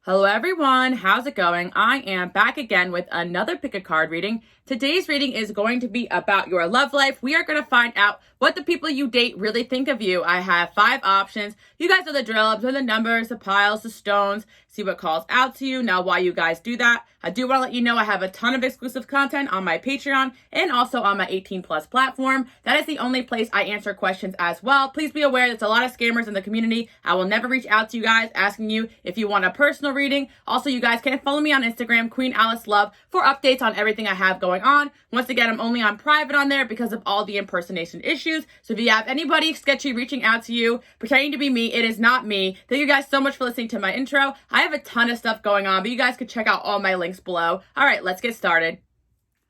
Hello everyone, how's it going? I am back again with another pick a card reading. Today's reading is going to be about your love life. We are going to find out what the people you date really think of you. I have 5 options. You guys know the drill. I'm doing the numbers, the piles, the stones, see what calls out to you. Now, while you guys do that, I do want to let you know I have a ton of exclusive content on my Patreon and also on my 18 plus platform. That is the only place I answer questions as well. Please be aware there's a lot of scammers in the community. I will never reach out to you guys asking you if you want a personal reading. Also, you guys can follow me on Instagram, QueenAliceLove, for updates on everything I have going on. Once again, I'm only on private on there because of all the impersonation issues. So if you have anybody sketchy reaching out to you, pretending to be me, it is not me. Thank you guys so much for listening to my intro. I have a ton of stuff going on, but you guys could check out all my links below. All right, let's get started.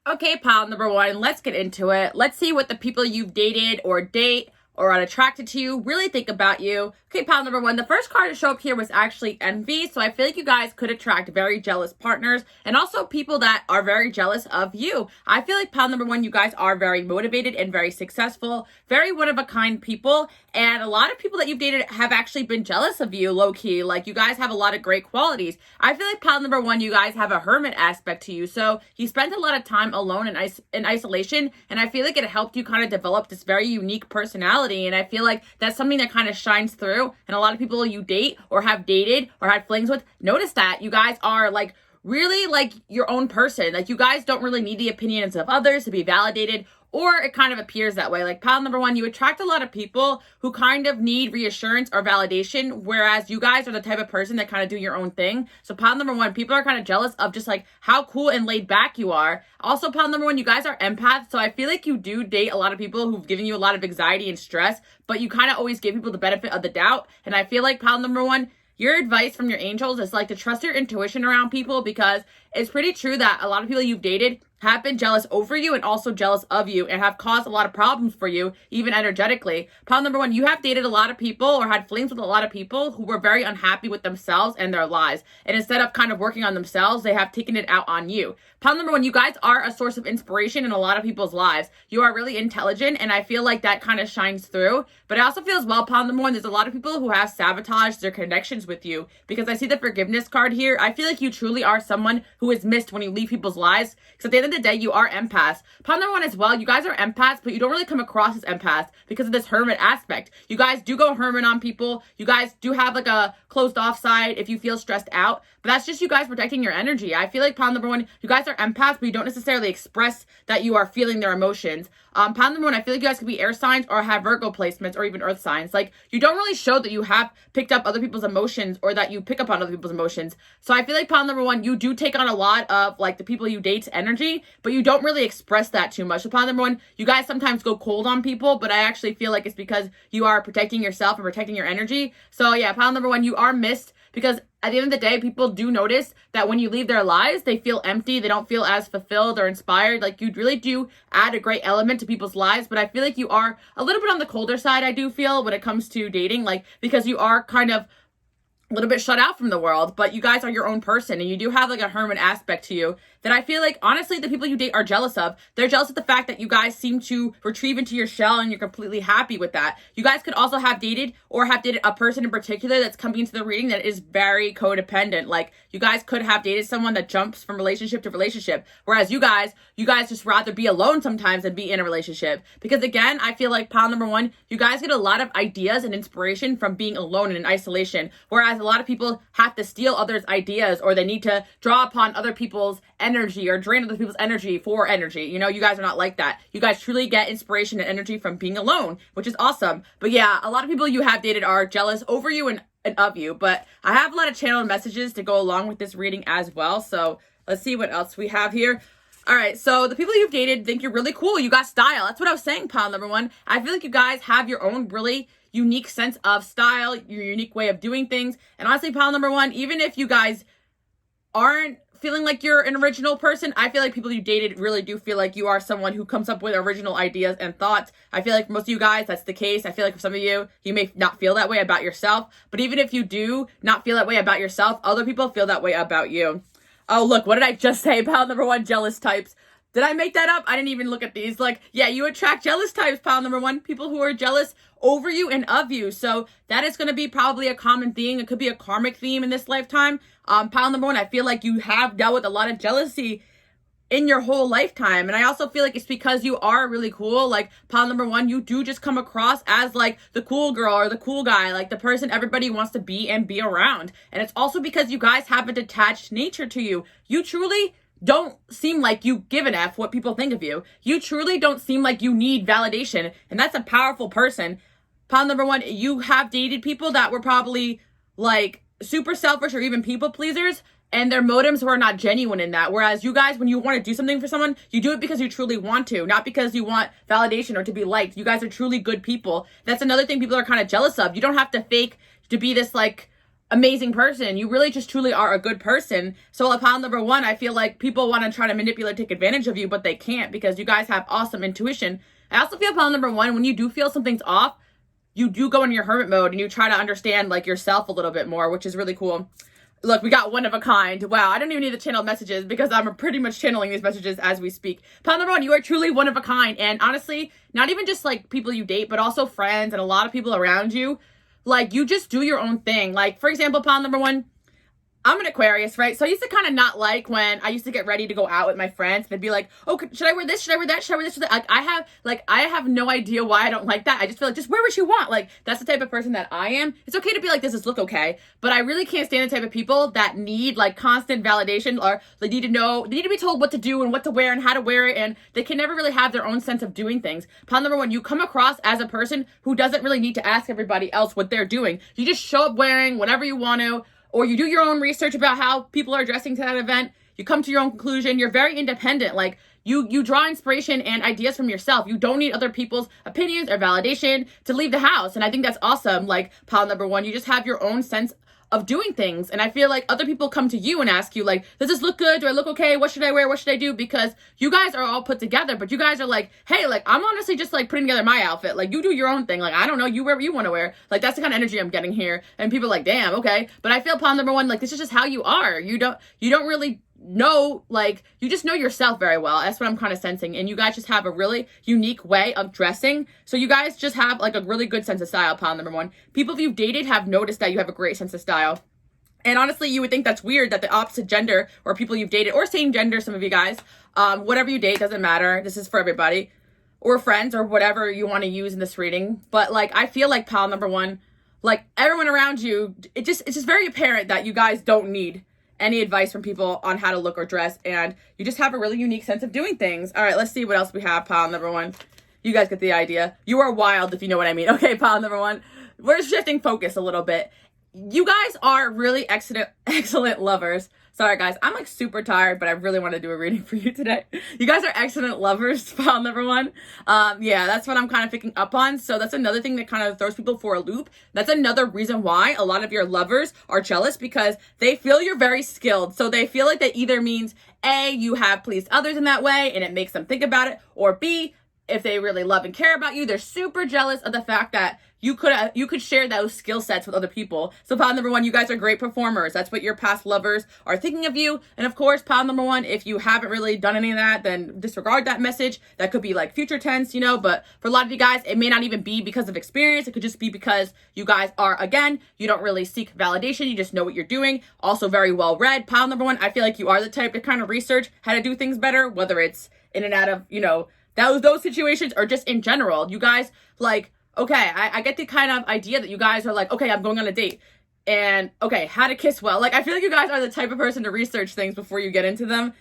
Okay, pile number 1, let's get into it. Let's see what the people you've dated or date or are attracted to you really think about you. Okay, pile number 1, the first card to show up here was actually envy. So I feel like you guys could attract very jealous partners and also people that are very jealous of you. I feel like pile number 1, you guys are very motivated and very successful, very one-of-a-kind people. And a lot of people that you've dated have actually been jealous of you, low-key. Like, you guys have a lot of great qualities. I feel like pile number 1, you guys have a hermit aspect to you. So you spend a lot of time alone in isolation. And I feel like it helped you kind of develop this very unique personality. And I feel like that's something that kind of shines through. And a lot of people you date or have dated or had flings with notice that you guys are like really like your own person. Like, you guys don't really need the opinions of others to be validated, or it kind of appears that way. Like, pile number 1, you attract a lot of people who kind of need reassurance or validation, whereas you guys are the type of person that kind of do your own thing. So pile number 1, people are kind of jealous of just like how cool and laid back you are. Also, pile number 1, you guys are empaths. So I feel like you do date a lot of people who've given you a lot of anxiety and stress, but you kind of always give people the benefit of the doubt. And I feel like pile number 1, your advice from your angels is like to trust your intuition around people, because it's pretty true that a lot of people you've dated have been jealous over you and also jealous of you and have caused a lot of problems for you, even energetically. Pile number 1, you have dated a lot of people or had flings with a lot of people who were very unhappy with themselves and their lives. And instead of kind of working on themselves, they have taken it out on you. Pile number 1, you guys are a source of inspiration in a lot of people's lives. You are really intelligent, and I feel like that kind of shines through. But I also feel as well, pile number 1, there's a lot of people who have sabotaged their connections with you, because I see the forgiveness card here. I feel like you truly are someone who is missed when you leave people's lives, because at the end of the day, you are empaths. Pile number 1 as well, you guys are empaths, but you don't really come across as empaths because of this hermit aspect. You guys do go hermit on people. You guys do have like a closed off side if you feel stressed out, but that's just you guys protecting your energy. I feel like pile number 1, you guys are empaths, but you don't necessarily express that you are feeling their emotions. Pile number 1, I feel like you guys could be air signs or have Virgo placements or even earth signs. Like, you don't really show that you have picked up other people's emotions or that you pick up on other people's emotions. So I feel like pile number 1, you do take on a lot of like the people you date's energy, but you don't really express that too much. So pile number 1, you guys sometimes go cold on people, but I actually feel like it's because you are protecting yourself and protecting your energy. So yeah, pile number 1, you are missed, because at the end of the day, people do notice that when you leave their lives, they feel empty. They don't feel as fulfilled or inspired. Like, you really do add a great element to people's lives. But I feel like you are a little bit on the colder side, I do feel, when it comes to dating. Like, because you are kind of a little bit shut out from the world, but you guys are your own person, and you do have like a hermit aspect to you that I feel like, honestly, the people you date are jealous of. They're jealous of the fact that you guys seem to retrieve into your shell and you're completely happy with that. You guys could also have dated or have dated a person in particular that's coming into the reading that is very codependent. Like, you guys could have dated someone that jumps from relationship to relationship, whereas you guys just rather be alone sometimes than be in a relationship. Because again, I feel like pile number 1, you guys get a lot of ideas and inspiration from being alone and in isolation, whereas a lot of people have to steal others' ideas, or they need to draw upon other people's energy or drain other people's energy for energy. You know, you guys are not like that. You guys truly get inspiration and energy from being alone, which is awesome. But yeah, a lot of people you have dated are jealous over you and of you. But I have a lot of channeled messages to go along with this reading as well. So let's see what else we have here. All right, so the people you've dated think you're really cool. You got style. That's what I was saying, pile number 1. I feel like you guys have your own really unique sense of style, your unique way of doing things. And honestly, pile number 1, even if you guys aren't feeling like you're an original person, I feel like people you dated really do feel like you are someone who comes up with original ideas and thoughts. I feel like for most of you guys, that's the case. I feel like for some of you, you may not feel that way about yourself. But even if you do not feel that way about yourself, other people feel that way about you. Oh, look, what did I just say? Pile number 1, jealous types. Did I make that up? I didn't even look at these. Like, yeah, you attract jealous types, pile number one. People who are jealous over you and of you. So that is going to be probably a common theme. It could be a karmic theme in this lifetime. Pile number one, I feel like you have dealt with a lot of jealousy in your whole lifetime. And I also feel like it's because you are really cool. Like, pile number one, you do just come across as like the cool girl or the cool guy, like the person everybody wants to be and be around. And it's also because you guys have a detached nature to you. You truly don't seem like you give an F what people think of you. You truly don't seem like you need validation. And that's a powerful person. Pile number one, you have dated people that were probably like super selfish or even people pleasers, and their motives were not genuine in that. Whereas you guys, when you want to do something for someone, you do it because you truly want to, not because you want validation or to be liked. You guys are truly good people. That's another thing people are kind of jealous of. You don't have to fake to be this like amazing person. You really just truly are a good person. So upon number one, I feel like people want to try to manipulate, take advantage of you, but they can't because you guys have awesome intuition. I also feel upon number one, when you do feel something's off, you do go into your hermit mode and you try to understand like yourself a little bit more, which is really cool. Look, we got one of a kind. Wow, I don't even need to channel messages because I'm pretty much channeling these messages as we speak. Pile number one, you are truly one of a kind. And honestly, not even just like people you date, but also friends and a lot of people around you. Like, you just do your own thing. Like, for example, pile number one, I'm an Aquarius, right? So I used to kind of not like when I used to get ready to go out with my friends. They'd be like, oh, should I wear this? Should I wear that? Should I wear this? Like, I have no idea why I don't like that. I just feel like, just wear what you want. Like, that's the type of person that I am. It's okay to be like, does this look okay? But I really can't stand the type of people that need like constant validation, or they need to be told what to do and what to wear and how to wear it. And they can never really have their own sense of doing things. Pile number one, you come across as a person who doesn't really need to ask everybody else what they're doing. You just show up wearing whatever you want to, or you do your own research about how people are dressing to that event. You come to your own conclusion. You're very independent. Like, you draw inspiration and ideas from yourself. You don't need other people's opinions or validation to leave the house. And I think that's awesome. Like, pile number one, you just have your own sense of doing things. And I feel like other people come to you and ask you, like, does this look good? Do I look okay? What should I wear? What should I do? Because you guys are all put together, but you guys are like, hey, like, I'm honestly just like putting together my outfit. Like, you do your own thing. Like, I don't know, you wear what you want to wear. Like, that's the kind of energy I'm getting here. And people are like, damn, okay. But I feel pile number one, like, this is just how you are. You don't really know, like, you just know yourself very well. That's what I'm kind of sensing. And you guys just have a really unique way of dressing. So you guys just have like a really good sense of style, pile number one. People you've dated have noticed that you have a great sense of style. And honestly, you would think that's weird that the opposite gender or people you've dated, or same gender, some of you guys, whatever you date, doesn't matter. This is for everybody, or friends, or whatever you want to use in this reading. But like, I feel like pile number one, like everyone around you, it's just very apparent that you guys don't need any advice from people on how to look or dress. And you just have a really unique sense of doing things. All right, let's see what else we have, pile number one. You guys get the idea. You are wild, if you know what I mean. Okay, pile number one. We're shifting focus a little bit. You guys are really excellent lovers. Sorry, guys. I'm like super tired, but I really want to do a reading for you today. You guys are excellent lovers, pile number one. Yeah, that's what I'm kind of picking up on. So that's another thing that kind of throws people for a loop. That's another reason why a lot of your lovers are jealous, because they feel you're very skilled. So they feel like that either means A, you have pleased others in that way and it makes them think about it, or B, if they really love and care about you, they're super jealous of the fact that you could share those skill sets with other people. So pile number one, you guys are great performers. That's what your past lovers are thinking of you. And of course, pile number one, if you haven't really done any of that, then disregard that message. That could be like future tense, you know, but for a lot of you guys, it may not even be because of experience. It could just be because you guys are, again, you don't really seek validation. You just know what you're doing. Also very well read. Pile number one, I feel like you are the type to kind of research how to do things better, whether it's in and out of, you know, those situations or just in general. You guys, like, okay, I get the kind of idea that you guys are like, okay, I'm going on a date. And, okay, how to kiss well. Like, I feel like you guys are the type of person to research things before you get into them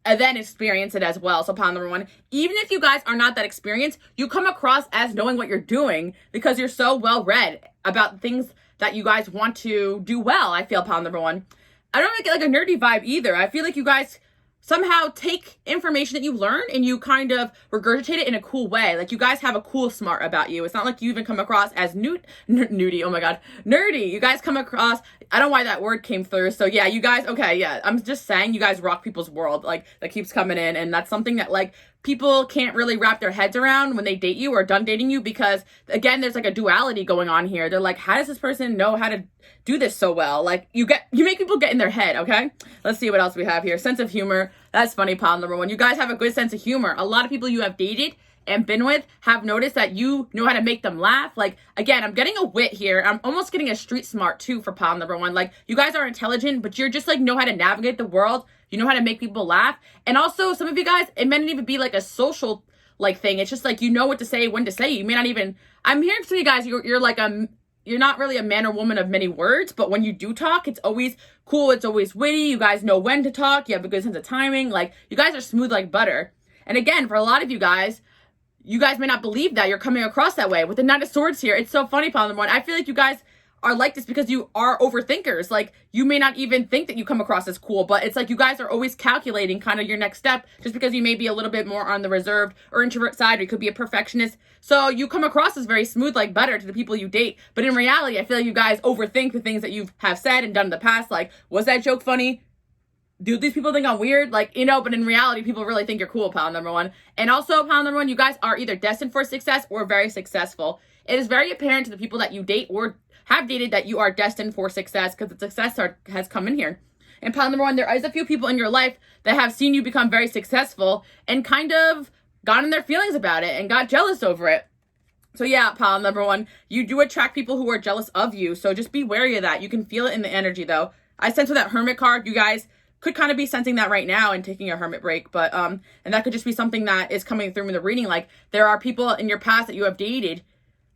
and then experience it as well. So pile number one, even if you guys are not that experienced, you come across as knowing what you're doing because you're so well read about things that you guys want to do well. I feel pile number one. I don't get like a nerdy vibe either. I feel like you guys somehow take information that you learn and you kind of regurgitate it in a cool way. Like, you guys have a cool smart about you. It's not like you even come across as nudie. Oh my God. Nerdy. You guys come across, I don't know why that word came through. So yeah, you guys, okay. Yeah. I'm just saying you guys rock people's world. Like, that keeps coming in. And that's something that like people can't really wrap their heads around when they date you or done dating you, because again, there's like a duality going on here. They're like, how does this person know how to do this so well? Like you make people get in their head. Okay, let's see what else we have here. Sense of humor. That's funny, pile number one. You guys have a good sense of humor. A lot of people you have dated and been with have noticed that you know how to make them laugh. Like, again, I'm getting a wit here. I'm almost getting a street smart too for pile number one. Like, you guys are intelligent, but you're just like know how to navigate the world. You know how to make people laugh. And also, some of you guys, it may not even be like a social like thing. It's just like you know what to say, when to say. You may not even, I'm hearing from you guys, you're like you're not really a man or woman of many words, but when you do talk, it's always cool. It's always witty. You guys know when to talk. You have a good sense of timing. Like, you guys are smooth like butter. And again, for a lot of you guys may not believe that you're coming across that way. With the Knight of Swords here, it's so funny, pile number one. I feel like you guys are like this because you are overthinkers. Like, you may not even think that you come across as cool, but it's like you guys are always calculating kind of your next step, just because you may be a little bit more on the reserved or introvert side, or you could be a perfectionist. So you come across as very smooth like butter to the people you date. But in reality, I feel like you guys overthink the things that you have said and done in the past. Like, was that joke funny? Do these people think I'm weird? Like, you know, but in reality, people really think you're cool, pile number one. And also, pile number one, you guys are either destined for success or very successful. It is very apparent to the people that you date or have dated that you are destined for success, because the success has come in here. And pile number one, there is a few people in your life that have seen you become very successful and kind of gotten their feelings about it and got jealous over it. So yeah, pile number one, you do attract people who are jealous of you. So just be wary of that. You can feel it in the energy though. I sense with that Hermit card, you guys could kind of be sensing that right now and taking a hermit break, but and that could just be something that is coming through in the reading. Like, there are people in your past that you have dated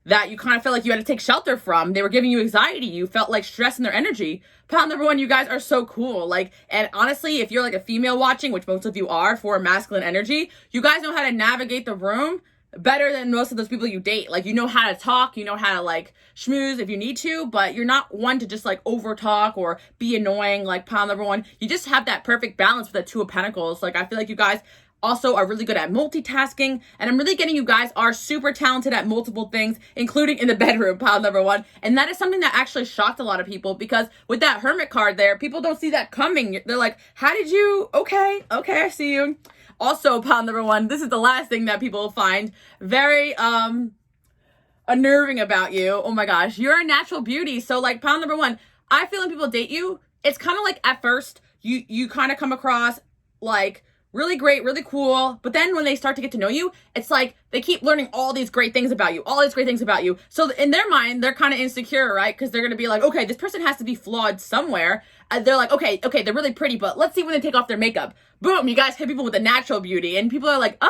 that you kind of felt like you had to take shelter from. They were giving you anxiety. You felt like stress in their energy. Pile number one, you guys are so cool. Like, and honestly, if you're like a female watching, which most of you are for masculine energy, you guys know how to navigate the room better than most of those people you date. Like, you know how to talk, you know how to like schmooze if you need to, but you're not one to just like over talk or be annoying. Like, pile number one, you just have that perfect balance with the Two of Pentacles. Like, I feel like you guys also are really good at multitasking, and I'm really getting you guys are super talented at multiple things, including in the bedroom, pile number one. And that is something that actually shocked a lot of people, because with that Hermit card there, people don't see that coming. They're like, how did you, okay, I see you. Also, pile number one, this is the last thing that people find very unnerving about you. Oh my gosh, you're a natural beauty. So like, pile number one, I feel when people date you, it's kind of like at first you kind of come across like really great, really cool. But then when they start to get to know you, it's like they keep learning all these great things about you, all these great things about you. So in their mind, they're kind of insecure, right? Because they're going to be like, okay, this person has to be flawed somewhere. They're like, okay, they're really pretty, but let's see when they take off their makeup. Boom, you guys hit people with a natural beauty. And people are like,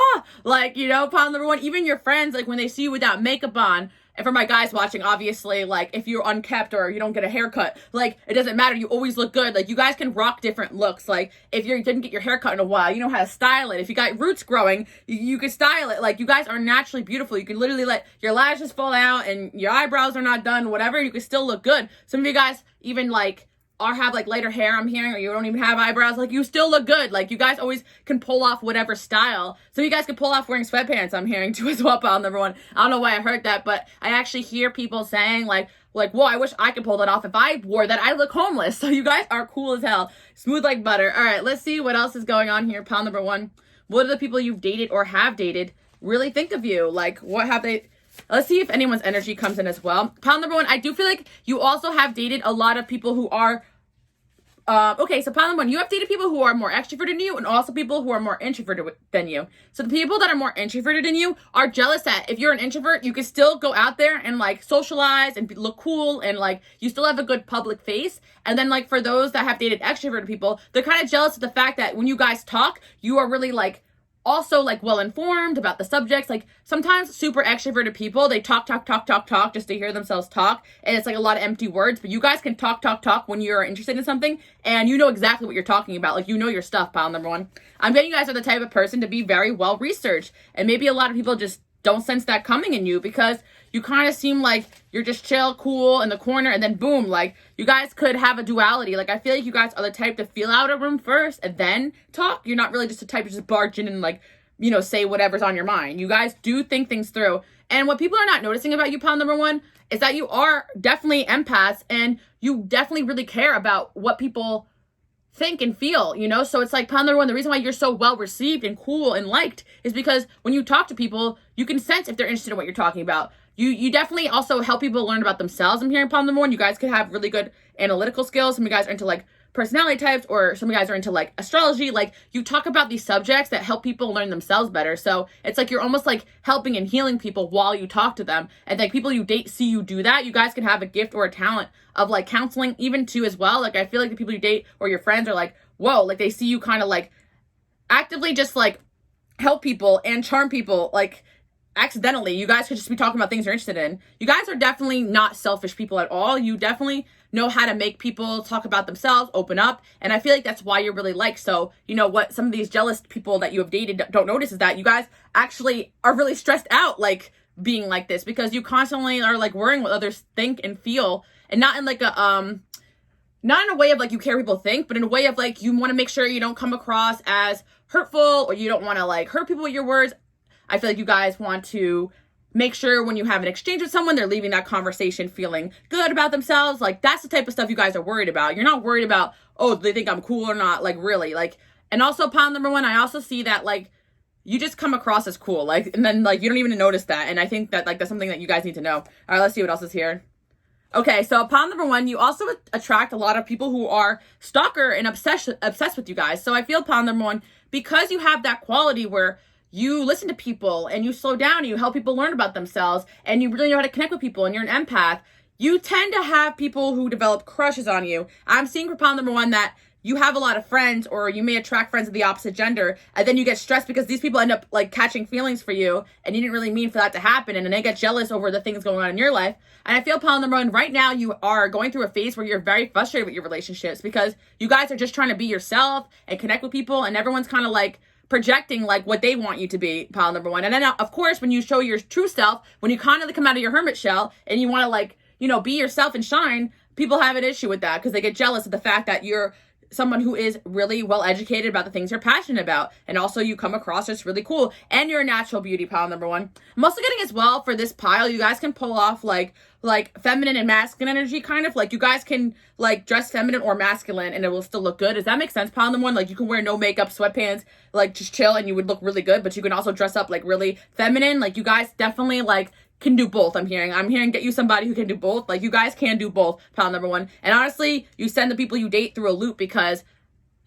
like, you know, pile number one, even your friends, like when they see you without makeup on, and for my guys watching, obviously, like, if you're unkept or you don't get a haircut, like, it doesn't matter. You always look good. Like, you guys can rock different looks. Like, if you didn't get your haircut in a while, you know how to style it. If you got roots growing, you can style it. Like, you guys are naturally beautiful. You can literally let your lashes fall out and your eyebrows are not done, whatever. You can still look good. Some of you guys even, like, or have like lighter hair, I'm hearing, or you don't even have eyebrows, like you still look good. Like, you guys always can pull off whatever style. So you guys can pull off wearing sweatpants, I'm hearing too as well, pile number one. I don't know why I heard that, but I actually hear people saying like, whoa, I wish I could pull that off. If I wore that, I look homeless. So you guys are cool as hell. Smooth like butter. All right, let's see what else is going on here. Pile number one. What do the people you've dated or have dated really think of you? Like, what have they... Let's see if anyone's energy comes in as well. Pile number one, I do feel like you also have dated a lot of people who are... okay, so pile number one, you have dated people who are more extroverted than you and also people who are more introverted than you. So the people that are more introverted than you are jealous that if you're an introvert, you can still go out there and like socialize and look cool and like you still have a good public face. And then like for those that have dated extroverted people, they're kind of jealous of the fact that when you guys talk, you are really like also like well informed about the subjects. Like sometimes super extroverted people, they talk just to hear themselves talk, and it's like a lot of empty words. But you guys can talk when you're interested in something, and you know exactly what you're talking about. Like, you know your stuff, pile number one. I'm betting you guys are the type of person to be very well researched, and maybe a lot of people just don't sense that coming in you because you kind of seem like you're just chill, cool in the corner, and then boom, like you guys could have a duality. Like, I feel like you guys are the type to feel out a room first and then talk. You're not really just the type to just barge in and like, you know, say whatever's on your mind. You guys do think things through. And what people are not noticing about you, pile number one, is that you are definitely empaths and you definitely really care about what people think and feel, you know? So it's like pile number one, the reason why you're so well received and cool and liked is because when you talk to people, you can sense if they're interested in what you're talking about. You definitely also help people learn about themselves. I'm hearing pile number one. You guys could have really good analytical skills. Some of you guys are into like personality types, or some of you guys are into like astrology. Like you talk about these subjects that help people learn themselves better. So it's like you're almost like helping and healing people while you talk to them. And like people you date see you do that. You guys can have a gift or a talent of like counseling even too as well. Like I feel like the people you date or your friends are like, whoa, like they see you kind of like actively just like help people and charm people like accidentally. You guys could just be talking about things you're interested in. You guys are definitely not selfish people at all. You definitely know how to make people talk about themselves, open up, and I feel like that's why you're really liked. So, you know what some of these jealous people that you have dated don't notice is that you guys actually are really stressed out like being like this, because you constantly are like worrying what others think and feel, and not in like a not in a way of like you care what people think, but in a way of like you want to make sure you don't come across as hurtful, or you don't want to like hurt people with your words. I feel like you guys want to make sure when you have an exchange with someone, they're leaving that conversation feeling good about themselves. Like that's the type of stuff you guys are worried about. You're not worried about, oh, do they think I'm cool or not? Like really, like, and also pile number one, I also see that like you just come across as cool. Like, and then like you don't even notice that. And I think that like that's something that you guys need to know. All right, let's see what else is here. Okay, so pile number one, you also attract a lot of people who are stalker and obsessed with you guys. So I feel pile number one, because you have that quality where you listen to people and you slow down and you help people learn about themselves and you really know how to connect with people and you're an empath, you tend to have people who develop crushes on you. I'm seeing for pile number one that you have a lot of friends, or you may attract friends of the opposite gender, and then you get stressed because these people end up like catching feelings for you and you didn't really mean for that to happen, and then they get jealous over the things going on in your life. And I feel pile number one, right now you are going through a phase where you're very frustrated with your relationships because you guys are just trying to be yourself and connect with people, and everyone's kind of like projecting like what they want you to be, pile number one. And then of course, when you show your true self, when you kind of come out of your hermit shell and you want to like, you know, be yourself and shine, people have an issue with that because they get jealous of the fact that you're someone who is really well educated about the things you're passionate about. And also you come across as really cool and you're a natural beauty, pile number one. I'm also getting as well for this pile, you guys can pull off like feminine and masculine energy, kind of like you guys can like dress feminine or masculine and it will still look good. Does that make sense, pile number one? Like you can wear no makeup, sweatpants, like just chill and you would look really good, but you can also dress up like really feminine. Like you guys definitely like can do both. I'm hearing get you somebody who can do both. Like you guys can do both, pile number one. And honestly, you send the people you date through a loop because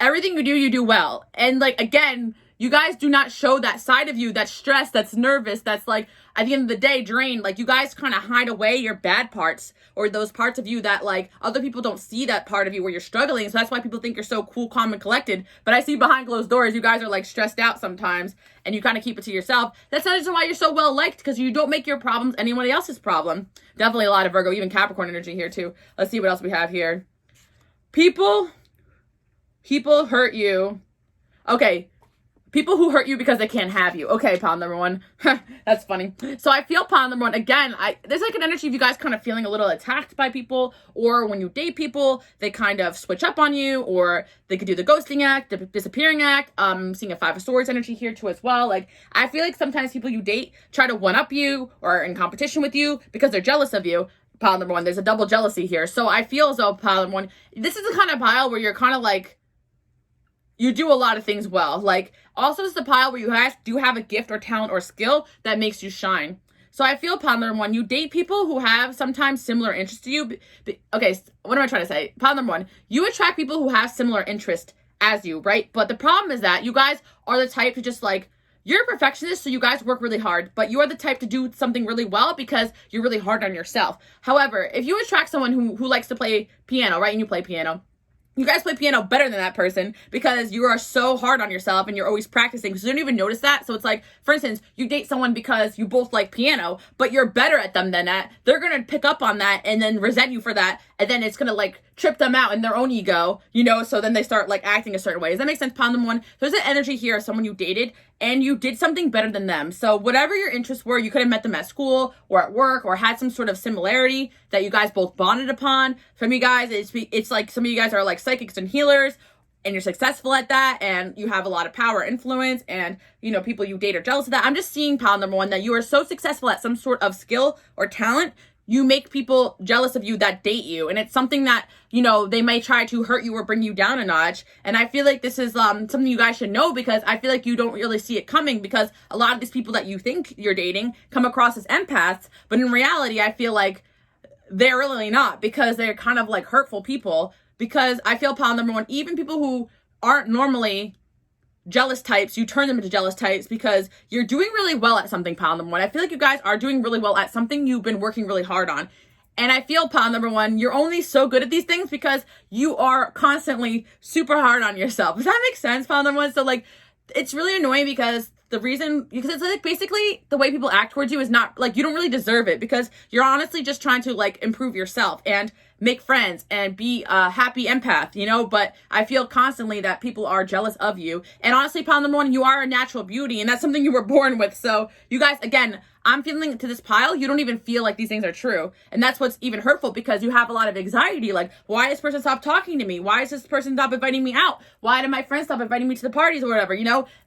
everything you do well. And like, again, you guys do not show that side of you that's stressed, that's nervous, that's like at the end of the day drained. Like you guys kind of hide away your bad parts, or those parts of you that like other people don't see, that part of you where you're struggling. So that's why people think you're so cool, calm, and collected. But I see behind closed doors, you guys are like stressed out sometimes and you kind of keep it to yourself. That's the reason why you're so well liked, because you don't make your problems anybody else's problem. Definitely a lot of Virgo, even Capricorn energy here too. Let's see what else we have here. People hurt you. Okay. People who hurt you because they can't have you. Okay, pile number one. That's funny. So I feel pile number one, again, there's like an energy of you guys kind of feeling a little attacked by people, or when you date people, they kind of switch up on you, or they could do the ghosting act, the disappearing act. Seeing a Five of Swords energy here too as well. Like, I feel like sometimes people you date try to one-up you or are in competition with you because they're jealous of you. Pile number one, there's a double jealousy here. So I feel as though pile number one, this is the kind of pile where you're kind of like, you do a lot of things well. Like, also it's the pile where you guys do have a gift or talent or skill that makes you shine. So I feel pile number one, you date people who have sometimes similar interests to you. Okay, what am I trying to say? Pile number one, you attract people who have similar interest as you, right? But the problem is that you guys are the type to just like, you're a perfectionist, so you guys work really hard, but you are the type to do something really well because you're really hard on yourself. However, if you attract someone who likes to play piano, right, and you play piano, you guys play piano better than that person because you are so hard on yourself and you're always practicing. So you don't even notice that. So it's like, for instance, you date someone because you both like piano, but you're better at them than that. They're going to pick up on that and then resent you for that. And then it's going to like trip them out in their own ego, you know? So then they start like acting a certain way. Does that make sense? Pound them one. There's an energy here of someone you dated and you did something better than them. So whatever your interests were, you could have met them at school or at work or had some sort of similarity that you guys both bonded upon. Some of you guys, it's like some of you guys are like psychics and healers and you're successful at that and you have a lot of power, influence, and you know, people you date are jealous of that. I'm just seeing pile number one that you are so successful at some sort of skill or talent you make people jealous of you that date you. And it's something that, they may try to hurt you or bring you down a notch. And I feel like this is something you guys should know, because I feel like you don't really see it coming, because a lot of these people that you think you're dating come across as empaths. But in reality, I feel like they're really not, because they're kind of like hurtful people. Because I feel, pile number one, even people who aren't normally jealous types, you turn them into jealous types because you're doing really well at something, pile number one. I feel like you guys are doing really well at something you've been working really hard on. And I feel, pile number one, you're only so good at these things because you are constantly super hard on yourself. Does that make sense, pile number one? So like, it's really annoying because it's like basically the way people act towards you is not like, you don't really deserve it, because you're honestly just trying to like improve yourself and make friends and be a happy empath, but I feel constantly that people are jealous of you. And honestly, pile number one, you are a natural beauty, and that's something you were born with. So you guys, again, I'm feeling to this pile, you don't even feel like these things are true. And that's what's even hurtful, because you have a lot of anxiety. Like, why does this person stop talking to me? Why does this person stop inviting me out? Why did my friends stop inviting me to the parties or whatever,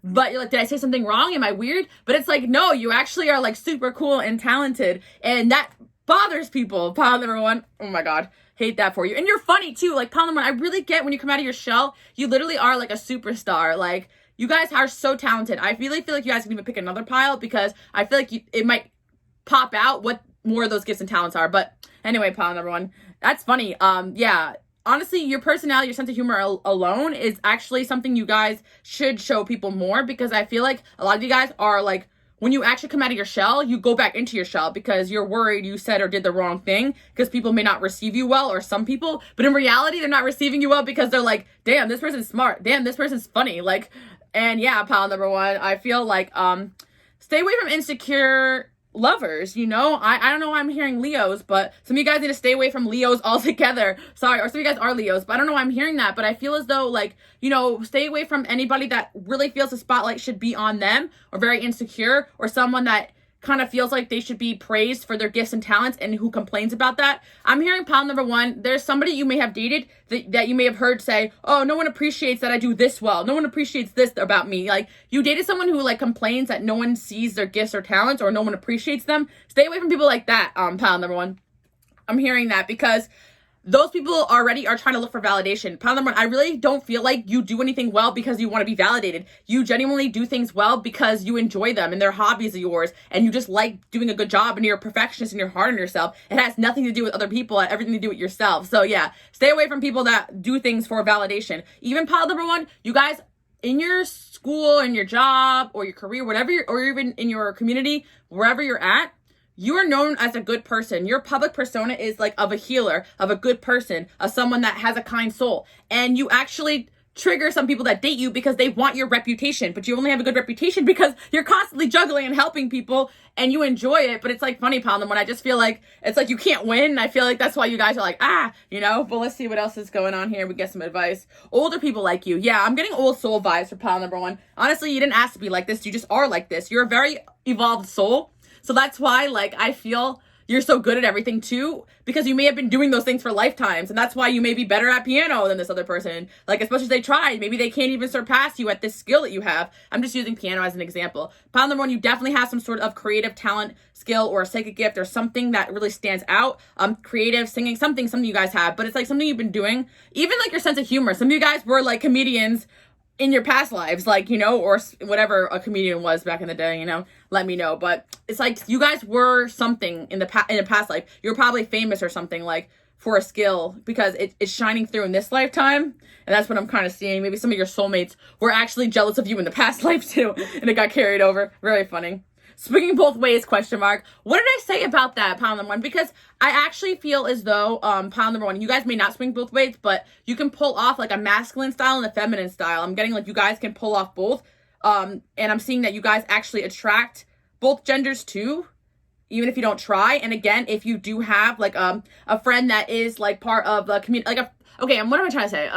But you're like, did I say something wrong? Am I weird? But it's like, no, you actually are like super cool and talented. And that bothers people, pile number one. Oh my God. Hate that for you. And you're funny too. Like, pile number one, I really get when you come out of your shell, you literally are like a superstar. Like, you guys are so talented. I really feel like you guys can even pick another pile, because I feel like it might pop out what more of those gifts and talents are. But anyway, pile number one, that's funny. Yeah, honestly, your personality, your sense of humor alone is actually something you guys should show people more, because I feel like a lot of you guys are like, when you actually come out of your shell, you go back into your shell because you're worried you said or did the wrong thing, because people may not receive you well, or some people, but in reality, they're not receiving you well because they're like, damn, this person's smart. Damn, this person's funny. Like, and yeah, pile number one, I feel like, stay away from insecure lovers, I don't know why I'm hearing Leos, but some of you guys need to stay away from Leos altogether. Sorry, or some of you guys are Leos, but I don't know why I'm hearing that. But I feel as though, like, stay away from anybody that really feels the spotlight should be on them, or very insecure, or someone that kind of feels like they should be praised for their gifts and talents and who complains about that. I'm hearing pile number one, there's somebody you may have dated that you may have heard say, oh, no one appreciates that I do this well. No one appreciates this about me. Like, you dated someone who like complains that no one sees their gifts or talents, or no one appreciates them. Stay away from people like that, pile number one. I'm hearing that because those people already are trying to look for validation. Pile number one, I really don't feel like you do anything well because you want to be validated. You genuinely do things well because you enjoy them and they're hobbies of yours, and you just like doing a good job, and you're a perfectionist and you're hard on yourself. It has nothing to do with other people and everything to do with yourself. So yeah, stay away from people that do things for validation. Even pile number one, you guys, in your school and your job or your career, whatever, or even in your community, wherever you're at, you are known as a good person. Your public persona is like of a healer, of a good person, of someone that has a kind soul. And you actually trigger some people that date you because they want your reputation, but you only have a good reputation because you're constantly juggling and helping people and you enjoy it. But it's like funny, Pound, when I just feel like it's like you can't win. I feel like that's why you guys are like, but let's see what else is going on here. We get some advice. Older people like you. Yeah, I'm getting old soul vibes for Pound number one. Honestly, you didn't ask to be like this. You just are like this. You're a very evolved soul. So that's why, I feel you're so good at everything too, because you may have been doing those things for lifetimes. And that's why you may be better at piano than this other person. Especially if they tried, maybe they can't even surpass you at this skill that you have. I'm just using piano as an example. Pound number one, you definitely have some sort of creative talent, skill, or a psychic gift, or something that really stands out. Creative, singing, something you guys have, but it's something you've been doing. Even your sense of humor. Some of you guys were comedians in your past lives, or whatever a comedian was back in the day, let me know. But it's you guys were something in a past life. You're probably famous or something for a skill, because it's shining through in this lifetime. And that's what I'm kind of seeing. Maybe some of your soulmates were actually jealous of you in the past life too, and it got carried over. Very funny. Swinging both ways, question mark. What did I say about that, Pound number one? Because I actually feel as though, Pound number one, you guys may not swing both ways, but you can pull off a masculine style and a feminine style. I'm getting you guys can pull off both. And I'm seeing that you guys actually attract both genders too, even if you don't try. And again, if you do have a friend that is part of the community, what am I trying to say?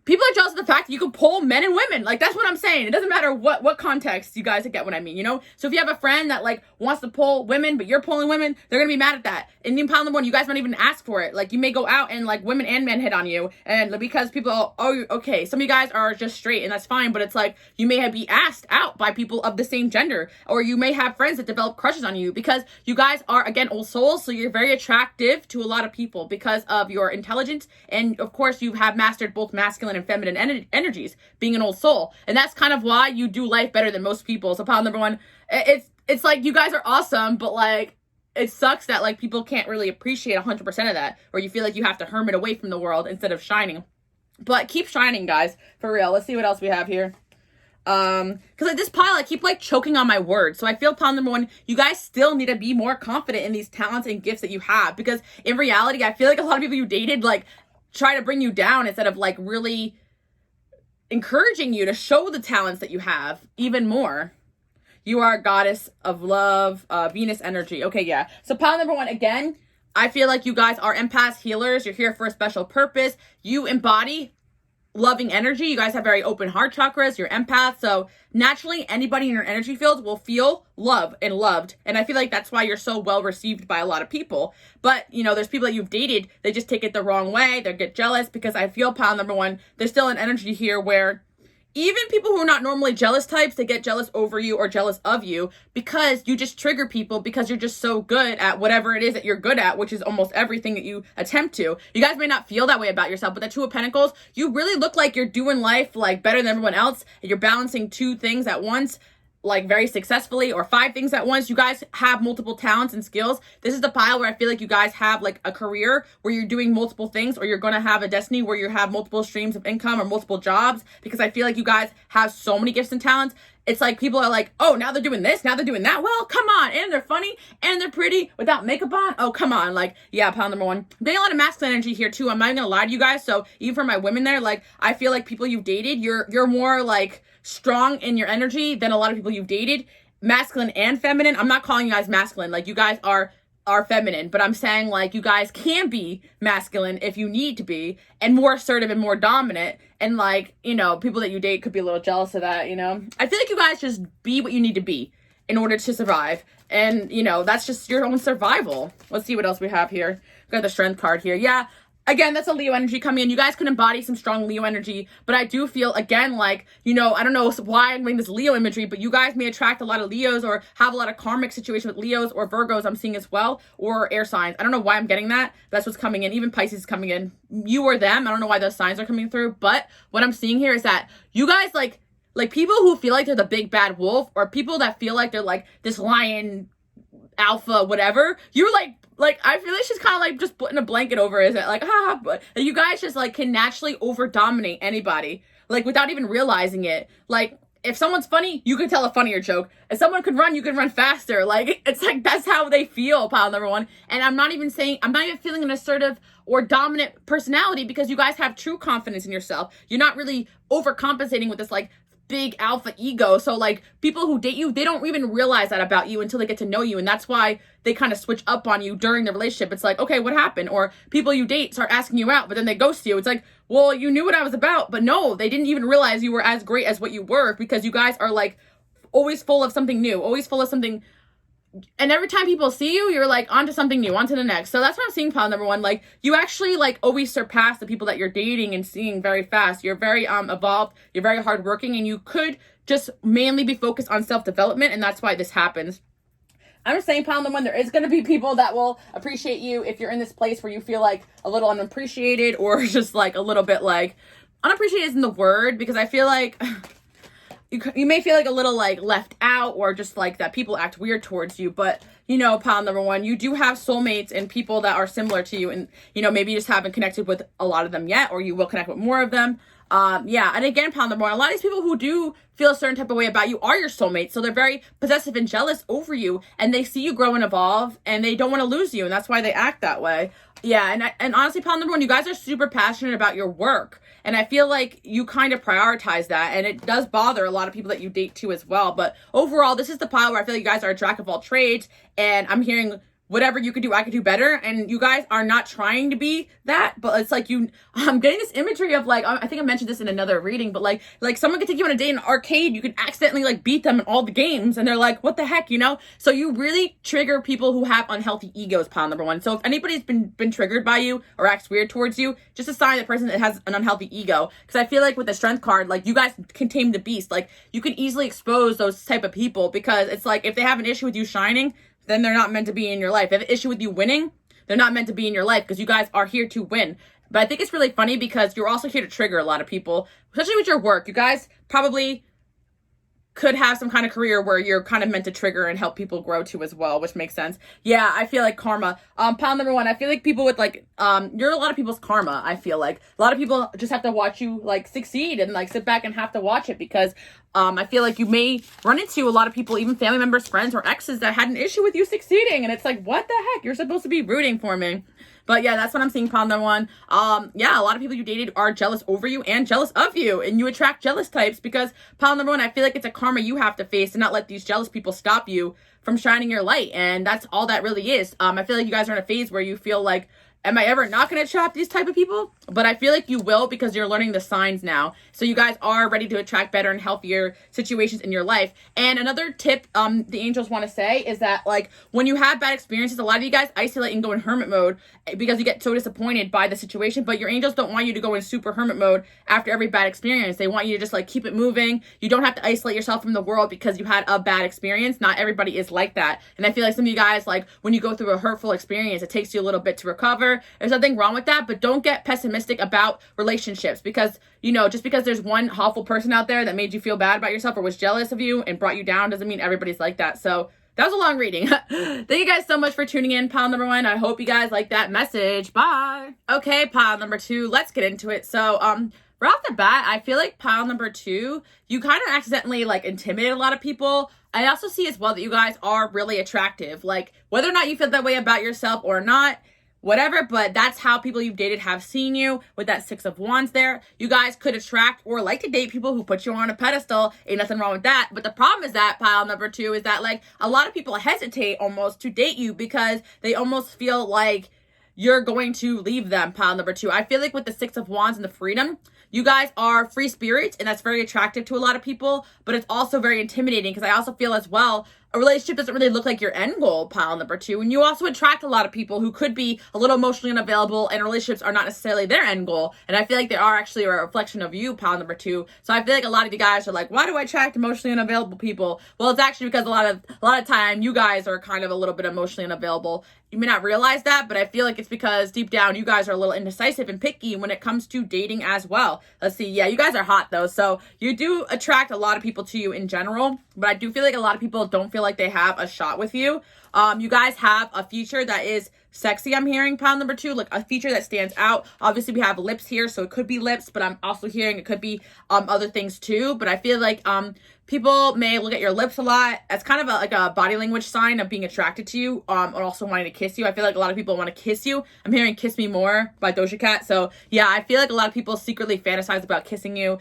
people are jealous of the fact that you can pull men and women. Like, that's what I'm saying. It doesn't matter what context, you guys get what I mean, you know? So if you have a friend that, like, wants to pull women, but you're pulling women, they're gonna be mad at that. And in pound number one, you guys might even ask for it. Like, you may go out and, like, women and men hit on you. And because people, oh, okay, some of you guys are just straight, and that's fine. But it's like, you may be asked out by people of the same gender. Or you may have friends that develop crushes on you. Because you guys are, again, old souls. So you're very attractive to a lot of people because of your intelligence. And, of course, you have mastered both masculine and feminine energies, being an old soul. And that's kind of why you do life better than most people. So pound number one, it's like, you guys are awesome, but like, it sucks that like people can't really appreciate 100% of that, or you feel like you have to hermit away from the world instead of shining. But keep shining, guys, for real. Let's see what else we have here. Because like this pile, I keep like choking on my words. So I feel pound number one, you guys still need to be more confident in these talents and gifts that you have. Because in reality, I feel like a lot of people you dated like try to bring you down instead of like really encouraging you to show the talents that you have even more. You are a goddess of love, Venus energy. Okay, yeah. So pile number one, again, I feel like you guys are empaths, healers. You're here for a special purpose. You embody loving energy. You guys have very open heart chakras. You're empaths. So naturally, anybody in your energy field will feel love and loved. And I feel like that's why you're so well received by a lot of people. But, you know, there's people that you've dated, they just take it the wrong way. They get jealous because I feel pile number one, there's still an energy here where even people who are not normally jealous types, they get jealous over you or jealous of you because you just trigger people because you're just so good at whatever it is that you're good at, which is almost everything that you attempt to. You guys may not feel that way about yourself, but the Two of Pentacles, you really look like you're doing life like better than everyone else. And you're balancing two things at once, like very successfully, or five things at once. You guys have multiple talents and skills. This is the pile where I feel like you guys have like a career where you're doing multiple things, or you're going to have a destiny where you have multiple streams of income or multiple jobs, because I feel like you guys have so many gifts and talents. It's like people are like, oh, now they're doing this, now they're doing that. Well, come on. And they're funny and they're pretty without makeup on. Oh, come on. Like, yeah, pile number one. I'm getting a lot of masculine energy here too. I'm not even gonna lie to you guys. So even for my women there, like, I feel like people you've dated, you're more like strong in your energy than a lot of people you've dated, masculine and feminine. I'm not calling you guys masculine. Like, you guys are feminine, but I'm saying like you guys can be masculine if you need to be, and more assertive and more dominant. And like, you know, people that you date could be a little jealous of that, you know. I feel like you guys just be what you need to be in order to survive. And, you know, that's just your own survival. Let's see what else we have here. We got the strength card here. Yeah. Again, that's a Leo energy coming in. You guys can embody some strong Leo energy, but I do feel, again, like, you know, I don't know why I'm bringing this Leo imagery, but you guys may attract a lot of Leos or have a lot of karmic situation with Leos or Virgos I'm seeing as well, or air signs. I don't know why I'm getting that. That's what's coming in. Even Pisces is coming in. You or them. I don't know why those signs are coming through, but what I'm seeing here is that you guys, like people who feel like they're the big bad wolf, or people that feel like they're like this lion alpha, whatever, you're like I feel like she's kind of like just putting a blanket over it. Like, but you guys just like can naturally over dominate anybody, like without even realizing it. Like, if someone's funny, you can tell a funnier joke. If someone could run, you can run faster. Like, it's like, that's how they feel, pile number one. And I'm not even feeling an assertive or dominant personality, because you guys have true confidence in yourself. You're not really overcompensating with this like big alpha ego. So like, people who date you, they don't even realize that about you until they get to know you. And that's why they kind of switch up on you during the relationship. It's like, okay, what happened? Or people you date start asking you out, but then they ghost you. It's like, well, you knew what I was about, but no, they didn't even realize you were as great as what you were, because you guys are like always full of something new, always full of something. And every time people see you, you're like onto something new, onto the next. So that's what I'm seeing, pile number one. Like, you actually like always surpass the people that you're dating and seeing very fast. You're very evolved, you're very hardworking, and you could just mainly be focused on self-development, and that's why this happens. I'm just saying, pile number one, there is going to be people that will appreciate you if you're in this place where you feel like a little unappreciated, or just like a little bit like, unappreciated isn't the word, because I feel like you may feel like a little like left out, or just like that people act weird towards you. But, you know, pile number one, you do have soulmates and people that are similar to you, and, you know, maybe you just haven't connected with a lot of them yet, or you will connect with more of them. Yeah. And again, pile number one, a lot of these people who do feel a certain type of way about you are your soulmates. So they're very possessive and jealous over you, and they see you grow and evolve, and they don't want to lose you. And that's why they act that way. Yeah. And honestly, pile number one, you guys are super passionate about your work. And I feel like you kind of prioritize that, and it does bother a lot of people that you date too as well. But overall, this is the pile where I feel like you guys are a jack of all trades, and I'm hearing whatever you could do, I could do better. And you guys are not trying to be that, but it's like I'm getting this imagery of like, I think I mentioned this in another reading, but like someone could take you on a date in an arcade, you could accidentally like beat them in all the games, and they're like, what the heck, you know? So you really trigger people who have unhealthy egos, pile number one. So if anybody's been triggered by you or acts weird towards you, just a sign that person that has an unhealthy ego. Because I feel like with the strength card, like you guys can tame the beast. Like you can easily expose those type of people, because it's like if they have an issue with you shining, then they're not meant to be in your life. If they have an issue with you winning, they're not meant to be in your life, because you guys are here to win. But I think it's really funny because you're also here to trigger a lot of people, especially with your work. You guys probably could have some kind of career where you're kind of meant to trigger and help people grow too as well, which makes sense. Yeah, I feel like karma. Pile number one, I feel like people with like, you're a lot of people's karma. I feel like a lot of people just have to watch you like succeed and like sit back and have to watch it, because I feel like you may run into a lot of people, even family members, friends, or exes that had an issue with you succeeding. And it's like, what the heck? You're supposed to be rooting for me. But yeah, that's what I'm seeing, pile number one. Yeah, a lot of people you dated are jealous over you and jealous of you, and you attract jealous types, because pile number one, I feel like it's a karma you have to face, and not let these jealous people stop you from shining your light. And that's all that really is. I feel like you guys are in a phase where you feel like, am I ever not going to attract these type of people? But I feel like you will, because you're learning the signs now. So you guys are ready to attract better and healthier situations in your life. And another tip the angels want to say is that, like, when you have bad experiences, a lot of you guys isolate and go in hermit mode because you get so disappointed by the situation. But your angels don't want you to go in super hermit mode after every bad experience. They want you to just, like, keep it moving. You don't have to isolate yourself from the world because you had a bad experience. Not everybody is like that. And I feel like some of you guys, like, when you go through a hurtful experience, it takes you a little bit to recover. There's nothing wrong with that, but don't get pessimistic about relationships, because, you know, just because there's one awful person out there that made you feel bad about yourself or was jealous of you and brought you down doesn't mean everybody's like that. So that was a long reading. Thank you guys so much for tuning in, pile number one. I hope you guys like that message. Bye. Okay, pile number two, let's get into it. So, right off the bat, I feel like pile number two, you kind of accidentally like intimidate a lot of people. I also see as well that you guys are really attractive. Like, whether or not you feel that way about yourself or not, whatever, but that's how people you've dated have seen you with that 6 of Wands there. You guys could attract or like to date people who put you on a pedestal. Ain't nothing wrong with that. But the problem is that, pile number two, is that like a lot of people hesitate almost to date you because they almost feel like you're going to leave them, pile number two. I feel like with the 6 of Wands and the freedom, you guys are free spirits, and that's very attractive to a lot of people, but it's also very intimidating, because I also feel as well, a relationship doesn't really look like your end goal, pile number two. And you also attract a lot of people who could be a little emotionally unavailable, and relationships are not necessarily their end goal. And I feel like they are actually a reflection of you, pile number two. So I feel like a lot of you guys are like, why do I attract emotionally unavailable people? Well, it's actually because a lot of time you guys are kind of a little bit emotionally unavailable. You may not realize that, but I feel like it's because deep down you guys are a little indecisive and picky when it comes to dating as well. Let's see. Yeah, you guys are hot though. So you do attract a lot of people to you in general, but I do feel like a lot of people don't feel like they have a shot with you. You guys have a feature that is sexy, I'm hearing, pile number two, like a feature that stands out. Obviously we have lips here, so it could be lips, but I'm also hearing it could be other things too. But I feel like people may look at your lips a lot as kind of like a body language sign of being attracted to you, and also wanting to kiss you. I feel like a lot of people want to kiss you. I'm hearing Kiss Me More by Doja Cat. So yeah, I feel like a lot of people secretly fantasize about kissing you,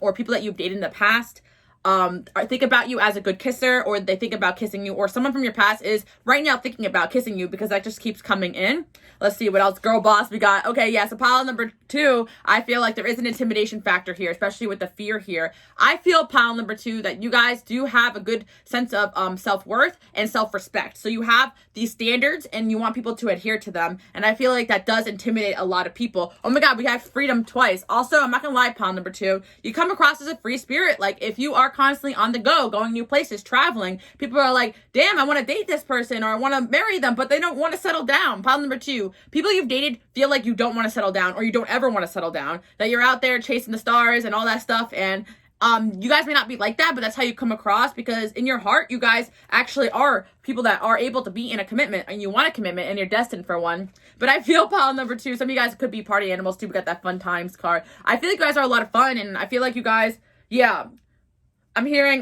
or people that you've dated in the past think about you as a good kisser, or they think about kissing you, or someone from your past is right now thinking about kissing you, because that just keeps coming in. Let's see what else. Girl boss, we got. Okay, yeah, so pile number two, I feel like there is an intimidation factor here, especially with the fear here. I feel, pile number two, that you guys do have a good sense of self-worth and self-respect. So you have these standards and you want people to adhere to them. And I feel like that does intimidate a lot of people. Oh my God, we have freedom twice. Also, I'm not gonna lie, pile number two, you come across as a free spirit. Like, if you are constantly on the go, going new places, traveling, people are like, damn, I want to date this person, or I want to marry them, but they don't want to settle down. Pile number two, people you've dated feel like you don't want to settle down, or you don't ever want to settle down, that you're out there chasing the stars and all that stuff. And you guys may not be like that, but that's how you come across, because in your heart, you guys actually are people that are able to be in a commitment, and you want a commitment, and you're destined for one. But I feel, pile number two, some of you guys could be party animals too. We got that fun times card. I feel like you guys are a lot of fun, and I feel like you guys, yeah, I'm hearing,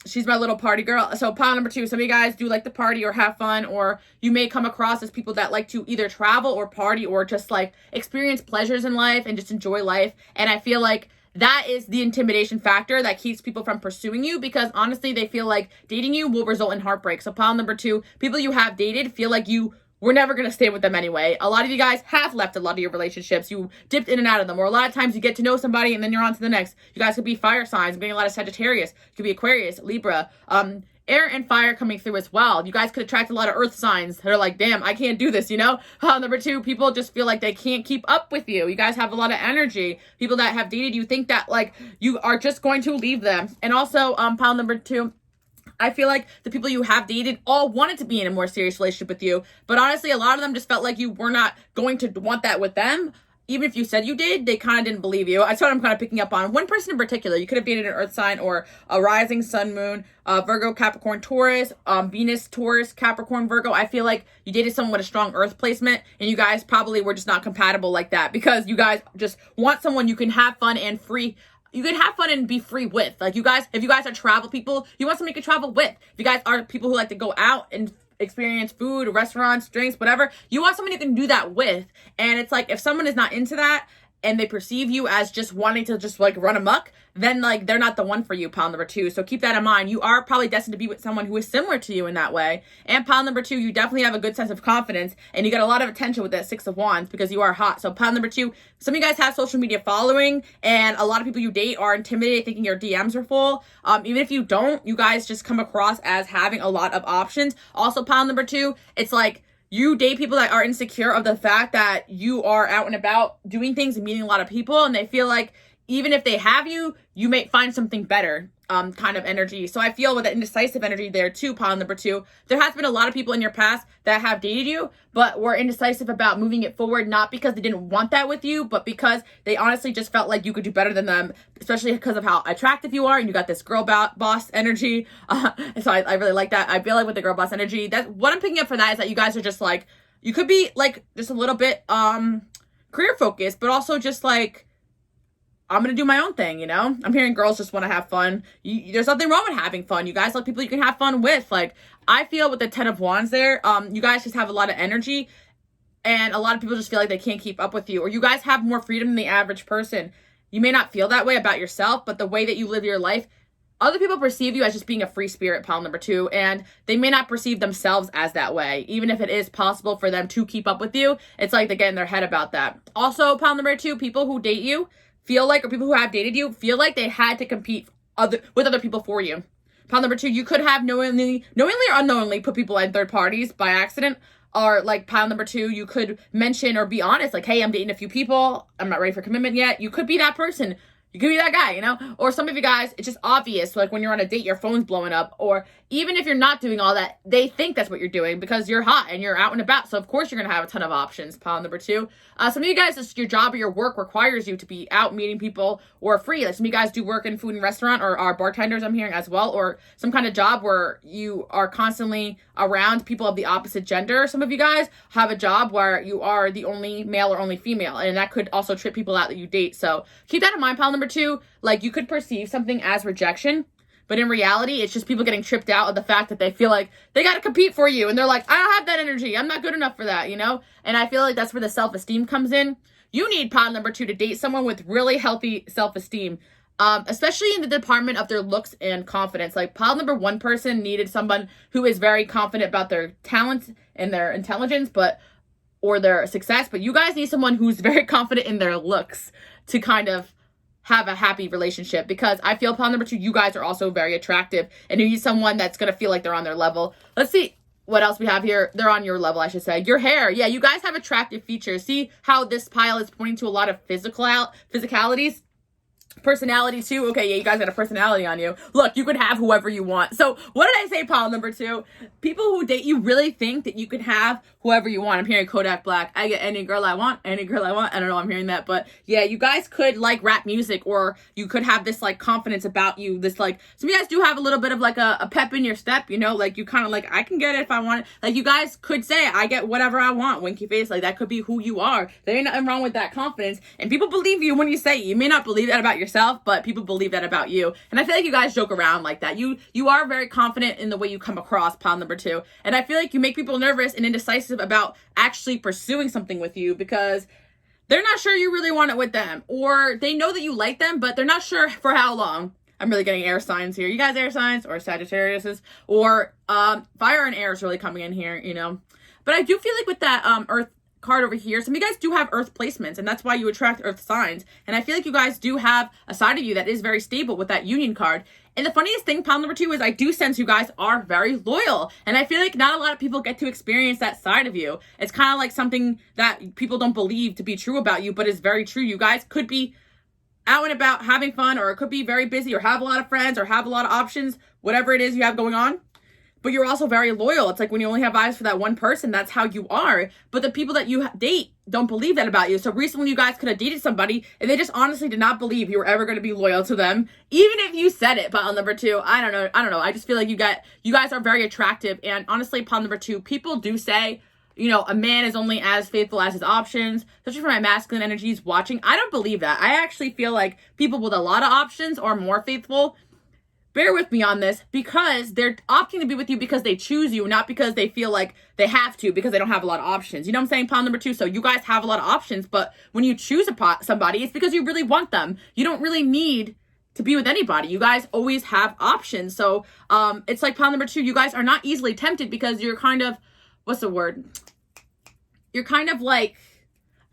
she's my little party girl. So pile number two, some of you guys do like to party or have fun, or you may come across as people that like to either travel or party, or just like experience pleasures in life and just enjoy life. And I feel like that is the intimidation factor that keeps people from pursuing you, because honestly, they feel like dating you will result in heartbreak. So pile number 2, people you have dated feel like you were never going to stay with them anyway. A lot of you guys have left a lot of your relationships. You dipped in and out of them. Or a lot of times you get to know somebody and then you're on to the next. You guys could be fire signs. I'm getting a lot of Sagittarius. You could be Aquarius, Libra, air and fire coming through as well. You guys could attract a lot of earth signs that are like, damn, I can't do this, you know? Number 2, people just feel like they can't keep up with you. You guys have a lot of energy. People that have dated you think that like you are just going to leave them. And also, pile number 2, I feel like the people you have dated all wanted to be in a more serious relationship with you. But honestly, a lot of them just felt like you were not going to want that with them. Even if you said you did, they kind of didn't believe you. That's what I'm kind of picking up on. One person in particular, you could have dated an earth sign or a rising sun, moon, Virgo, Capricorn, Taurus, Venus, Taurus, Capricorn, Virgo. I feel like you dated someone with a strong earth placement and you guys probably were just not compatible like that, because you guys just want someone you can have fun and free. You can have fun and be free with. Like you guys, if you guys are travel people, you want someone you can travel with. If you guys are people who like to go out and experience food, restaurants, drinks, whatever, you want someone you can do that with. And it's like, if someone is not into that and they perceive you as just wanting to just like run amok, then like they're not the one for you, pile number 2. So keep that in mind. You are probably destined to be with someone who is similar to you in that way. And pile number 2, you definitely have a good sense of confidence and you get a lot of attention with that 6 of Wands because you are hot. So pile number 2, some of you guys have social media following and a lot of people you date are intimidated thinking your DMs are full. Even if you don't, you guys just come across as having a lot of options. Also pile number 2, it's like, you date people that are insecure of the fact that you are out and about doing things and meeting a lot of people, and they feel like even if they have you, you may find something better, kind of energy. So I feel with the indecisive energy there too, pile number 2, there has been a lot of people in your past that have dated you, but were indecisive about moving it forward, not because they didn't want that with you, but because they honestly just felt like you could do better than them, especially because of how attractive you are, and you got this girl boss energy. So I really like that. I feel like with the girl boss energy, that what I'm picking up for that is that you guys are just like, you could be like just a little bit career focused, but also just like, I'm going to do my own thing, you know? I'm hearing girls just want to have fun. There's nothing wrong with having fun. You guys like people you can have fun with. Like, I feel with the 10 of Wands there, you guys just have a lot of energy and a lot of people just feel like they can't keep up with you, or you guys have more freedom than the average person. You may not feel that way about yourself, but the way that you live your life, other people perceive you as just being a free spirit, pile number 2, and they may not perceive themselves as that way. Even if it is possible for them to keep up with you, it's like they get in their head about that. Also, pile number 2, people who date you feel like, or people who have dated you feel like they had to compete with other people for you. Pile number 2, you could have knowingly or unknowingly put people in third parties by accident. Or like pile number 2, you could mention or be honest, like, hey, I'm dating a few people, I'm not ready for commitment yet. You could be that person. You could be that guy, you know? Or some of you guys, it's just obvious, like when you're on a date, your phone's blowing up. Or even if you're not doing all that, they think that's what you're doing because you're hot and you're out and about. So of course you're going to have a ton of options, pile number 2. Some of you guys, your job or your work requires you to be out meeting people or free. Like some of you guys do work in food and restaurant or are bartenders, I'm hearing as well. Or some kind of job where you are constantly around people of the opposite gender. Some of you guys have a job where you are the only male or only female. And that could also trip people out that you date. So keep that in mind, pile number 2. Like you could perceive something as rejection, but in reality, it's just people getting tripped out of the fact that they feel like they got to compete for you. And they're like, I don't have that energy. I'm not good enough for that, you know? And I feel like that's where the self-esteem comes in. You need pile number 2 to date someone with really healthy self-esteem, especially in the department of their looks and confidence. Like pile number 1 person needed someone who is very confident about their talent and their intelligence, or their success. But you guys need someone who's very confident in their looks to kind of have a happy relationship, because I feel pile number 2, you guys are also very attractive and you need someone that's going to feel like they're on their level. Let's see what else we have here. They're on your level, I should say. Your hair. Yeah, you guys have attractive features. See how this pile is pointing to a lot of physicalities? Personality too. Okay, yeah, you guys got a personality on you. Look, you could have whoever you want. So what did I say, pile number 2? People who date you really think that you could have whoever you want. I'm hearing Kodak Black. I get any girl I want, any girl I want. I don't know, I'm hearing that. But yeah, you guys could like rap music, or you could have this like confidence about you. This like, some of you guys do have a little bit of like a pep in your step, you know, like you kind of like, I can get it if I want it. Like you guys could say, I get whatever I want, winky face. Like that could be who you are. There ain't nothing wrong with that confidence. And people believe you when you say it. You may not believe that about yourself, but people believe that about you. And I feel like you guys joke around like that. You are very confident in the way you come across, pile number 2. And I feel like you make people nervous and indecisive about actually pursuing something with you, because they're not sure you really want it with them, or they know that you like them, but they're not sure for how long. I'm really getting air signs here. You guys air signs or Sagittariuses or fire and air is really coming in here, you know. But I do feel like with that Earth card over here, some of you guys do have Earth placements, and that's why you attract Earth signs. And I feel like you guys do have a side of you that is very stable with that Union card. And the funniest thing, pile number 2, is I do sense you guys are very loyal. And I feel like not a lot of people get to experience that side of you. It's kind of like something that people don't believe to be true about you, but is very true. You guys could be out and about having fun, or it could be very busy, or have a lot of friends, or have a lot of options, whatever it is you have going on. But you're also very loyal. It's like when you only have eyes for that one person, that's how you are. But the people that you date don't believe that about you. So recently you guys could have dated somebody and they just honestly did not believe you were ever going to be loyal to them. Even if you said it, pile number 2. I don't know. I just feel like you guys are very attractive. And honestly, pile number 2, people do say, you know, a man is only as faithful as his options, especially for my masculine energies watching. I don't believe that. I actually feel like people with a lot of options are more faithful. Bear with me on this, because they're opting to be with you because they choose you, not because they feel like they have to, because they don't have a lot of options. You know what I'm saying? Pile number 2. So you guys have a lot of options, but when you choose somebody, it's because you really want them. You don't really need to be with anybody. You guys always have options. So it's like pile number 2. You guys are not easily tempted because you're kind of, what's the word? You're kind of like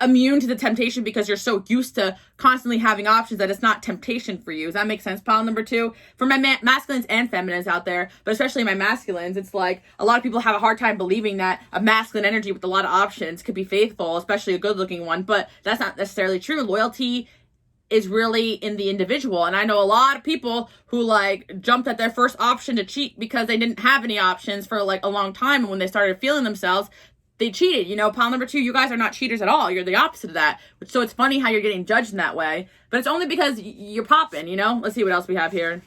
immune to the temptation because you're so used to constantly having options that it's not temptation for you. Does that make sense? Pile number 2. For my masculines and feminines out there, but especially my masculines, it's like a lot of people have a hard time believing that a masculine energy with a lot of options could be faithful, especially a good looking one, but that's not necessarily true. Loyalty is really in the individual. And I know a lot of people who like jumped at their first option to cheat because they didn't have any options for like a long time. And when they started feeling themselves, they cheated. You know, pile number 2, you guys are not cheaters at all. You're the opposite of that. So it's funny how you're getting judged in that way, but it's only because you're popping, you know? Let's see what else we have here.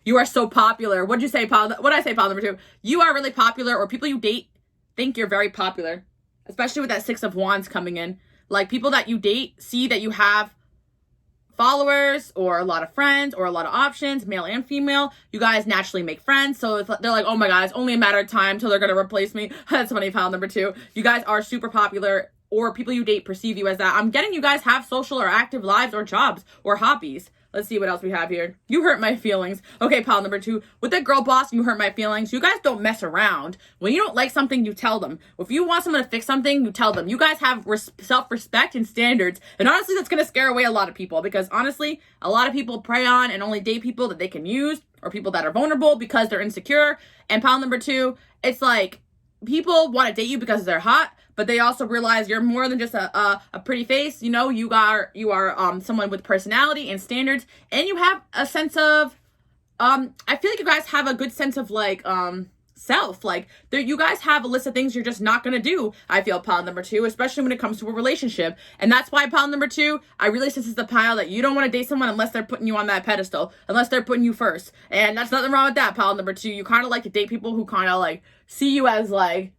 You are so popular. What'd you say, pile? What'd I say, pile number 2? You are really popular, or people you date think you're very popular, especially with that 6 of Wands coming in. Like people that you date see that you have followers or a lot of friends or a lot of options, male and female. You guys naturally make friends, so they're like, oh my god, it's only a matter of time till they're gonna replace me. That's funny. Pile number 2, you guys are super popular, or people you date perceive you as that. I'm getting you guys have social or active lives or jobs or hobbies. Let's see what else we have here. You hurt my feelings. Okay, pile number 2. With that girl boss, you hurt my feelings. You guys don't mess around. When you don't like something, you tell them. If you want someone to fix something, you tell them. You guys have self-respect and standards. And honestly, that's going to scare away a lot of people, because honestly, a lot of people prey on and only date people that they can use, or people that are vulnerable because they're insecure. And pile number 2, it's like people want to date you because they're hot, but they also realize you're more than just a pretty face. You know, you are someone with personality and standards, and you have a sense of I feel like you guys have a good sense of like self. Like you guys have a list of things you're just not gonna do. I feel pile number 2, especially when it comes to a relationship, and that's why pile number 2, I really sense is the pile that you don't want to date someone unless they're putting you on that pedestal, unless they're putting you first, and that's nothing wrong with that. Pile number 2, you kind of like to date people who kind of like see you as like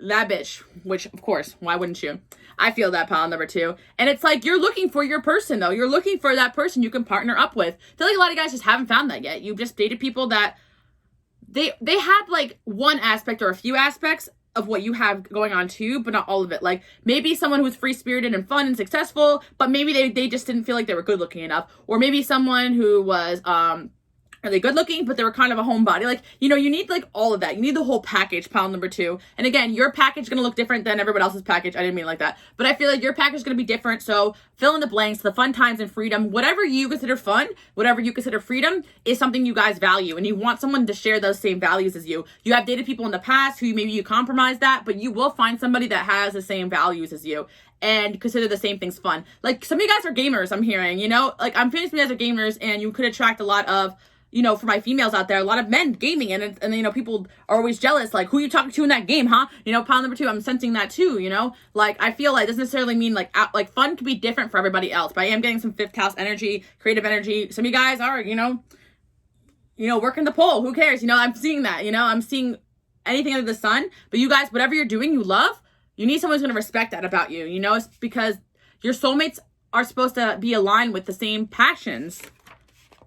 that bitch, which of course, why wouldn't you? I feel that, pile number 2. And it's like you're looking for your person, though. You're looking for that person you can partner up with. I feel like a lot of guys just haven't found that yet. You've just dated people that they had like one aspect or a few aspects of what you have going on too, but not all of it. Like maybe someone who's free-spirited and fun and successful, but maybe they just didn't feel like they were good looking enough. Or maybe someone who was really good looking, but they were kind of a homebody. Like, you know, you need like all of that. You need the whole package, pile number 2. And again, your package is going to look different than everyone else's package. I didn't mean it like that, but I feel like your package is going to be different. So fill in the blanks, the fun times and freedom, whatever you consider fun, whatever you consider freedom is something you guys value. And you want someone to share those same values as you. You have dated people in the past who maybe you compromise that, but you will find somebody that has the same values as you and consider the same things fun. Like some of you guys are gamers, I'm hearing, you know, like I'm feeling some of you guys are gamers, and you could attract a lot of, you know, for my females out there, a lot of men gaming, and you know, people are always jealous, like, who you talking to in that game, huh? You know, pile number 2, I'm sensing that too, you know? Like, I feel like it doesn't necessarily mean, like fun can be different for everybody else, but I am getting some 5th house energy, creative energy. Some of you guys are, you know, working the pole, who cares? You know, I'm seeing that, you know, I'm seeing anything under the sun, but you guys, whatever you're doing, you love, you need someone who's going to respect that about you, you know? It's because your soulmates are supposed to be aligned with the same passions.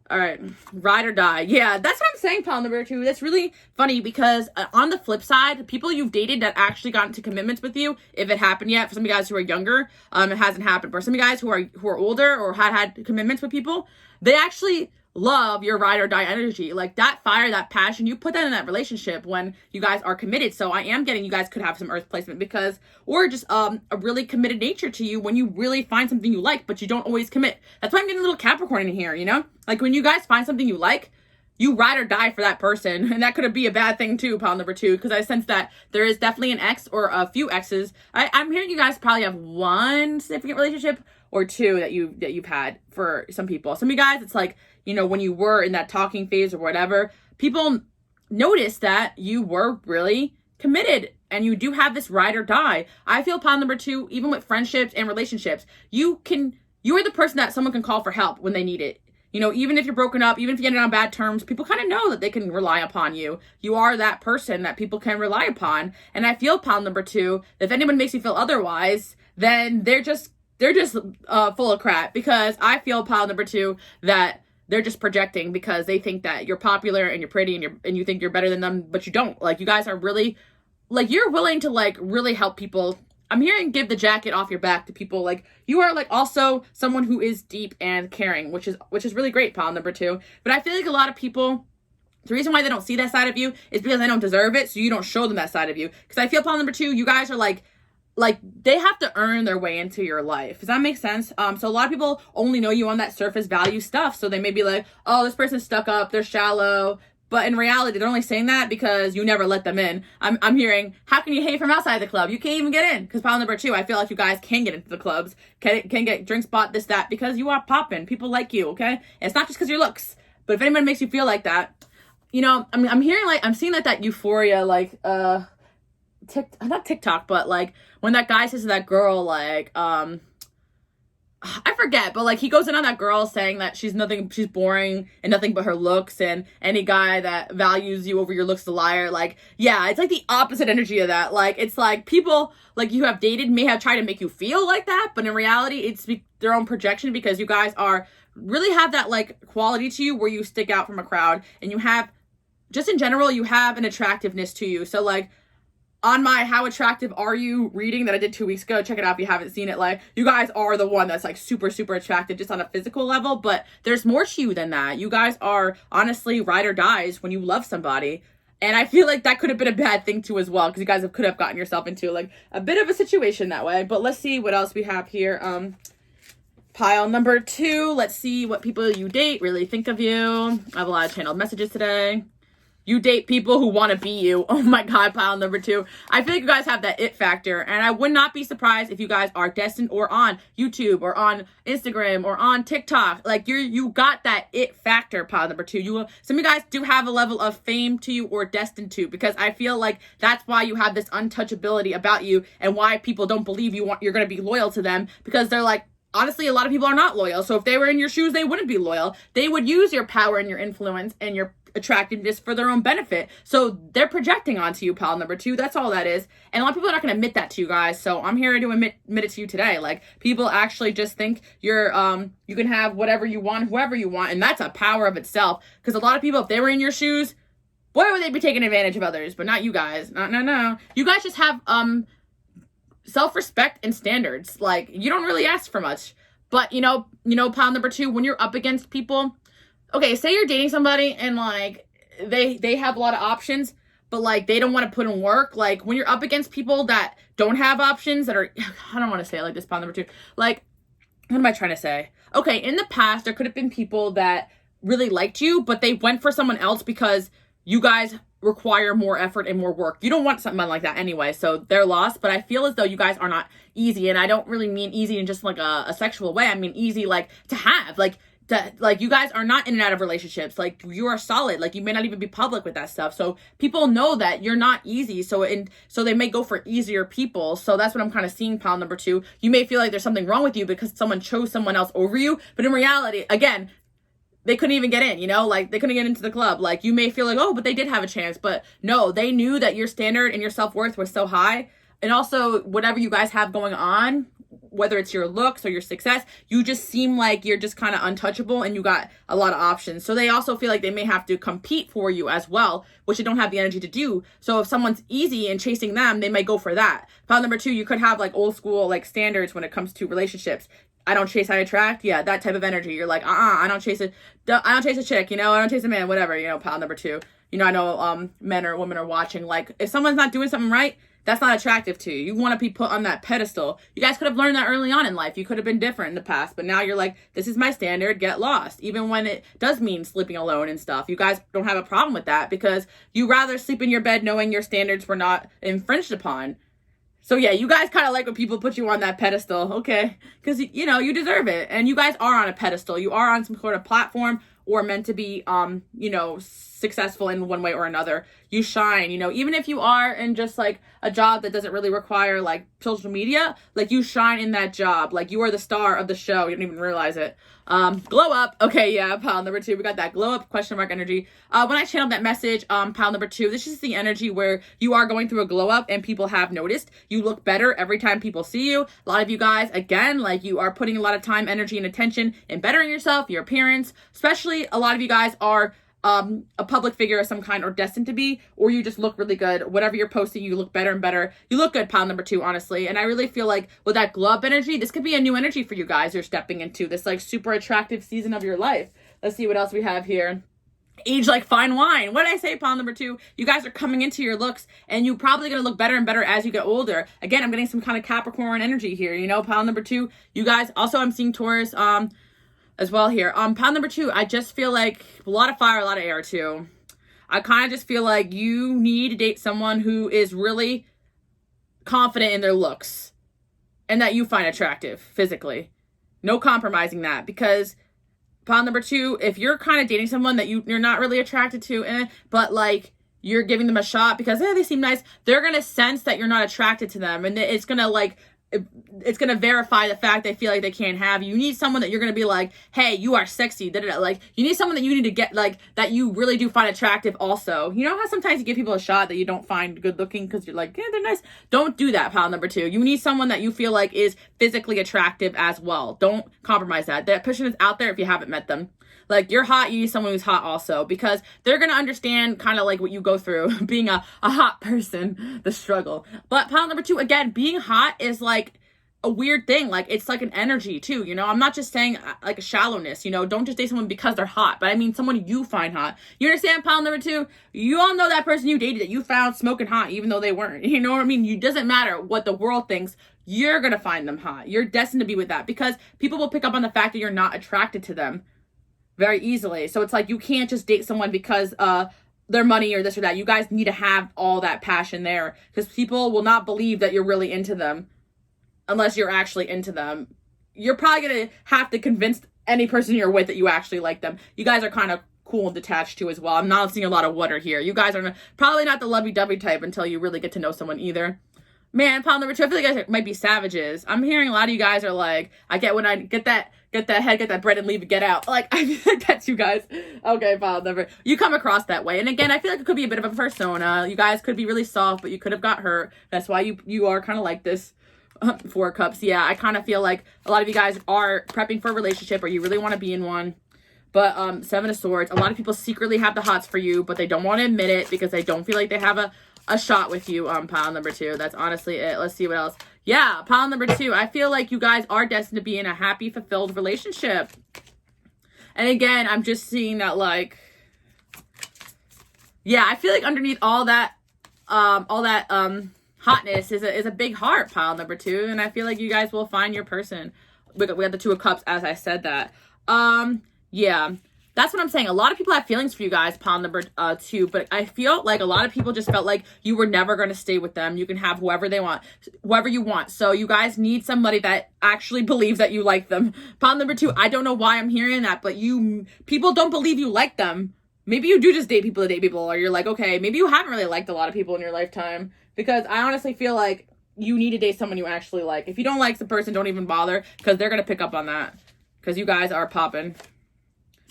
All right, ride or die. Yeah, that's what I'm saying, pile number two. That's really funny because on the flip side, the people you've dated that actually got into commitments with you, if it happened yet, for some of you guys who are younger, it hasn't happened. For some of you guys who are older or had commitments with people, they actually love your ride or die energy. Like that fire, that passion, you put that in that relationship when you guys are committed. So I am getting you guys could have some earth placement because, or just a really committed nature to you when you really find something you like, but you don't always commit. That's why I'm getting a little Capricorn in here, you know? Like when you guys find something you like, you ride or die for that person. And that could be a bad thing too, pile number two, because I sense that there is definitely an ex or a few exes. I'm hearing you guys probably have one significant relationship or two that you've had for some people. Some of you guys, it's like, you know, when you were in that talking phase or whatever, people noticed that you were really committed and you do have this ride or die. I feel pile number two, even with friendships and relationships, you are the person that someone can call for help when they need it. You know, even if you're broken up, even if you get on bad terms, people kind of know that they can rely upon you. You are that person that people can rely upon. And I feel pile number two, if anyone makes you feel otherwise, then they're just full of crap, because I feel pile number two that they're just projecting because they think that you're popular and you're pretty and you think you're better than them, but you don't. Like you guys are really, like you're willing to like really help people. I'm hearing give the jacket off your back to people. Like you are like also someone who is deep and caring, which is really great, pile number two. But I feel like a lot of people, the reason why they don't see that side of you is because they don't deserve it, so you don't show them that side of you. Because I feel pile number two, you guys are like they have to earn their way into your life. Does that make sense? So a lot of people only know you on that surface value stuff. So they may be like, oh, this person's stuck up, they're shallow. But in reality, they're only saying that because you never let them in. I'm hearing, how can you hate from outside the club? You can't even get in. Because pile number two, I feel like you guys can get into the clubs, can get drinks bought, this, that, because you are popping. People like you, okay? And it's not just because your looks. But if anyone makes you feel like that, you know, I'm hearing like, I'm seeing that euphoria, like, not TikTok, but like when that guy says to that girl, like, I forget, but like he goes in on that girl saying that she's boring and nothing but her looks, and any guy that values you over your looks is a liar. Like, yeah, it's like the opposite energy of that. Like, it's like people like you have dated may have tried to make you feel like that, but in reality, it's their own projection, because you guys really have that like quality to you where you stick out from a crowd, and you have, just in general, you have an attractiveness to you. So like, on my How Attractive Are You reading that I did 2 weeks ago, check it out if you haven't seen it. Like, you guys are the one that's like super, super attractive just on a physical level, but there's more to you than that. You guys are honestly ride or dies when you love somebody. And I feel like that could have been a bad thing too as well, because you guys could have gotten yourself into like a bit of a situation that way. But let's see what else we have here. Pile number two, let's see what people you date really think of you. I have a lot of channeled messages today. You date people who want to be you. Oh my God, pile number two. I feel like you guys have that it factor. And I would not be surprised if you guys are destined or on YouTube or on Instagram or on TikTok. Like you got that it factor, pile number two. Some of you guys do have a level of fame to you or destined to, because I feel like that's why you have this untouchability about you, and why people don't believe you're going to be loyal to them, because they're like, honestly, a lot of people are not loyal. So if they were in your shoes, they wouldn't be loyal. They would use your power and your influence and your attractiveness for their own benefit. So they're projecting onto you, pile number two. That's all that is. And a lot of people are not going to admit that to you guys. So I'm here to admit it to you today. Like, people actually just think you're, you can have whatever you want, whoever you want. And that's a power of itself. Because a lot of people, if they were in your shoes, boy, would they be taking advantage of others. But not you guys. No. You guys just have, self-respect and standards. Like, you don't really ask for much. But, you know, pile number two, when you're up against people, okay, say you're dating somebody and like they have a lot of options, but like they don't want to put in work. Like, when you're up against people that don't have options, that are, I don't want to say it like this, pile number two. Like, what am I trying to say? Okay, in the past, there could have been people that really liked you, but they went for someone else because you guys require more effort and more work. You don't want something like that anyway, so they're lost. But I feel as though you guys are not easy, and I don't really mean easy in just like a sexual way. I mean easy like to have, like you guys are not in and out of relationships. Like, you are solid. Like, you may not even be public with that stuff. So people know that you're not easy. So they may go for easier people. So that's what I'm kind of seeing, pile number two. You may feel like there's something wrong with you because someone chose someone else over you. But in reality, again, they couldn't even get in, you know, like they couldn't get into the club. Like, you may feel like, oh, but they did have a chance. But no, they knew that your standard and your self-worth was so high. And also, whatever you guys have going on whether it's your looks or your success, you just seem like you're just kind of untouchable and you got a lot of options. So they also feel like they may have to compete for you as well, which they don't have the energy to do. So if someone's easy and chasing them, they might go for that. Pile number 2, you could have like old school like standards when it comes to relationships. I don't chase, I attract. Yeah, that type of energy. You're like, I don't chase a chick, I don't chase a man, whatever, pile number 2. I know men or women are watching. Like, if someone's not doing something right, that's not attractive to you. You want to be put on that pedestal. You guys could have learned that early on in life. You could have been different in the past, but now you're like, this is my standard, get lost. Even when it does mean sleeping alone and stuff. You guys don't have a problem with that because you rather sleep in your bed knowing your standards were not infringed upon. So yeah, you guys kind of like when people put you on that pedestal, okay? Because, you deserve it. And you guys are on a pedestal. You are on some sort of platform or meant to be, successful in one way or another. You shine, even if you are in just like a job that doesn't really require like social media, like you shine in that job. Like you are the star of the show. You don't even realize it. Glow up. Okay, yeah, pile number 2. We got that glow up question mark energy. When I channeled that message, pile number 2, this is the energy where you are going through a glow up and people have noticed. You look better every time people see you. A lot of you guys, again, like you are putting a lot of time, energy, and attention in bettering yourself, your appearance. Especially a lot of you guys are a public figure of some kind or destined to be, or you just look really good. Whatever you're posting, you look better and better. You look good, pile number 2, honestly. And I really feel like with that glow up energy, this could be a new energy for you guys. You're stepping into this like super attractive season of your life. Let's see what else we have here. Age like fine wine. What did I say, pile number 2? You guys are coming into your looks and you're probably going to look better and better as you get older. Again, I'm getting some kind of Capricorn energy here, pile number 2. You guys, also I'm seeing Taurus, as well here. Pile number 2, I just feel like a lot of fire, a lot of air too. I kind of just feel like you need to date someone who is really confident in their looks and that you find attractive physically. No compromising that, because pile number 2, if you're kind of dating someone that you're not really attracted to, but like you're giving them a shot because they seem nice, they're going to sense that you're not attracted to them, and it's going to like it's going to verify the fact they feel like they can't have you. You need someone that you're going to be like, hey, you are sexy. Like, you need someone that you need to get, like, that you really do find attractive also. You know how sometimes you give people a shot that you don't find good looking because you're like, yeah, they're nice. Don't do that, pile number 2. You need someone that you feel like is physically attractive as well. Don't compromise that. That person is out there if you haven't met them. Like, you're hot, you need someone who's hot also, because they're going to understand kind of like what you go through being a hot person, the struggle. But pile number 2, again, being hot is like a weird thing. Like, it's like an energy too, I'm not just saying like a shallowness, don't just date someone because they're hot, but I mean someone you find hot. You understand, pile number 2? You all know that person you dated that you found smoking hot even though they weren't. You know what I mean? It doesn't matter what the world thinks. You're going to find them hot. You're destined to be with that because people will pick up on the fact that you're not attracted to them very easily. So it's like you can't just date someone because their money or this or that. You guys need to have all that passion there because people will not believe that you're really into them unless you're actually into them. You're probably going to have to convince any person you're with that you actually like them. You guys are kind of cool and detached too as well. I'm not seeing a lot of water here. You guys are probably not the lovey-dovey type until you really get to know someone either. Man, pile number 2, I feel like you guys might be savages. I'm hearing a lot of you guys are like, I get when I get that head, get that bread and leave it, get out. Like, I feel like that's you guys. Okay, pile number. You come across that way. And again, I feel like it could be a bit of a persona. You guys could be really soft, but you could have got hurt. That's why you are kind of like this. 4 cups. Yeah, I kind of feel like a lot of you guys are prepping for a relationship or you really want to be in one. But 7 of Swords, a lot of people secretly have the hots for you, but they don't want to admit it because they don't feel like they have a shot with you. Pile number 2. That's honestly it. Let's see what else. Yeah, pile number 2. I feel like you guys are destined to be in a happy, fulfilled relationship. And again, I'm just seeing that like, yeah, I feel like underneath all that hotness is a big heart, pile number 2, and I feel like you guys will find your person. We got the 2 of Cups as I said that. Yeah, that's what I'm saying. A lot of people have feelings for you guys, pile number 2, but I feel like a lot of people just felt like you were never going to stay with them. You can have whoever you want. So you guys need somebody that actually believes that you like them. Pile number 2, I don't know why I'm hearing that, but people don't believe you like them. Maybe you do just date people to date people, or you're like, okay, maybe you haven't really liked a lot of people in your lifetime. Because I honestly feel like you need to date someone you actually like. If you don't like the person, don't even bother, because they're going to pick up on that. Because you guys are popping.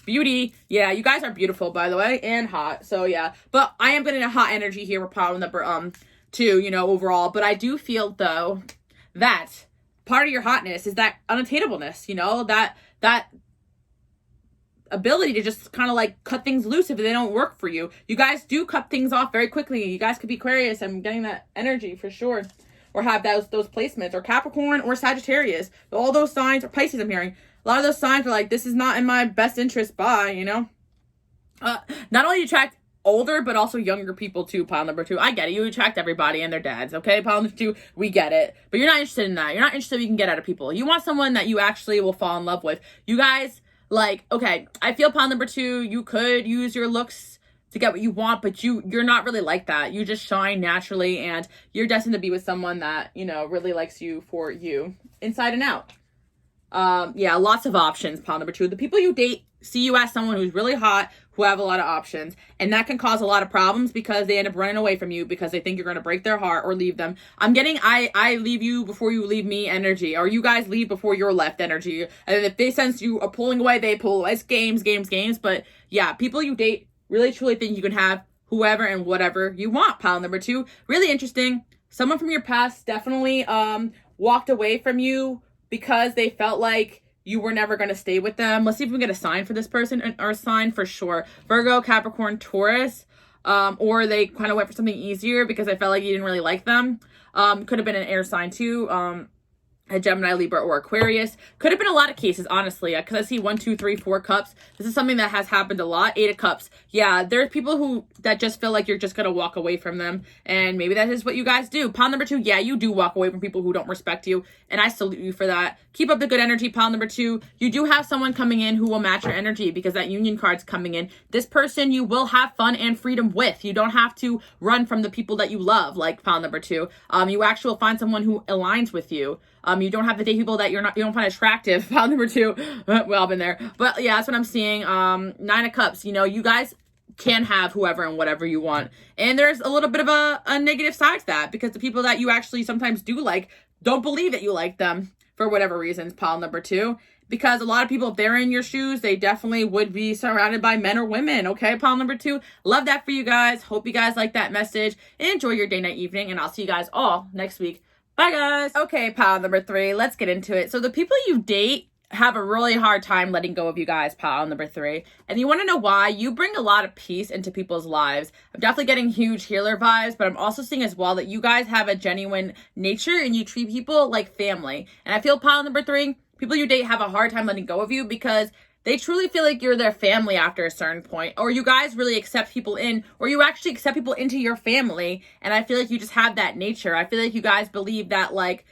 Beauty. Yeah, you guys are beautiful, by the way, and hot. So, yeah. But I am getting a hot energy here with pile number 2, overall. But I do feel, though, that part of your hotness is that unattainableness, you know, that ability to just kind of like cut things loose if they don't work for you. You guys do cut things off very quickly. You guys could be Aquarius. I'm getting that energy for sure. Or have those placements, or Capricorn or Sagittarius. All those signs, or Pisces I'm hearing. A lot of those signs are like, this is not in my best interest, bye, you know? Not only do you attract older, but also younger people too, pile number 2. I get it. You attract everybody and their dads, okay? Pile number 2, we get it. But you're not interested in that. You're not interested in what you can get out of people. You want someone that you actually will fall in love with. You guys, like, okay, I feel pile number 2, you could use your looks to get what you want, but you're not really like that. You just shine naturally, and you're destined to be with someone that, you know, really likes you for you, inside and out. Yeah, lots of options, pile number 2. The people you date see you as someone who's really hot, who have a lot of options, and that can cause a lot of problems because they end up running away from you because they think you're going to break their heart or leave them. I'm getting I leave you before you leave me energy, or you guys leave before you're left energy. And if they sense you are pulling away, they pull away. It's games. But yeah, people you date really truly think you can have whoever and whatever you want, pile number 2. Really interesting. Someone from your past definitely walked away from you because they felt like you were never going to stay with them. Let's see if we can get a sign for this person, or a sign for sure. Virgo, Capricorn, Taurus, or they kind of went for something easier because I felt like you didn't really like them. Could have been an air sign too. A Gemini, Libra, or Aquarius. Could have been a lot of cases, honestly, because I see 1, 2, 3, 4 cups. This is something that has happened a lot. 8 of cups. Yeah, there's people that just feel like you're just going to walk away from them, and maybe that is what you guys do. Pile number 2, yeah, you do walk away from people who don't respect you, and I salute you for that. Keep up the good energy, pile number 2. You do have someone coming in who will match your energy because that union card's coming in. This person you will have fun and freedom with. You don't have to run from the people that you love, like pile number 2. You actually will find someone who aligns with you. You don't have to date people that you don't find attractive. Pile number 2. Well, I've been there. But yeah, that's what I'm seeing. 9 of Cups. You know, you guys can have whoever and whatever you want. And there's a little bit of a negative side to that, because the people that you actually sometimes do like don't believe that you like them for whatever reasons, pile number 2. Because a lot of people, if they're in your shoes, they definitely would be surrounded by men or women. Okay, pile number 2. Love that for you guys. Hope you guys like that message. And enjoy your day, night, evening. And I'll see you guys all next week. Bye, guys. Okay, pile number 3. Let's get into it. So the people you date have a really hard time letting go of you guys, pile number 3. And you want to know why? You bring a lot of peace into people's lives. I'm definitely getting huge healer vibes, but I'm also seeing as well that you guys have a genuine nature and you treat people like family. And I feel pile number 3, people you date have a hard time letting go of you because they truly feel like you're their family after a certain point, or you guys really accept people in, or you actually accept people into your family. And I feel like you just have that nature. I feel like you guys believe that like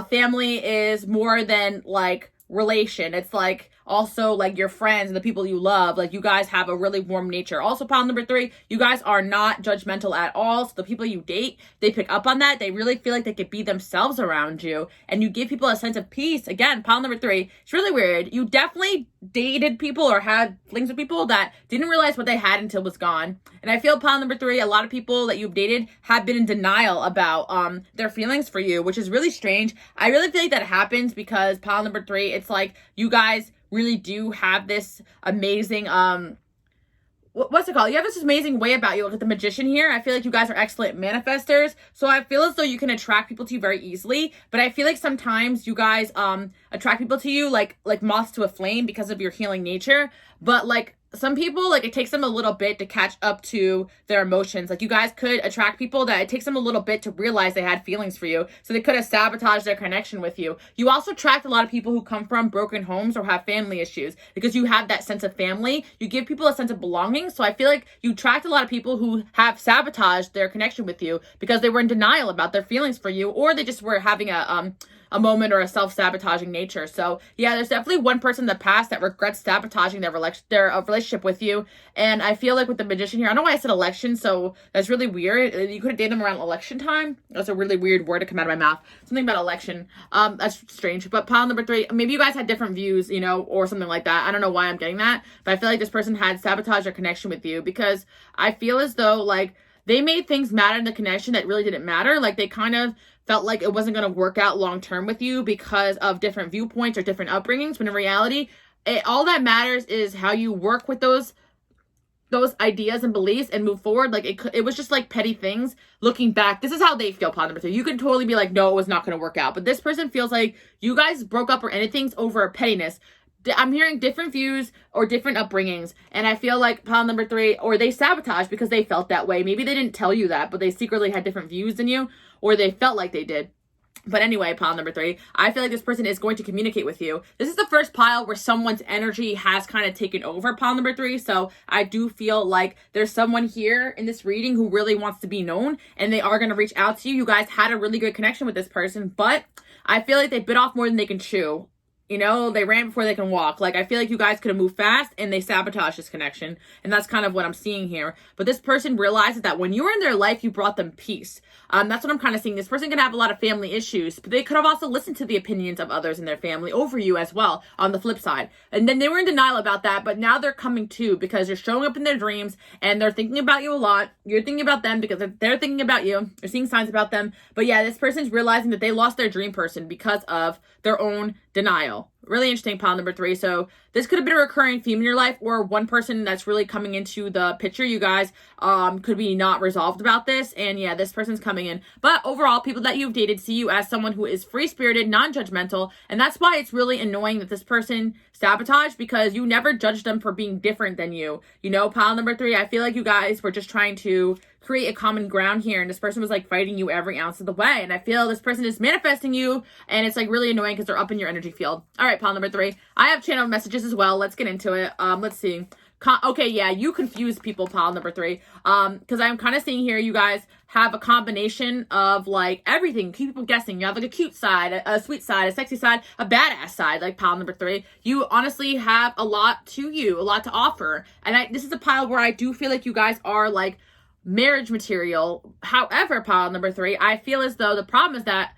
family is more than like relation. It's like also like your friends and the people you love. Like you guys have a really warm nature. Also, pile number 3, you guys are not judgmental at all. So the people you date, they pick up on that. They really feel like they could be themselves around you, and you give people a sense of peace. Again, pile number 3, it's really weird. You definitely dated people or had flings with people that didn't realize what they had until it was gone. And I feel pile number 3, a lot of people that you've dated have been in denial about their feelings for you, which is really strange. I really feel like that happens because pile number 3, it's like you guys really do have this amazing what's it called? You have this amazing way about you. Look at the Magician here. I feel like you guys are excellent manifestors. So I feel as though you can attract people to you very easily. But I feel like sometimes you guys attract people to you like moths to a flame because of your healing nature. But like some people, like it takes them a little bit to catch up to their emotions. Like you guys could attract people that it takes them a little bit to realize they had feelings for you. So they could have sabotaged their connection with you. You also attract a lot of people who come from broken homes or have family issues because you have that sense of family. You give people a sense of belonging. So I feel like you attract a lot of people who have sabotaged their connection with you because they were in denial about their feelings for you, or they just were having a moment or a self-sabotaging nature. So yeah, there's definitely one person in the past that regrets sabotaging their relationship with you. And I feel like with the Magician here, I don't know why I said election, so that's really weird. You could have dated them around election time. That's a really weird word to come out of my mouth. Something about election. That's strange. But pile number 3, maybe you guys had different views, you know, or something like that. I don't know why I'm getting that, but I feel like this person had sabotaged their connection with you because I feel as though like they made things matter in the connection that really didn't matter. Like they kind of felt like it wasn't going to work out long term with you because of different viewpoints or different upbringings, when in reality, all that matters is how you work with those those ideas and beliefs and move forward. Like it was just like petty things. Looking back, this is how they feel, pile number 3. You could totally be like, no, it was not going to work out. But this person feels like you guys broke up or anything over pettiness. I'm hearing different views or different upbringings, and I feel like pile number 3, or they sabotaged because they felt that way. Maybe they didn't tell you that, but they secretly had different views than you, or they felt like they did. But anyway, pile number 3, I feel like this person is going to communicate with you. This is the first pile where someone's energy has kind of taken over pile number 3. So I do feel like there's someone here in this reading who really wants to be known, and they are going to reach out to you. You guys had a really good connection with this person, but I feel like they bit off more than they can chew. You know, they ran before they can walk. Like, I feel like you guys could have moved fast and they sabotaged this connection. And that's kind of what I'm seeing here. But this person realizes that when you were in their life, you brought them peace. That's what I'm kind of seeing. This person can have a lot of family issues, but they could have also listened to the opinions of others in their family over you as well on the flip side. And then they were in denial about that, but now they're coming to because you're showing up in their dreams and they're thinking about you a lot. You're thinking about them because they're thinking about you. You're seeing signs about them. But yeah, this person's realizing that they lost their dream person because of their own denial. Really interesting, pile number 3. So this could have been a recurring theme in your life, or one person that's really coming into the picture. You guys could be not resolved about this, and yeah, this person's coming in. But overall, people that you've dated see you as someone who is free-spirited, non-judgmental, and that's why it's really annoying that this person sabotaged, because you never judged them for being different than you. You know, pile number 3, I feel like you guys were just trying to create a common ground here, and this person was like fighting you every ounce of the way, and I feel this person is manifesting you, and it's like really annoying because they're up in your energy field. All right, pile number 3, I have channel messages as well. Let's get into it. Let's see. Okay, yeah, you confuse people, pile number 3, because I'm kind of seeing here you guys have a combination of like everything. Keep people guessing. You have like a cute side, a sweet side, a sexy side, a badass side, like pile number 3. You honestly have a lot to you, a lot to offer, and this is a pile where I do feel like you guys are like marriage material. However, pile number 3, I feel as though the problem is that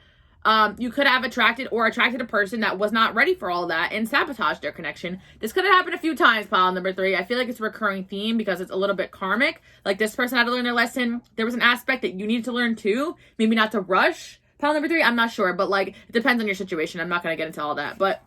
you could have attracted a person that was not ready for all that and sabotaged their connection. This could have happened a few times, pile number 3. I feel like it's a recurring theme because it's a little bit karmic. Like, this person had to learn their lesson. There was an aspect that you needed to learn too. Maybe not to rush, pile number 3. I'm not sure, but like, it depends on your situation. I'm not going to get into all that. But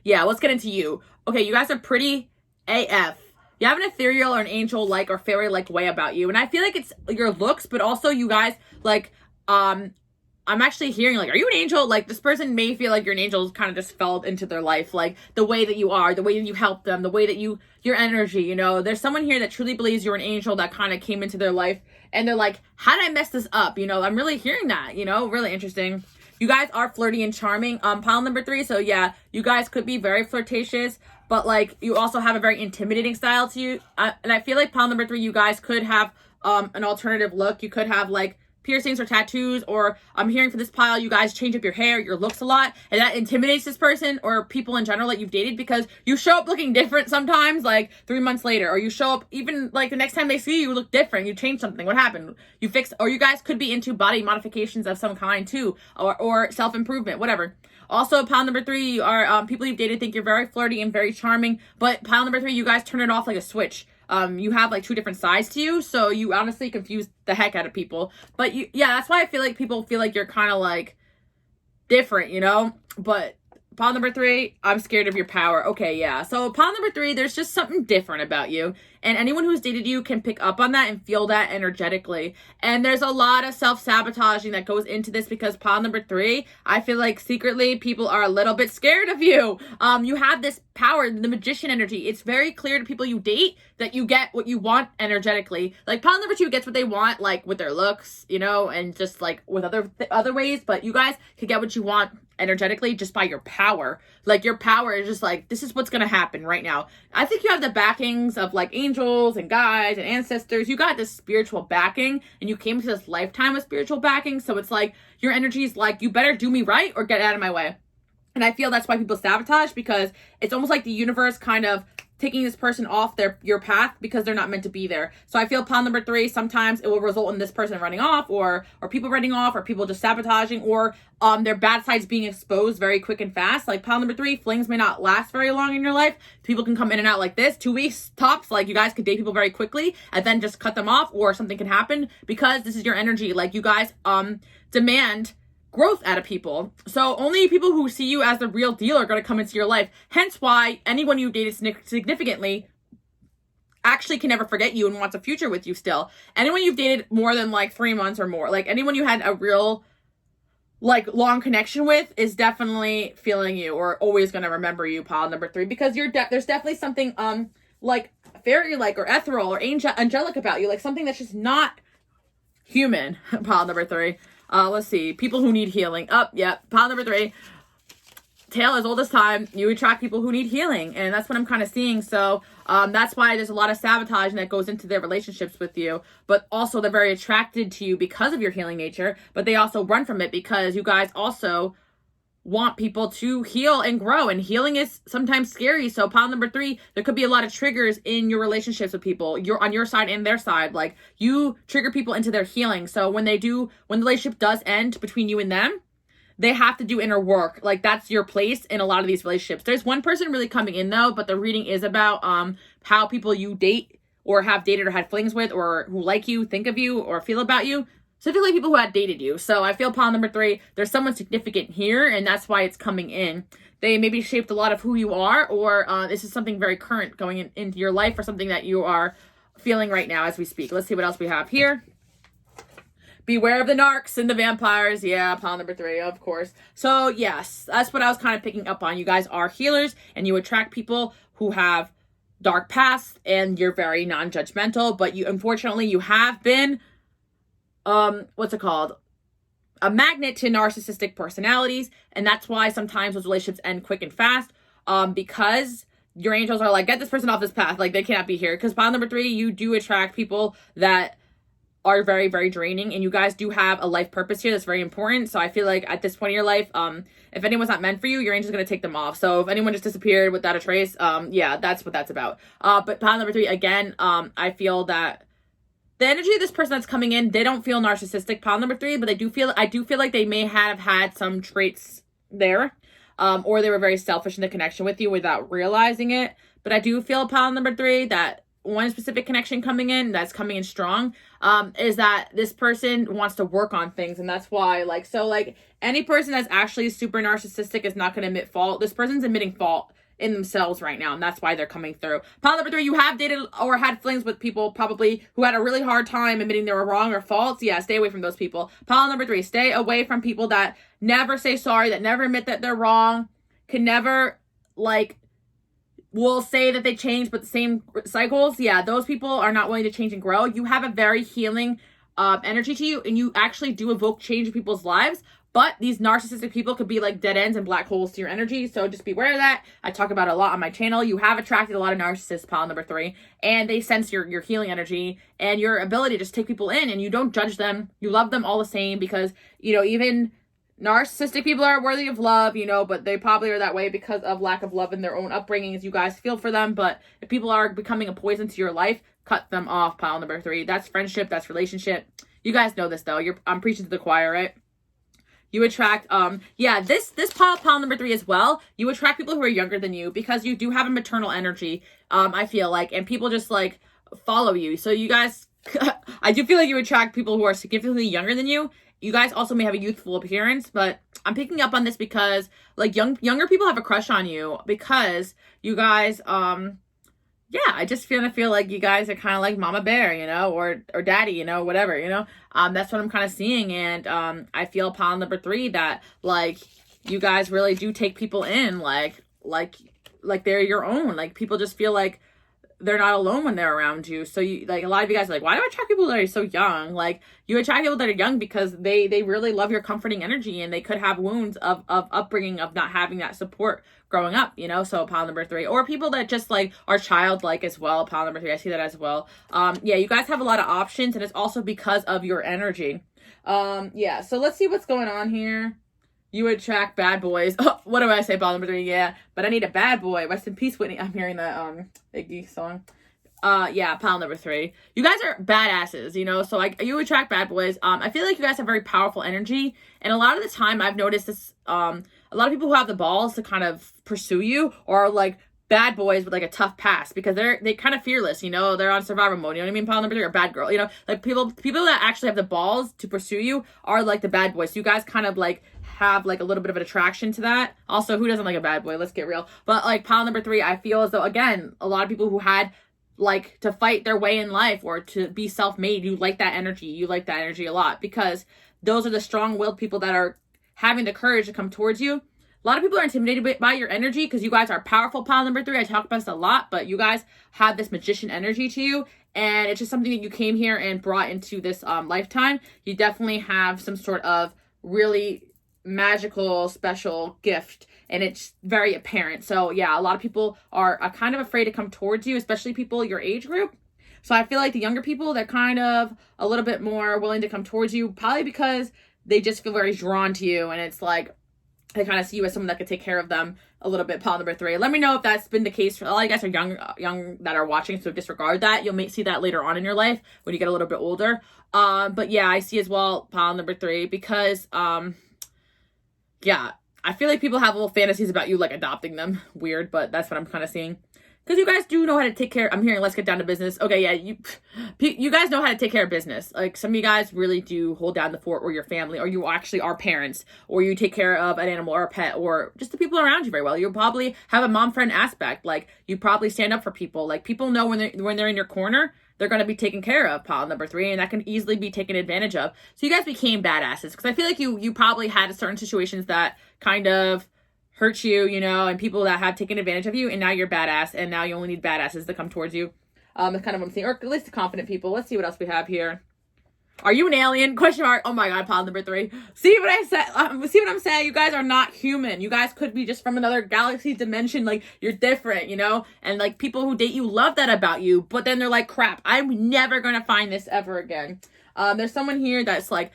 yeah, let's get into you. Okay, you guys are pretty AF. You have an ethereal or an angel-like or fairy-like way about you. And I feel like it's your looks, but also you guys, like, I'm actually hearing, like, are you an angel? Like, this person may feel like you're an angel kind of just fell into their life. Like, the way that you are, the way that you help them, the way that your energy, you know. There's someone here that truly believes you're an angel that kind of came into their life. And they're like, how did I mess this up? You know, I'm really hearing that, you know, really interesting. You guys are flirty and charming, pile number 3. So, yeah, you guys could be very flirtatious, but, like, you also have a very intimidating style to you. And I feel like pile number 3, you guys could have an alternative look. You could have, like, piercings or tattoos, or I'm hearing for this pile, you guys change up your hair, your looks a lot, and that intimidates this person or people in general that you've dated because you show up looking different sometimes, like 3 months later, or you show up even like the next time they see you, you look different, you change something. What happened? You fix, or you guys could be into body modifications of some kind too, or self-improvement, whatever. Also, pile number 3, you are people you've dated think you're very flirty and very charming, but pile number 3, you guys turn it off like a switch. You have like 2 different sides to you, so you honestly confuse the heck out of people. But yeah, that's why I feel like people feel like you're kind of like different, you know? But pile number 3, I'm scared of your power. Okay, yeah. So pile number 3, there's just something different about you. And anyone who's dated you can pick up on that and feel that energetically. And there's a lot of self-sabotaging that goes into this because pile number 3, I feel like secretly people are a little bit scared of you. You have this power, the magician energy. It's very clear to people you date that you get what you want energetically. Like, pile number 2 gets what they want, like with their looks, you know, and just like with other ways. But you guys could get what you want energetically just by your power. Like, your power is just like, this is what's gonna happen right now. I think you have the backings of like angels and guides and ancestors. You got this spiritual backing, and you came into this lifetime with spiritual backing. So it's like your energy is like, you better do me right or get out of my way. And I feel that's why people sabotage, because it's almost like the universe kind of taking this person off your path because they're not meant to be there. So I feel pile number 3, sometimes it will result in this person running off, or people running off, or people just sabotaging, or their bad sides being exposed very quick and fast. Like pile number 3, flings may not last very long in your life. People can come in and out like this, 2 weeks tops. Like, you guys could date people very quickly and then just cut them off, or something can happen because this is your energy. Like, you guys demand growth out of people. So only people who see you as the real deal are going to come into your life. Hence why anyone you dated significantly actually can never forget you and wants a future with you still. Anyone you've dated more than like 3 months or more, like anyone you had a real like long connection with is definitely feeling you or always going to remember you, pile number 3, because there's definitely something like fairy like or ethereal or angelic about you, like something that's just not human. Pile number 3. Let's see, people who need healing. Pile number 3, tale as old as time. You attract people who need healing, and that's what I'm kind of seeing. So that's why there's a lot of sabotage that goes into their relationships with you, but also they're very attracted to you because of your healing nature, but they also run from it because you guys also want people to heal and grow, and healing is sometimes scary. So pile number 3, there could be a lot of triggers in your relationships with people. You're on your side and their side, like you trigger people into their healing. So when the relationship does end between you and them, they have to do inner work. Like that's your place in a lot of these relationships. There's one person really coming in though, but the reading is about how people you date or have dated or had flings with or who like you, think of you, or feel about you. Specifically people who had dated you. So I feel pile number 3, there's someone significant here, and that's why it's coming in. They maybe shaped a lot of who you are, or this is something very current going into your life, or something that you are feeling right now as we speak. Let's see what else we have here. Beware of the narcs and the vampires. Yeah, pile number 3, of course. So yes, that's what I was kind of picking up on. You guys are healers, and you attract people who have dark pasts, and you're very non-judgmental, but unfortunately you have been what's it called, a magnet to narcissistic personalities, and that's why sometimes those relationships end quick and fast, because your angels are like, get this person off this path, like they cannot be here. Because pile number 3, you do attract people that are very, very draining, and you guys do have a life purpose here that's very important. So I feel like at this point in your life, if anyone's not meant for you, your angel's going to take them off. So if anyone just disappeared without a trace, yeah, that's what that's about. But pile number 3, again, I feel that the energy of this person that's coming in, they don't feel narcissistic, pile number 3, but I do feel like they may have had some traits there, or they were very selfish in the connection with you without realizing it. But I do feel, pile number 3, that one specific connection coming in, that's coming in strong, is that this person wants to work on things, and that's why, like, so, like, any person that's actually super narcissistic is not going to admit fault. This person's admitting fault in themselves right now, and that's why they're coming through. Pile number 3, you have dated or had flings with people probably who had a really hard time admitting they were wrong or faults. Yeah, stay away from those people. Pile number 3, stay away from people that never say sorry, that never admit that they're wrong, can never, like, will say that they change, but the same cycles. Yeah, those people are not willing to change and grow. You have a very healing energy to you, and you actually do evoke change in people's lives. But these narcissistic people could be like dead ends and black holes to your energy. So just be aware of that. I talk about it a lot on my channel. You have attracted a lot of narcissists, pile number 3, and they sense your healing energy and your ability to just take people in, and you don't judge them. You love them all the same, because, you know, even narcissistic people are worthy of love, you know, but they probably are that way because of lack of love in their own upbringings. You guys feel for them, but if people are becoming a poison to your life, cut them off, pile number 3. That's friendship, that's relationship. You guys know this though. I'm preaching to the choir, right? You attract, this pile number 3 as well. You attract people who are younger than you because you do have a maternal energy, I feel like, and people just like follow you. So you guys, I do feel like you attract people who are significantly younger than you. You guys also may have a youthful appearance, but I'm picking up on this because like younger people have a crush on you because you guys, yeah, I just feel like you guys are kind of like mama bear, you know, or daddy, you know, whatever, you know. That's what I'm kind of seeing, and I feel pile number 3 that like you guys really do take people in, like they're your own. Like people just feel like they're not alone when they're around you. So you, like, a lot of you guys are like, why do I attract people that are so young? Like you attract people that are young because they really love your comforting energy, and they could have wounds of upbringing, of not having that support growing up, you know. So pile number 3, or people that just like are childlike as well, pile number 3, I see that as well. Yeah, you guys have a lot of options, and it's also because of your energy. Yeah, so let's see what's going on here. You attract bad boys. Oh, what do I say, pile number 3? Yeah, but I need a bad boy. Rest in peace, Whitney. I'm hearing that Iggy song. Yeah, pile number 3. You guys are badasses, you know, so like you attract bad boys. I feel like you guys have very powerful energy, and a lot of the time I've noticed this, a lot of people who have the balls to kind of pursue you are like bad boys with like a tough past, because they kind of fearless, you know, they're on survival mode, you know what I mean? Pile number 3, or bad girl, you know, like people that actually have the balls to pursue you are like the bad boys. So you guys kind of like have like a little bit of an attraction to that. Also, who doesn't like a bad boy? Let's get real. But like pile number 3, I feel as though, again, a lot of people who had like to fight their way in life or to be self-made. You like that energy. You like that energy a lot because those are the strong-willed people that are having the courage to come towards you. A lot of people are intimidated by your energy because you guys are powerful. Pile number 3. I talk about this a lot, but you guys have this magician energy to you. And it's just something that you came here and brought into this lifetime. You definitely have some sort of really magical, special gift. And it's very apparent. So yeah, a lot of people are kind of afraid to come towards you, especially people your age group. So I feel like the younger people, they're kind of a little bit more willing to come towards you, probably because they just feel very drawn to you. And it's like, they kind of see you as someone that could take care of them a little bit. Pile number 3. Let me know if that's been the case. For a lot of you guys are young that are watching, so disregard that. You'll see that later on in your life when you get a little bit older. But yeah, I see as well pile number 3 because, yeah, I feel like people have little fantasies about you like adopting them. Weird, but that's what I'm kind of seeing. Because you guys do know how to take care. I'm hearing let's get down to business. Okay, yeah, you guys know how to take care of business. Like some of you guys really do hold down the fort, or your family, or you actually are parents, or you take care of an animal or a pet, or just the people around you very well. You'll probably have a mom friend aspect. Like you probably stand up for people. Like people know when they're in your corner, they're going to be taken care of. Pile number 3, and that can easily be taken advantage of. So you guys became badasses because I feel like you probably had certain situations that kind of hurt you, you know, and people that have taken advantage of you, and now you're badass, and now you only need badasses to come towards you. That's kind of what I'm seeing, or at least the confident people. Let's see what else we have here. Are you an alien? Question mark. Oh my God, pile number 3. See what I said? See what I'm saying? You guys are not human. You guys could be just from another galaxy dimension. Like you're different, you know? And like people who date you love that about you, but then they're like, crap, I'm never going to find this ever again. There's someone here that's like,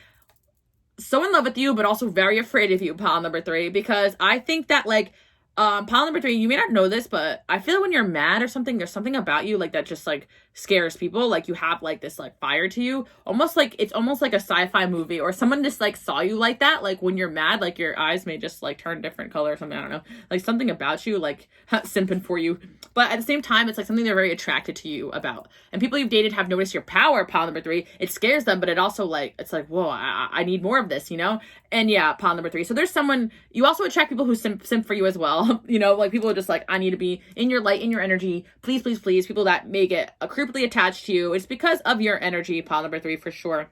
so in love with you, but also very afraid of you, pile number 3, because I think that like, pile number 3, you may not know this, but I feel when you're mad or something, there's something about you like that just like scares people. Like you have like this like fire to you, almost like it's almost like a sci-fi movie, or someone just like saw you like that. Like when you're mad, like your eyes may just like turn different color or something. I don't know, like something about you, like simping for you. But at the same time, it's like something they're very attracted to you about. And people you've dated have noticed your power, pile number 3. It scares them, but it also like, it's like, whoa, I need more of this, you know? And yeah, pile number 3. So there's someone, you also attract people who simp for you as well. You know, like people are just like, I need to be in your light, in your energy. Please, please, please. People that may get creepily attached to you. It's because of your energy, pile number 3 for sure.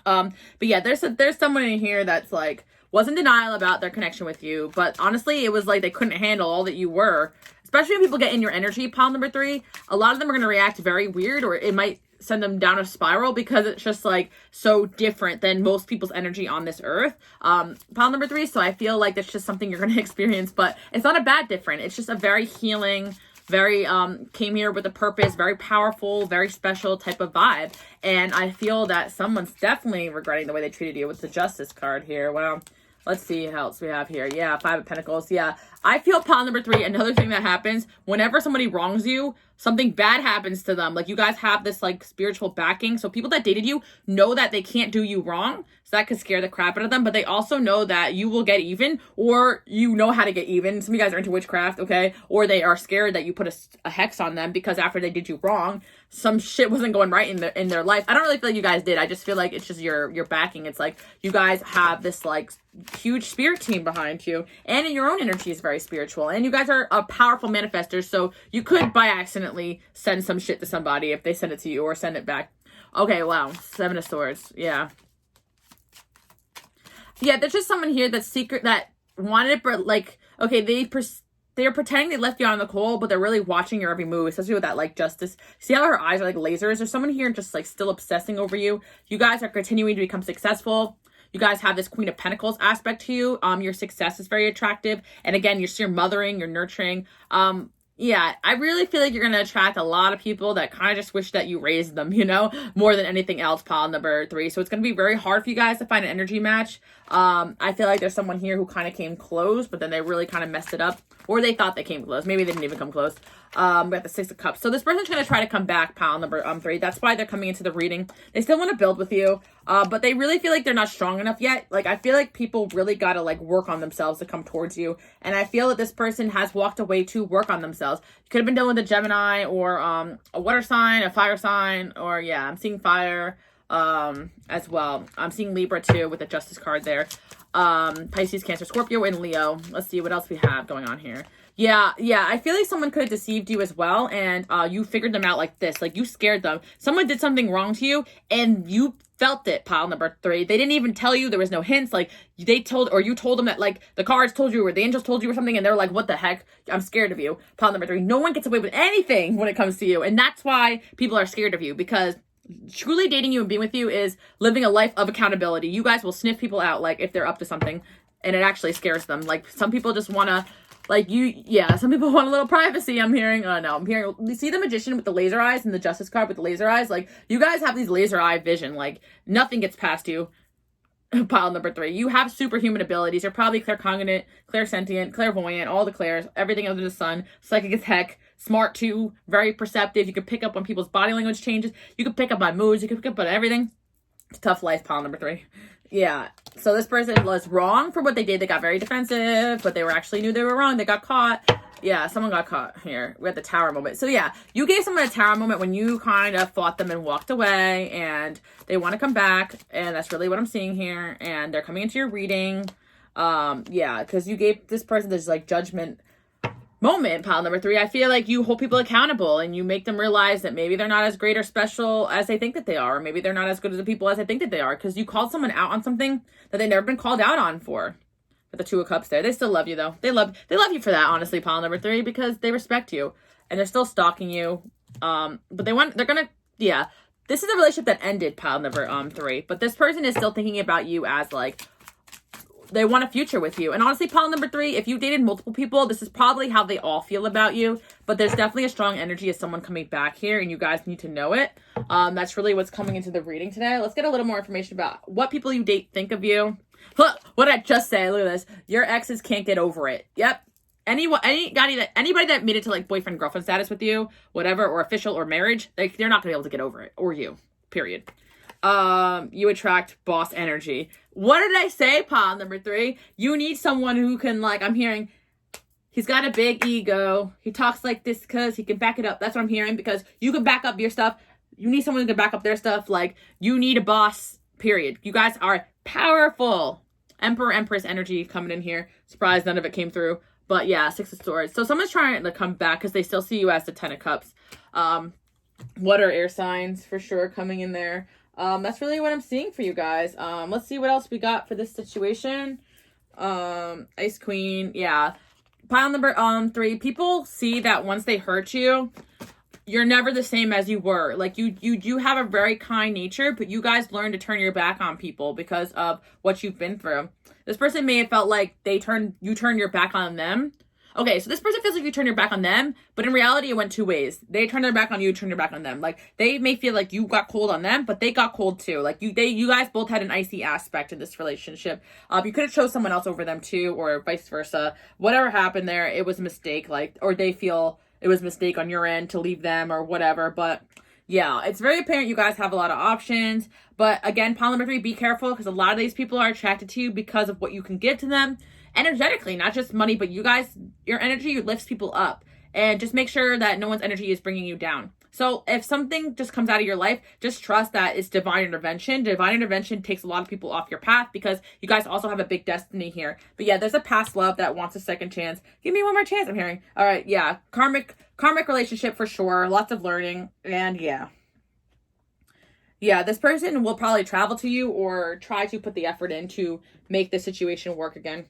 But yeah, there's someone in here that's like, was in denial about their connection with you. But honestly, it was like they couldn't handle all that you were. Especially when people get in your energy, pile number 3, a lot of them are going to react very weird, or it might send them down a spiral because it's just like so different than most people's energy on this earth. Pile number 3. So I feel like that's just something you're going to experience, but it's not a bad different. It's just a very healing, very, came here with a purpose, very powerful, very special type of vibe. And I feel that someone's definitely regretting the way they treated you with the Justice card here. Well, let's see how else we have here. Yeah, 5 of Pentacles. Yeah, I feel pile number 3. Another thing that happens whenever somebody wrongs you, something bad happens to them. Like you guys have this like spiritual backing. So people that dated you know that they can't do you wrong. So that could scare the crap out of them. But they also know that you will get even, or you know how to get even. Some of you guys are into witchcraft, okay? Or they are scared that you put a hex on them because after they did you wrong, some shit wasn't going right in their life. I don't really feel like you guys did. I just feel like it's just your backing. It's like you guys have this like huge spirit team behind you, and your own energy is very spiritual, and you guys are a powerful manifester. So you could by accidentally send some shit to somebody if they send it to you, or send it back. Okay, wow, 7 of Swords. Yeah, there's just someone here that's secret that wanted it, but like, okay, they're pretending they left you on the cold, but they're really watching your every move, especially with that, like, Justice. See how her eyes are like lasers? There's someone here just, like, still obsessing over you. You guys are continuing to become successful. You guys have this Queen of Pentacles aspect to you. Your success is very attractive. And again, you're mothering, you're nurturing. Yeah, I really feel like you're going to attract a lot of people that kind of just wish that you raised them, you know, more than anything else, pile number 3. So it's going to be very hard for you guys to find an energy match. I feel like there's someone here who kind of came close, but then they really kind of messed it up, or they thought they came close. Maybe they didn't even come close. We got the 6 of Cups. So this person's going to try to come back, pile number 3. That's why they're coming into the reading. They still want to build with you, but they really feel like they're not strong enough yet. Like, I feel like people really got to, like, work on themselves to come towards you. And I feel that this person has walked away to work on themselves. You could have been dealing with a Gemini, or a water sign, a fire sign, or, yeah, I'm seeing fire as well. I'm seeing Libra, too, with the Justice card there. Pisces, Cancer, Scorpio, and Leo. Let's see what else we have going on here. Yeah, yeah. I feel like someone could have deceived you as well, and you figured them out like this. Like, you scared them. Someone did something wrong to you, and you felt it, pile number 3. They didn't even tell you. There was no hints. Like, they told, or you told them that, like, the cards told you, or the angels told you or something, and they're like, what the heck? I'm scared of you. Pile number 3. No one gets away with anything when it comes to you, and that's why people are scared of you, because truly dating you and being with you is living a life of accountability. You guys will sniff people out, like, if they're up to something, and it actually scares them. Like, some people just want to, like, some people want a little privacy, I'm hearing. Oh, no, I'm hearing, you see the magician with the laser eyes and the justice card with the laser eyes? Like, you guys have these laser eye vision. Like, nothing gets past you. Pile number 3. You have superhuman abilities. You're probably claircognizant, clairsentient, clairvoyant, all the clairs, everything under the sun, psychic as heck, smart too, very perceptive. You can pick up on people's body language changes. You can pick up on moods. You can pick up on everything. It's a tough life, pile number 3. Yeah. So this person was wrong for what they did. They got very defensive, but they actually knew they were wrong. They got caught. Yeah, someone got caught here. We had the tower moment. So yeah, you gave someone a tower moment when you kind of fought them and walked away, and they want to come back, and that's really what I'm seeing here. And they're coming into your reading. Yeah, because you gave this person this like judgment moment, pile number 3. I feel like you hold people accountable and you make them realize that maybe they're not as great or special as they think that they are, or maybe they're not as good as the people as they think that they are, because you called someone out on something that they've never been called out on for. With the 2 of Cups there, they still love you though. They love you for that, honestly, pile number 3, because they respect you and they're still stalking you. But yeah, this is a relationship that ended, pile number 3, but this person is still thinking about you as like, they want a future with you. And honestly, pile number 3, if you dated multiple people, this is probably how they all feel about you. But there's definitely a strong energy of someone coming back here, and you guys need to know it. That's really what's coming into the reading today. Let's get a little more information about what people you date think of you. Look, what did I just say? Look at this. Your exes can't get over it. Yep. Anybody that made it to like boyfriend girlfriend status with you, whatever, or official or marriage, they're not gonna be able to get over it, or you. Period. You attract boss energy. What did I say, pile number 3? You need someone who can, like, I'm hearing, he's got a big ego. He talks like this because he can back it up. That's what I'm hearing, because you can back up your stuff. You need someone who can back up their stuff. Like, you need a boss, period. You guys are powerful. Emperor, Empress energy coming in here. Surprised none of it came through. But yeah, 6 of Swords. So someone's trying to come back because they still see you as the 10 of Cups. What are air signs for sure coming in there? That's really what I'm seeing for you guys. Let's see what else we got for this situation. Ice Queen. Yeah. Pile number 3. People see that once they hurt you, you're never the same as you were. Like, you do have a very kind nature, but you guys learn to turn your back on people because of what you've been through. This person may have felt like you turned your back on them. Okay, so this person feels like you turned your back on them, but in reality, it went 2 ways. They turned their back on you, turned your back on them. Like, they may feel like you got cold on them, but they got cold too. Like, you guys both had an icy aspect in this relationship. You could have chose someone else over them too, or vice versa. Whatever happened there, it was a mistake. Like, or they feel it was a mistake on your end to leave them or whatever. But yeah, it's very apparent you guys have a lot of options. But again, pile number 3, be careful, because a lot of these people are attracted to you because of what you can give to them. Energetically, not just money, but you guys, your energy lifts people up, and just make sure that no one's energy is bringing you down. So if something just comes out of your life, just trust that it's divine intervention. Divine intervention takes a lot of people off your path, because you guys also have a big destiny here. But yeah, there's a past love that wants a second chance. Give me one more chance, I'm hearing. All right, yeah, karmic relationship for sure. Lots of learning, and yeah. Yeah, this person will probably travel to you or try to put the effort in to make the situation work again.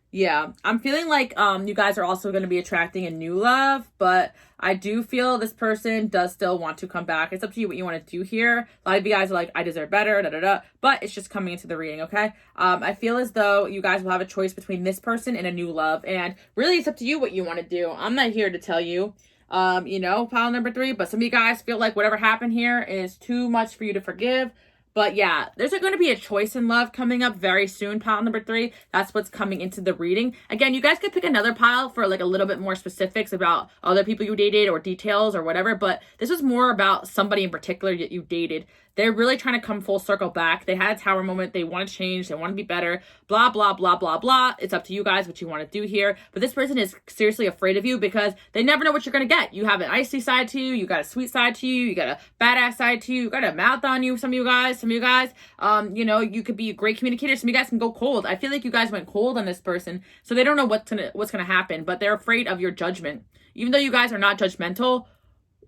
Yeah, I'm feeling like you guys are also going to be attracting a new love, but I do feel this person does still want to come back. It's up to you what you want to do here. A lot of you guys are like, I deserve better, but it's just coming into the reading, okay? I feel as though you guys will have a choice between this person and a new love, and really it's up to you what you want to do. I'm not here to tell you, pile number 3, but some of you guys feel like whatever happened here is too much for you to forgive. But yeah, there's going to be a choice in love coming up very soon, pile number 3. That's what's coming into the reading. Again, you guys could pick another pile for like a little bit more specifics about other people you dated or details or whatever. But this was more about somebody in particular that you dated They're really trying to come full circle back. They had a tower moment. They want to change. They want to be better. Blah, blah, blah, blah, blah. It's up to you guys what you want to do here. But this person is seriously afraid of you because they never know what you're going to get. You have an icy side to you. You got a sweet side to you. You got a badass side to you. You got a mouth on you. Some of you guys, you know, you could be a great communicator. Some of you guys can go cold. I feel like you guys went cold on this person. So they don't know what's gonna happen, but they're afraid of your judgment. Even though you guys are not judgmental,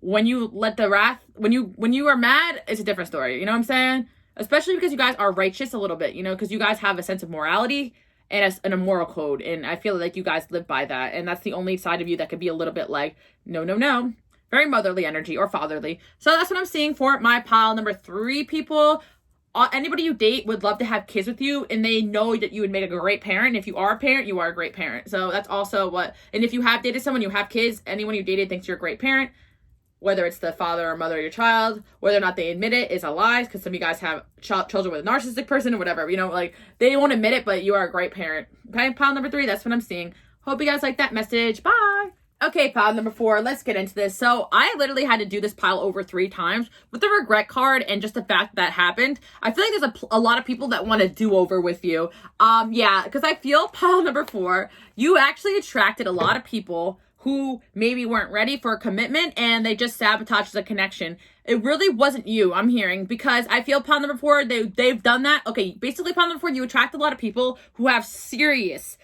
when you let the wrath, when you are mad, it's a different story. You know what I'm saying? Especially because you guys are righteous a little bit, you know, because you guys have a sense of morality and a moral code. And I feel like you guys live by that. And that's the only side of you that could be a little bit like, no, no, no. Very motherly energy or fatherly. So that's what I'm seeing for my pile number 3 people. Anybody you date would love to have kids with you, and they know that you would make a great parent. If you are a parent, you are a great parent. So that's also what, and if you have dated someone, you have kids, anyone you dated thinks you're a great parent. Whether it's the father or mother of your child, whether or not they admit it is a lie, because some of you guys have children with a narcissistic person or whatever, you know, like they won't admit it, but you are a great parent. Okay, pile number 3, that's what I'm seeing. Hope you guys like that message. Bye. Okay, pile number 4, let's get into this. So I literally had to do this pile over 3 times with the regret card and just the fact that happened. I feel like there's a lot of people that want to do over with you. Yeah, because I feel pile number 4, you actually attracted a lot of people who maybe weren't ready for a commitment and they just sabotaged the connection. It really wasn't you, I'm hearing, because I feel pile number 4, they've done that. Okay, basically pile number 4, you attract a lot of people who have serious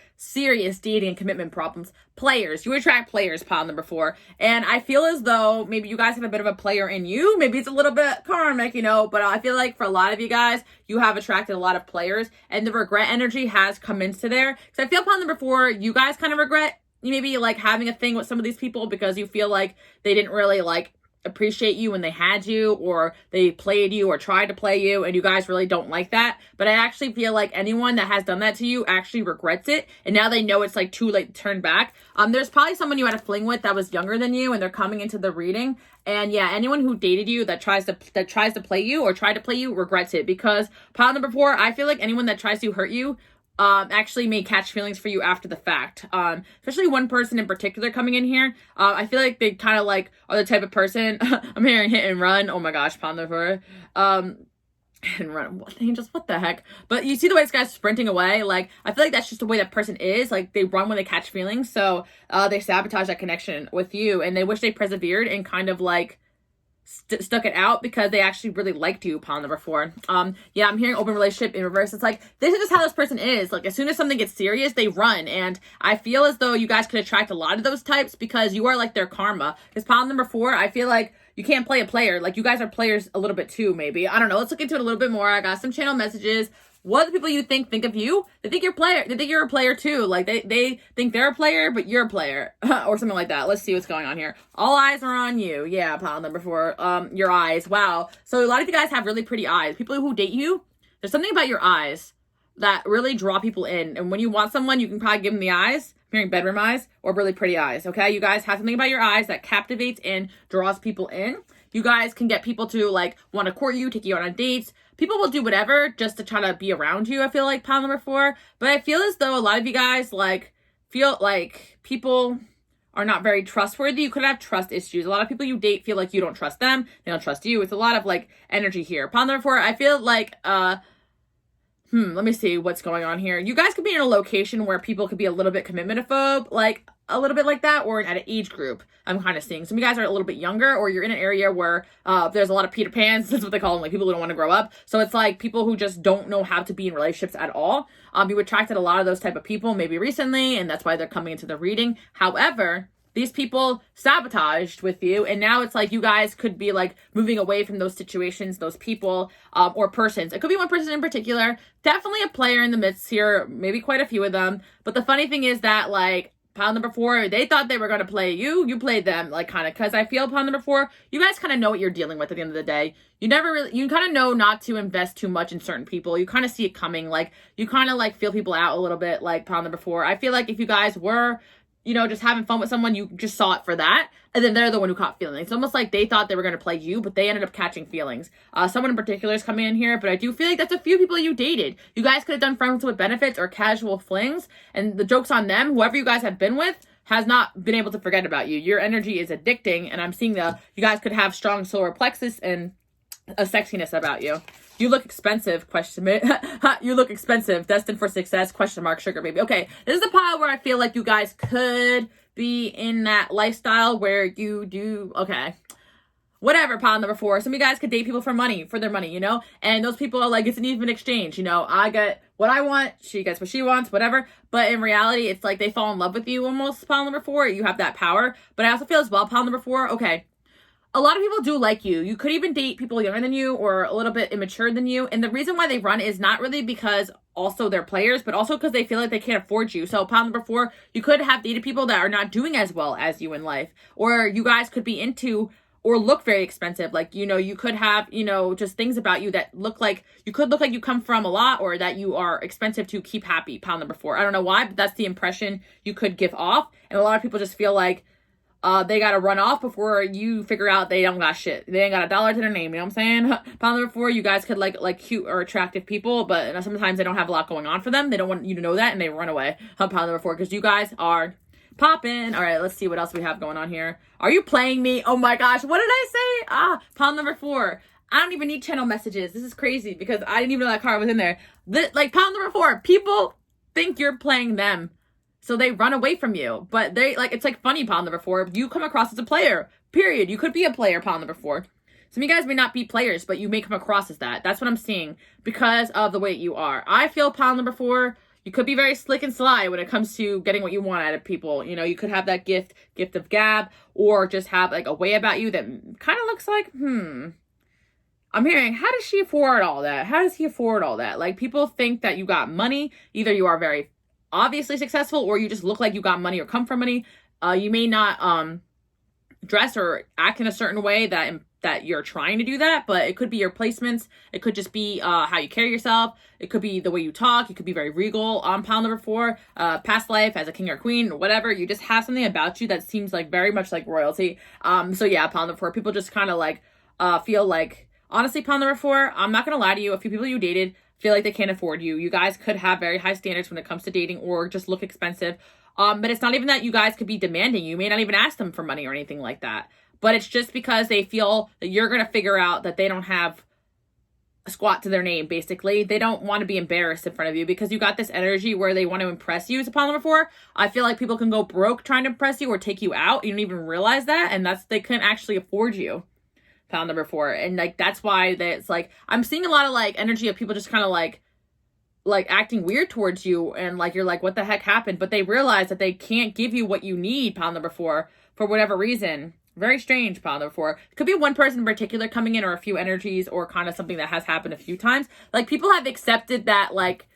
dating and commitment problems. Players. You attract players, pile number 4. And I feel as though maybe you guys have a bit of a player in you. Maybe it's a little bit karmic, you know, but I feel like for a lot of you guys, you have attracted a lot of players and the regret energy has come into there. Because I feel pile number 4, you guys kind of regret maybe like having a thing with some of these people because you feel like they didn't really like appreciate you when they had you, or they played you or tried to play you, and you guys really don't like that. But I actually feel like anyone that has done that to you actually regrets it, and now they know it's like too late to turn back. There's probably someone you had a fling with that was younger than you, and they're coming into the reading. And yeah, anyone who dated you that tries to play you or tried to play you regrets it, because pile number 4, I feel like anyone that tries to hurt you actually may catch feelings for you after the fact. Especially one person in particular coming in here. I feel like they kind of like are the type of person, I'm hearing hit and run. Oh my gosh, pile number 4. And run, what the heck? But you see the way this guy's sprinting away? Like, I feel like that's just the way that person is. Like, they run when they catch feelings. So, they sabotage that connection with you, and they wish they persevered and kind of like stuck it out because they actually really liked you, pile number 4. Yeah, I'm hearing open relationship in reverse. It's like, this is just how this person is. Like, as soon as something gets serious, they run. And I feel as though you guys could attract a lot of those types because you are like their karma. Because pile number 4, I feel like you can't play a player. Like, you guys are players a little bit too, maybe. I don't know. Let's look into it a little bit more. I got some channel messages. What the people you think of you? They think you're a player too. Like they think they're a player, but you're a player. Or something like that. Let's see what's going on here. All eyes are on you. Yeah, pile number 4. Your eyes. Wow. So a lot of you guys have really pretty eyes. People who date you, there's something about your eyes that really draw people in. And when you want someone, you can probably give them the eyes. I'm hearing bedroom eyes or really pretty eyes. Okay, you guys have something about your eyes that captivates and draws people in. You guys can get people to like want to court you, take you out on dates. People will do whatever just to try to be around you, I feel like, pile number 4. But I feel as though a lot of you guys like feel like people are not very trustworthy. You could have trust issues. A lot of people you date feel like you don't trust them. They don't trust you. It's a lot of like energy here. Pile number 4, I feel like let me see what's going on here. You guys could be in a location where people could be a little bit commitment-ophobe, like a little bit like that, or at an age group I'm kind of seeing. Some of you guys are a little bit younger, or you're in an area where there's a lot of Peter Pans. That's what they call them, like people who don't want to grow up. So it's like people who just don't know how to be in relationships at all. You attracted a lot of those type of people maybe recently, and that's why they're coming into the reading. However, these people sabotaged with you, and now it's like you guys could be like moving away from those situations, those people, or persons. It could be one person in particular, definitely a player in the midst here, maybe quite a few of them. But the funny thing is that like pile number 4, they thought they were going to play you. You played them, like kind of, because I feel pile number 4, you guys kind of know what you're dealing with at the end of the day. You kind of know not to invest too much in certain people. You kind of see it coming. Like, you kind of like feel people out a little bit, like pile number 4. I feel like if you guys were, you know, just having fun with someone, you just saw it for that. And then they're the one who caught feelings. It's almost like they thought they were going to play you, but they ended up catching feelings. Someone in particular is coming in here, but I do feel like that's a few people you dated. You guys could have done friends with benefits or casual flings. And the joke's on them. Whoever you guys have been with has not been able to forget about you. Your energy is addicting. And I'm seeing you guys could have strong solar plexus and a sexiness about you. You look expensive, you look expensive, destined for success, sugar baby. Okay, this is the pile where I feel like you guys could be in that lifestyle where you do, okay, whatever, pile number 4. Some of you guys could date people for their money, you know? And those people are like, it's an even exchange, you know? I get what I want, she gets what she wants, whatever. But in reality, it's like they fall in love with you almost, pile number 4. You have that power. But I also feel as well, pile number 4, okay, a lot of people do like you. You could even date people younger than you or a little bit immature than you. And the reason why they run is not really because also they're players, but also because they feel like they can't afford you. So pile number 4, you could have dated people that are not doing as well as you in life. Or you guys could be into or look very expensive. Like, you know, you could have, you know, just things about you that look like you come from a lot, or that you are expensive to keep happy, pile number 4. I don't know why, but that's the impression you could give off. And a lot of people just feel like they gotta run off before you figure out they don't got shit. They ain't got $1 to their name, you know what I'm saying? Pile number 4, you guys could like cute or attractive people, but sometimes they don't have a lot going on for them. They don't want you to know that, and they run away. Pile number 4, because you guys are popping. All right, let's see what else we have going on here. Are you playing me? Oh my gosh, what did I say? Pile number 4. I don't even need channel messages. This is crazy because I didn't even know that card was in there. Like, pile number 4, people think you're playing them, so they run away from you. But they, like, it's like funny, pile number 4. You come across as a player, period. You could be a player, pile number 4. Some of you guys may not be players, but you may come across as that. That's what I'm seeing because of the way you are. I feel, pile number 4, you could be very slick and sly when it comes to getting what you want out of people. You know, you could have that gift of gab, or just have like a way about you that kind of looks like, I'm hearing, how does she afford all that? How does he afford all that? Like, people think that you got money. Either you are very obviously successful, or you just look like you got money or come from money. You may not dress or act in a certain way that you're trying to do that, but it could be your placements. It could just be how you carry yourself. It could be the way you talk. You could be very regal on pile number 4. Past life as a king or queen or whatever. You just have something about you that seems like very much like royalty. So yeah, pile number 4. People just kind of like feel like, honestly, pile number 4, I'm not gonna lie to you, a few people you dated feel like they can't afford you. You guys could have very high standards when it comes to dating, or just look expensive. But it's not even that you guys could be demanding. You may not even ask them for money or anything like that. But it's just because they feel that you're going to figure out that they don't have a squat to their name, basically. They don't want to be embarrassed in front of you because you got this energy where they want to impress you. As a pile number 4, I feel like people can go broke trying to impress you or take you out. You don't even realize that. And they couldn't actually afford you. Pile number 4. And like, that's why it's like, I'm seeing a lot of like energy of people just kind of like acting weird towards you, and like you're like, what the heck happened? But they realize that they can't give you what you need, pile number 4, for whatever reason. Very strange, pile number 4. It could be one person in particular coming in, or a few energies, or kind of something that has happened a few times. Like, people have accepted that like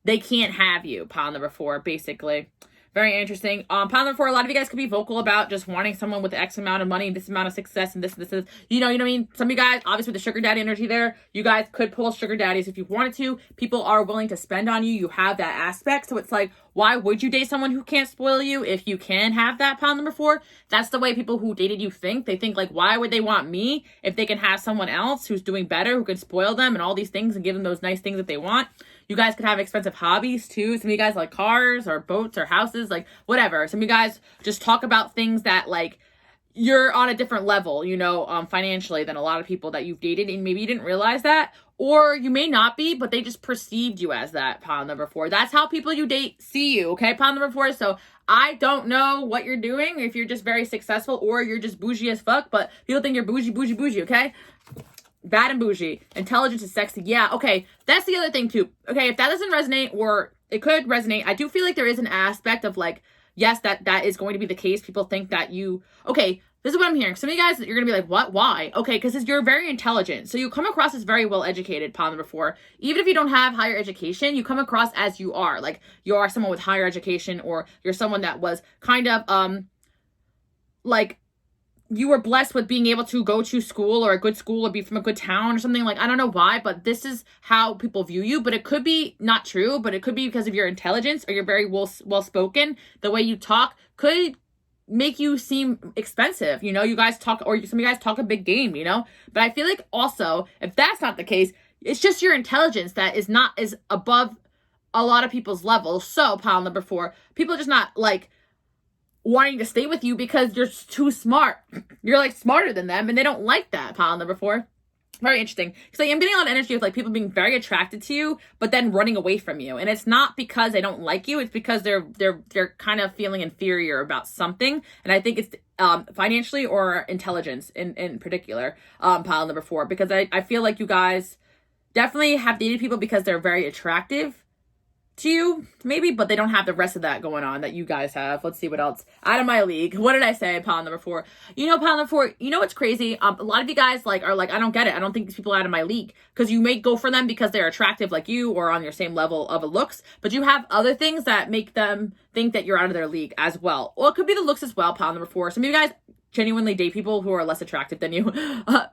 they can't have you, pile number 4, basically. Very interesting. Pile number 4, a lot of you guys could be vocal about just wanting someone with X amount of money, this amount of success, and this, you know what I mean? Some of you guys, obviously with the sugar daddy energy there, you guys could pull sugar daddies if you wanted to. People are willing to spend on you. You have that aspect. So it's like, why would you date someone who can't spoil you if you can have that, pile number 4? That's the way people who dated you think. They think like, why would they want me if they can have someone else who's doing better, who can spoil them and all these things and give them those nice things that they want? You guys could have expensive hobbies too. Some of you guys like cars or boats or houses, like whatever. Some of you guys just talk about things that like you're on a different level, you know, financially than a lot of people that you've dated, and maybe you didn't realize that, or you may not be, but they just perceived you as that, pile number 4. That's how people you date see you, okay, pile number 4. So I don't know what you're doing, if you're just very successful or you're just bougie as fuck, but people think you're bougie, okay? Bad and bougie. Intelligence is sexy. Yeah, okay. That's the other thing too. Okay, if that doesn't resonate, or it could resonate, I do feel like there is an aspect of like, yes, that is going to be the case. People think that you, okay, this is what I'm hearing. Some of you guys, you're going to be like, what? Why? Okay, because you're very intelligent. So you come across as very well educated, pile number 4. Even if you don't have higher education, you come across as you are. Like, you are someone with higher education, or you're someone that was kind of, like, you were blessed with being able to go to school, or a good school, or be from a good town or something. Like, I don't know why, but this is how people view you. But it could be not true, but it could be because of your intelligence, or you're very well-spoken. The way you talk could make you seem expensive. You know, you guys talk, or some of you guys talk a big game, you know? But I feel like also, if that's not the case, it's just your intelligence that is above a lot of people's levels. So, pile number 4, people are just not like wanting to stay with you because you're too smart. You're like smarter than them, and they don't like that, pile number 4. Very interesting. Because like, I'm getting a lot of energy of like people being very attracted to you, but then running away from you. And it's not because they don't like you. It's because they're kind of feeling inferior about something. And I think it's financially or intelligence in particular, pile number 4. Because I feel like you guys definitely have dated people because they're very attractive to you, maybe, but they don't have the rest of that going on that you guys have. Let's see what else. Out of my league. What did I say? Pile number 4. Pile number 4, you know what's crazy? A lot of you guys are like, I don't get it. I don't think these people are out of my league. Because you may go for them because they're attractive like you or on your same level of looks, but you have other things that make them think that you're out of their league as well. Well, it could be the looks as well, pile number 4. Some of you guys genuinely date people who are less attractive than you.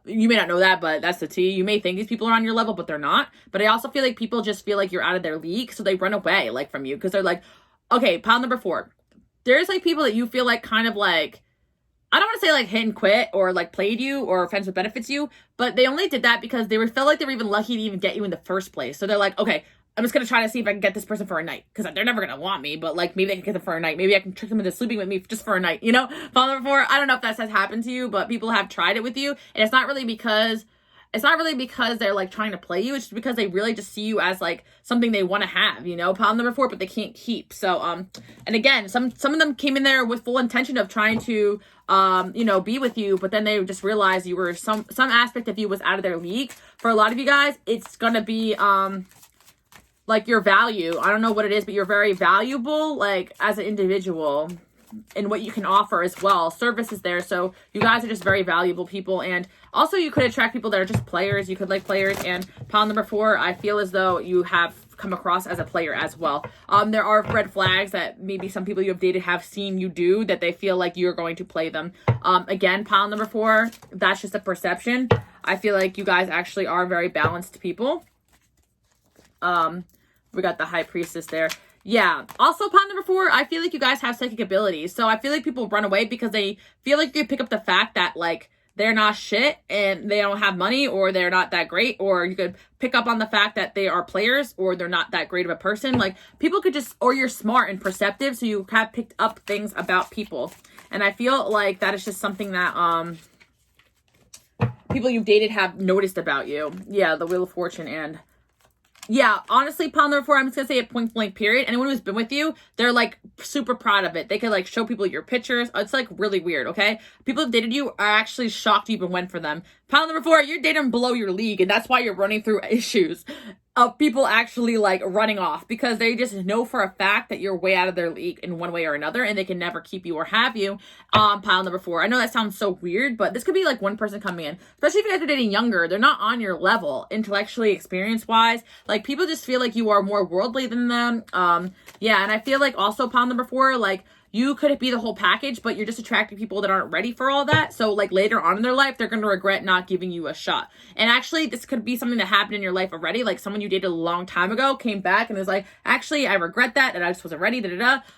You may not know that, but that's the tea. You may think these people are on your level, but they're not. But I also feel like people just feel like you're out of their league, so they run away like from you because they're like, okay, pile number 4. There's like people that you feel like kind of like, I don't want to say like hit and quit or like played you or friends with benefits you, but they only did that because they felt like they were even lucky to even get you in the first place. So they're like, okay, I'm just going to try to see if I can get this person for a night because they're never going to want me, but like maybe I can get them for a night. Maybe I can trick them into sleeping with me just for a night, Pile number 4, I don't know if that has happened to you, but people have tried it with you. And it's not really because they're like trying to play you. It's just because they really just see you as like something they want to have, pile number 4, but they can't keep. So, and again, some of them came in there with full intention of trying to, be with you, but then they just realized you were some aspect of you was out of their league. For a lot of you guys, it's going to be, like your value. I don't know what it is, but you're very valuable, like as an individual and what you can offer as well. Service is there. So you guys are just very valuable people. And also you could attract people that are just players. You could like players. And pile number 4, I feel as though you have come across as a player as well. There are red flags that maybe some people you have dated have seen you do that they feel like you're going to play them. Again, pile number 4, that's just a perception. I feel like you guys actually are very balanced people. We got the high priestess there. Yeah. Also, pile number 4, I feel like you guys have psychic abilities. So I feel like people run away because they feel like you pick up the fact that like they're not shit and they don't have money or they're not that great. Or you could pick up on the fact that they are players or they're not that great of a person. Like people could just, or you're smart and perceptive. So you have picked up things about people. And I feel like that is just something that, people you've dated have noticed about you. Yeah. The Wheel of Fortune and yeah, honestly, pile number 4, I'm just going to say it point blank period. Anyone who's been with you, they're like super proud of it. They could like show people your pictures. It's like really weird, okay? People who dated you are actually shocked you even went for them. Pile number 4, you're dating below your league, and that's why you're running through issues of people actually like running off because they just know for a fact that you're way out of their league in one way or another and they can never keep you or have you. Pile number 4. I know that sounds so weird, but this could be like one person coming in, especially if you guys are dating younger. They're not on your level intellectually, experience wise. Like people just feel like you are more worldly than them. Yeah. And I feel like also pile number 4, like you could be the whole package, but you're just attracting people that aren't ready for all that. So like later on in their life, they're going to regret not giving you a shot. And actually, this could be something that happened in your life already. Like someone you dated a long time ago came back and was like, actually, I regret that. And I just wasn't ready.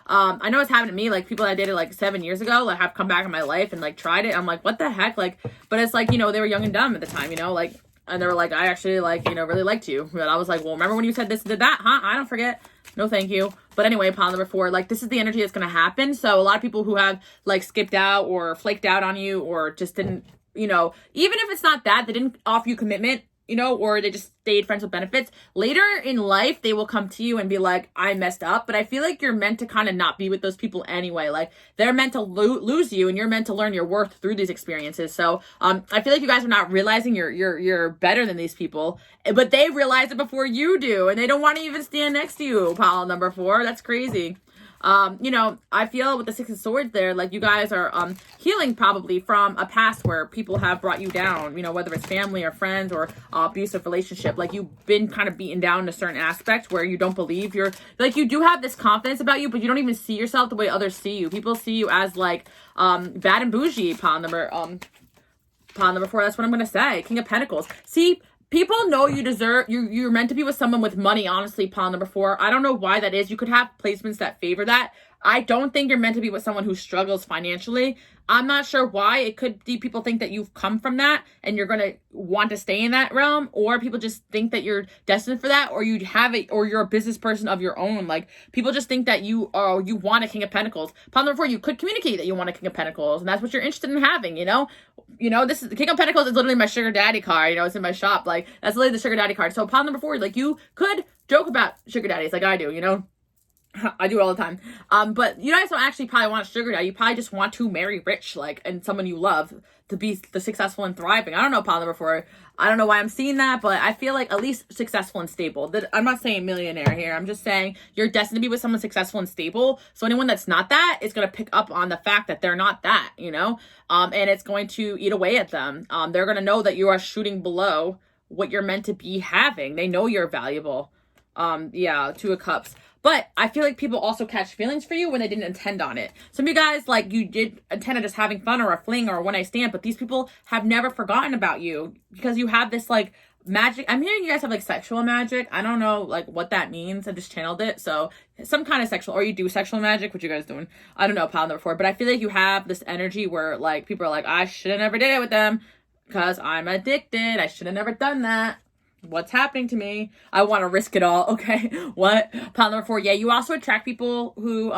I know it's happened to me. Like people that I dated like 7 years ago, like have come back in my life and like tried it. I'm like, what the heck? Like, but it's like, they were young and dumb at the time, like, and they were like, I actually like, really liked you. But I was like, well, remember when you said this and did that? Huh? I don't forget. No, thank you. But anyway, pile number 4, like this is the energy that's going to happen. So a lot of people who have like skipped out or flaked out on you or just didn't, even if it's not that, they didn't offer you commitment, or they just stayed friends with benefits. Later in life, they will come to you and be like, I messed up. But I feel like you're meant to kind of not be with those people anyway. Like they're meant to lose you and you're meant to learn your worth through these experiences. So I feel like you guys are not realizing you're better than these people, but they realize it before you do. And they don't want to even stand next to you, pile number 4. That's crazy. I feel with the 6 of Swords there, like you guys are healing probably from a past where people have brought you down, whether it's family or friends or abusive relationship. Like you've been kind of beaten down in a certain aspect where you don't believe you're like, you do have this confidence about you, but you don't even see yourself the way others see you. People see you as like bad and bougie. Pile number 4. That's what I'm gonna say. King of Pentacles. See, people know you deserve, you're meant to be with someone with money, honestly, pile number 4. I don't know why that is. You could have placements that favor that. I don't think you're meant to be with someone who struggles financially. I'm not sure why. It could be people think that you've come from that and you're going to want to stay in that realm, or people just think that you're destined for that, or you have it, or you're a business person of your own. Like, people just think that you want a King of Pentacles. Pile number 4, you could communicate that you want a King of Pentacles, and that's what you're interested in having, you know? This is the King of Pentacles is literally my sugar daddy card. It's in my shop. Like, that's literally the sugar daddy card. So pile number 4, like, you could joke about sugar daddies like I do, I do it all the time. But you guys don't actually probably want a sugar daddy. You probably just want to marry rich, like, and someone you love to be the successful and thriving. I don't know, pile number 4. I don't know why I'm seeing that, but I feel like at least successful and stable. I'm not saying millionaire here. I'm just saying you're destined to be with someone successful and stable. So anyone that's not that is going to pick up on the fact that they're not that, and it's going to eat away at them. They're going to know that you are shooting below what you're meant to be having. They know you're valuable. Two of Cups. But I feel like people also catch feelings for you when they didn't intend on it. Some of you guys, like, you did intend on just having fun or a fling or a one-night stand, but these people have never forgotten about you because you have this, like, magic. I'm hearing you guys have, like, sexual magic. I don't know, like, what that means. I just channeled it. So some kind of sexual, or you do sexual magic. What you guys doing? I don't know, pile number 4. But I feel like you have this energy where, like, people are like, I should have never did it with them because I'm addicted. I should have never done that. What's happening to me? I want to risk it all. Okay. What? Pile number 4. Yeah, you also attract people who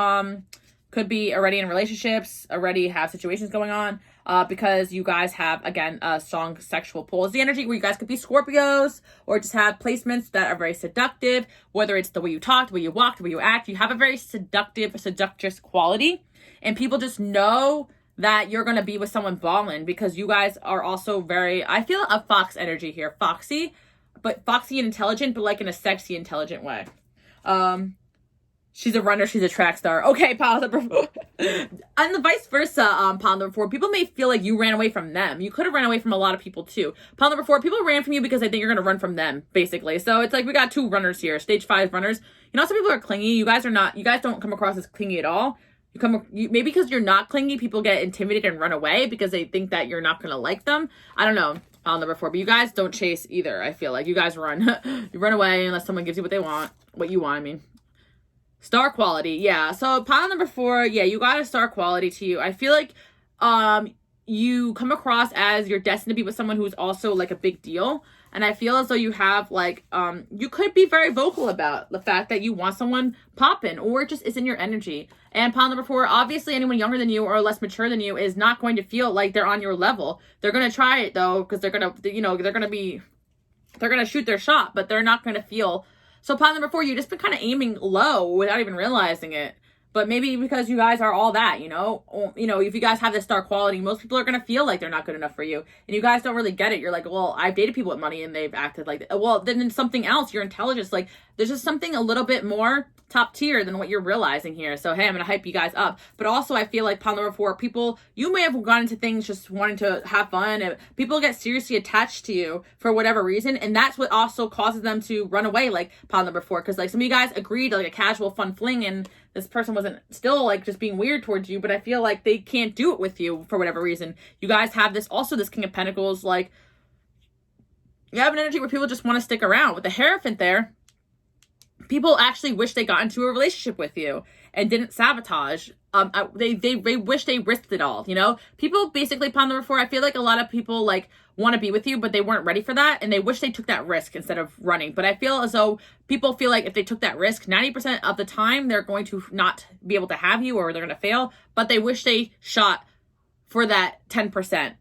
could be already in relationships, already have situations going on, because you guys have, again, a strong sexual pull. It's the energy where you guys could be Scorpios or just have placements that are very seductive, whether it's the way you talk, the way you walk, the way you act. You have a very seductress quality, and people just know that you're going to be with someone balling because you guys are also very, I feel a fox energy here, foxy, but foxy and intelligent, but like in a sexy, intelligent way. She's a runner, she's a track star. Okay, pile number 4. And the vice versa, pile number 4. People may feel like you ran away from them. You could have ran away from a lot of people too. Pile number 4, people ran from you because they think you're going to run from them, basically. So it's like we got 2 runners here, stage 5 runners. Some people are clingy. You guys don't come across as clingy at all. Maybe because you're not clingy, people get intimidated and run away because they think that you're not going to like them. I don't know. Pile number 4, but you guys don't chase either. I feel like you guys run. You run away unless someone gives you what you want, I mean. Star quality, yeah. So pile number 4, yeah, you got a star quality to you. I feel like you come across as you're destined to be with someone who's also like a big deal. And I feel as though you have like, you could be very vocal about the fact that you want someone popping, or it just isn't your energy. And pile number 4, obviously anyone younger than you or less mature than you is not going to feel like they're on your level. They're going to try it though, because they're going to shoot their shot, but they're not going to feel. So pile number 4, you've just been kind of aiming low without even realizing it. But maybe because you guys are all that, if you guys have this star quality, most people are going to feel like they're not good enough for you. And you guys don't really get it. You're like, well, I've dated people with money and they've acted like that. Well, then it's something else. Your intelligence, like, there's just something a little bit more top tier than what you're realizing here. So, hey, I'm going to hype you guys up. But also, I feel like pile number 4, people, you may have gone into things just wanting to have fun. And people get seriously attached to you for whatever reason. And that's what also causes them to run away, like pile number 4. Because, like, some of you guys agreed to, like, a casual fun fling, and this person wasn't still, like, just being weird towards you. But I feel like they can't do it with you for whatever reason. You guys have this King of Pentacles, like, you have an energy where people just want to stick around. With the Hierophant there, people actually wish they got into a relationship with you and didn't sabotage. They wish they risked it all, People basically, pile number 4, I feel like a lot of people, like, want to be with you, but they weren't ready for that, and they wish they took that risk instead of running. But I feel as though people feel like if they took that risk, 90% of the time, they're going to not be able to have you, or they're going to fail, but they wish they shot for that 10%.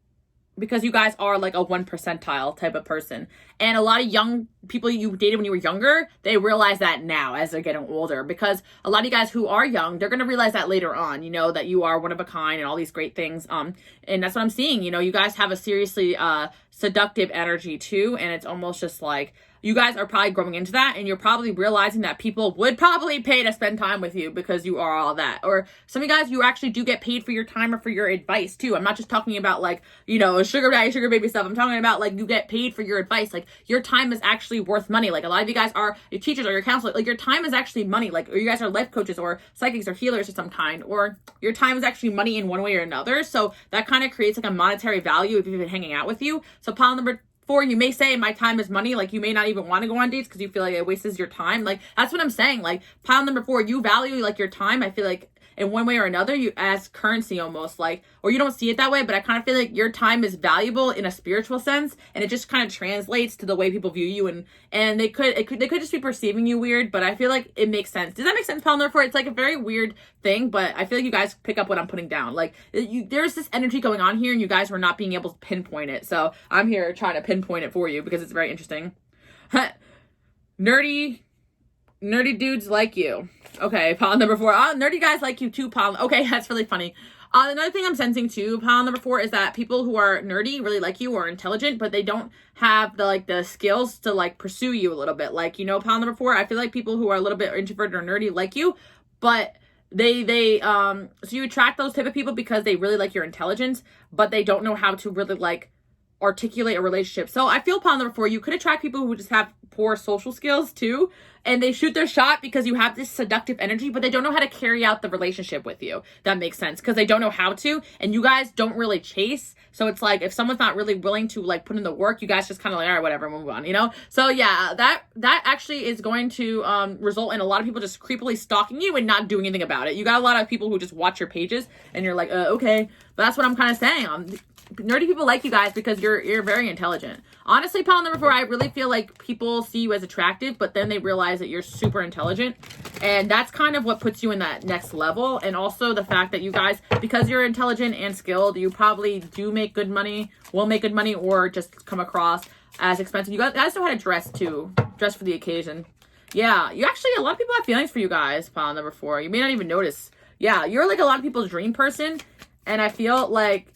Because you guys are like a 1 percentile type of person. And a lot of young people you dated when you were younger, they realize that now as they're getting older. Because a lot of you guys who are young, they're going to realize that later on, that you are one of a kind and all these great things. And that's what I'm seeing. You guys have a seriously seductive energy too. And it's almost just like, you guys are probably growing into that, and you're probably realizing that people would probably pay to spend time with you because you are all that. Or some of you guys, you actually do get paid for your time or for your advice too. I'm not just talking about like, sugar daddy, sugar baby stuff. I'm talking about like you get paid for your advice. Like your time is actually worth money. Like a lot of you guys are your teachers or your counselors. Like your time is actually money. Like, or you guys are life coaches or psychics or healers of some kind, or your time is actually money in one way or another. So that kind of creates like a monetary value if you've been hanging out with you. So pile number 4, you may say my time is money. Like you may not even want to go on dates because you feel like it wastes your time. Like that's what I'm saying. Like pile number 4, you value like your time. I feel like, in one way or another, you as currency almost, like, or you don't see it that way, but I kind of feel like your time is valuable in a spiritual sense, and it just kind of translates to the way people view you, and they could just be perceiving you weird, but I feel like it makes sense. Does that make sense, pile number 4? It's like a very weird thing, but I feel like you guys pick up what I'm putting down. Like, there's this energy going on here, and you guys were not being able to pinpoint it, so I'm here trying to pinpoint it for you because it's very interesting. Nerdy dudes like you. Okay, pile number 4. Nerdy guys like you too, pile. Okay, that's really funny. Another thing I'm sensing too, pile number 4, is that people who are nerdy really like you or intelligent, but they don't have the skills to like pursue you a little bit. Like, you know, pile number 4, I feel like people who are a little bit introverted or nerdy like you, but so you attract those type of people because they really like your intelligence, but they don't know how to really like articulate a relationship. So I feel, pile number 4, you could attract people who just have poor social skills too, and they shoot their shot because you have this seductive energy, but they don't know how to carry out the relationship with you. That makes sense, because they don't know how to, and you guys don't really chase. So it's like, if someone's not really willing to like put in the work, you guys just kind of like, all right, whatever, move on, you know? So yeah, that actually is going to result in a lot of people just creepily stalking you and not doing anything about it. You got a lot of people who just watch your pages and you're like, okay, but that's what I'm kind of saying. Nerdy people like you guys because you're very intelligent. Honestly, pile number 4, I really feel like people see you as attractive, but then they realize that you're super intelligent, and that's kind of what puts you in that next level. And also the fact that you guys, because you're intelligent and skilled, you probably do make good money, will make good money, or just come across as expensive. You guys know how to dress too, dress for the occasion. Yeah, you actually, a lot of people have feelings for you guys, pile number 4. You may not even notice. Yeah, you're like a lot of people's dream person, and I feel like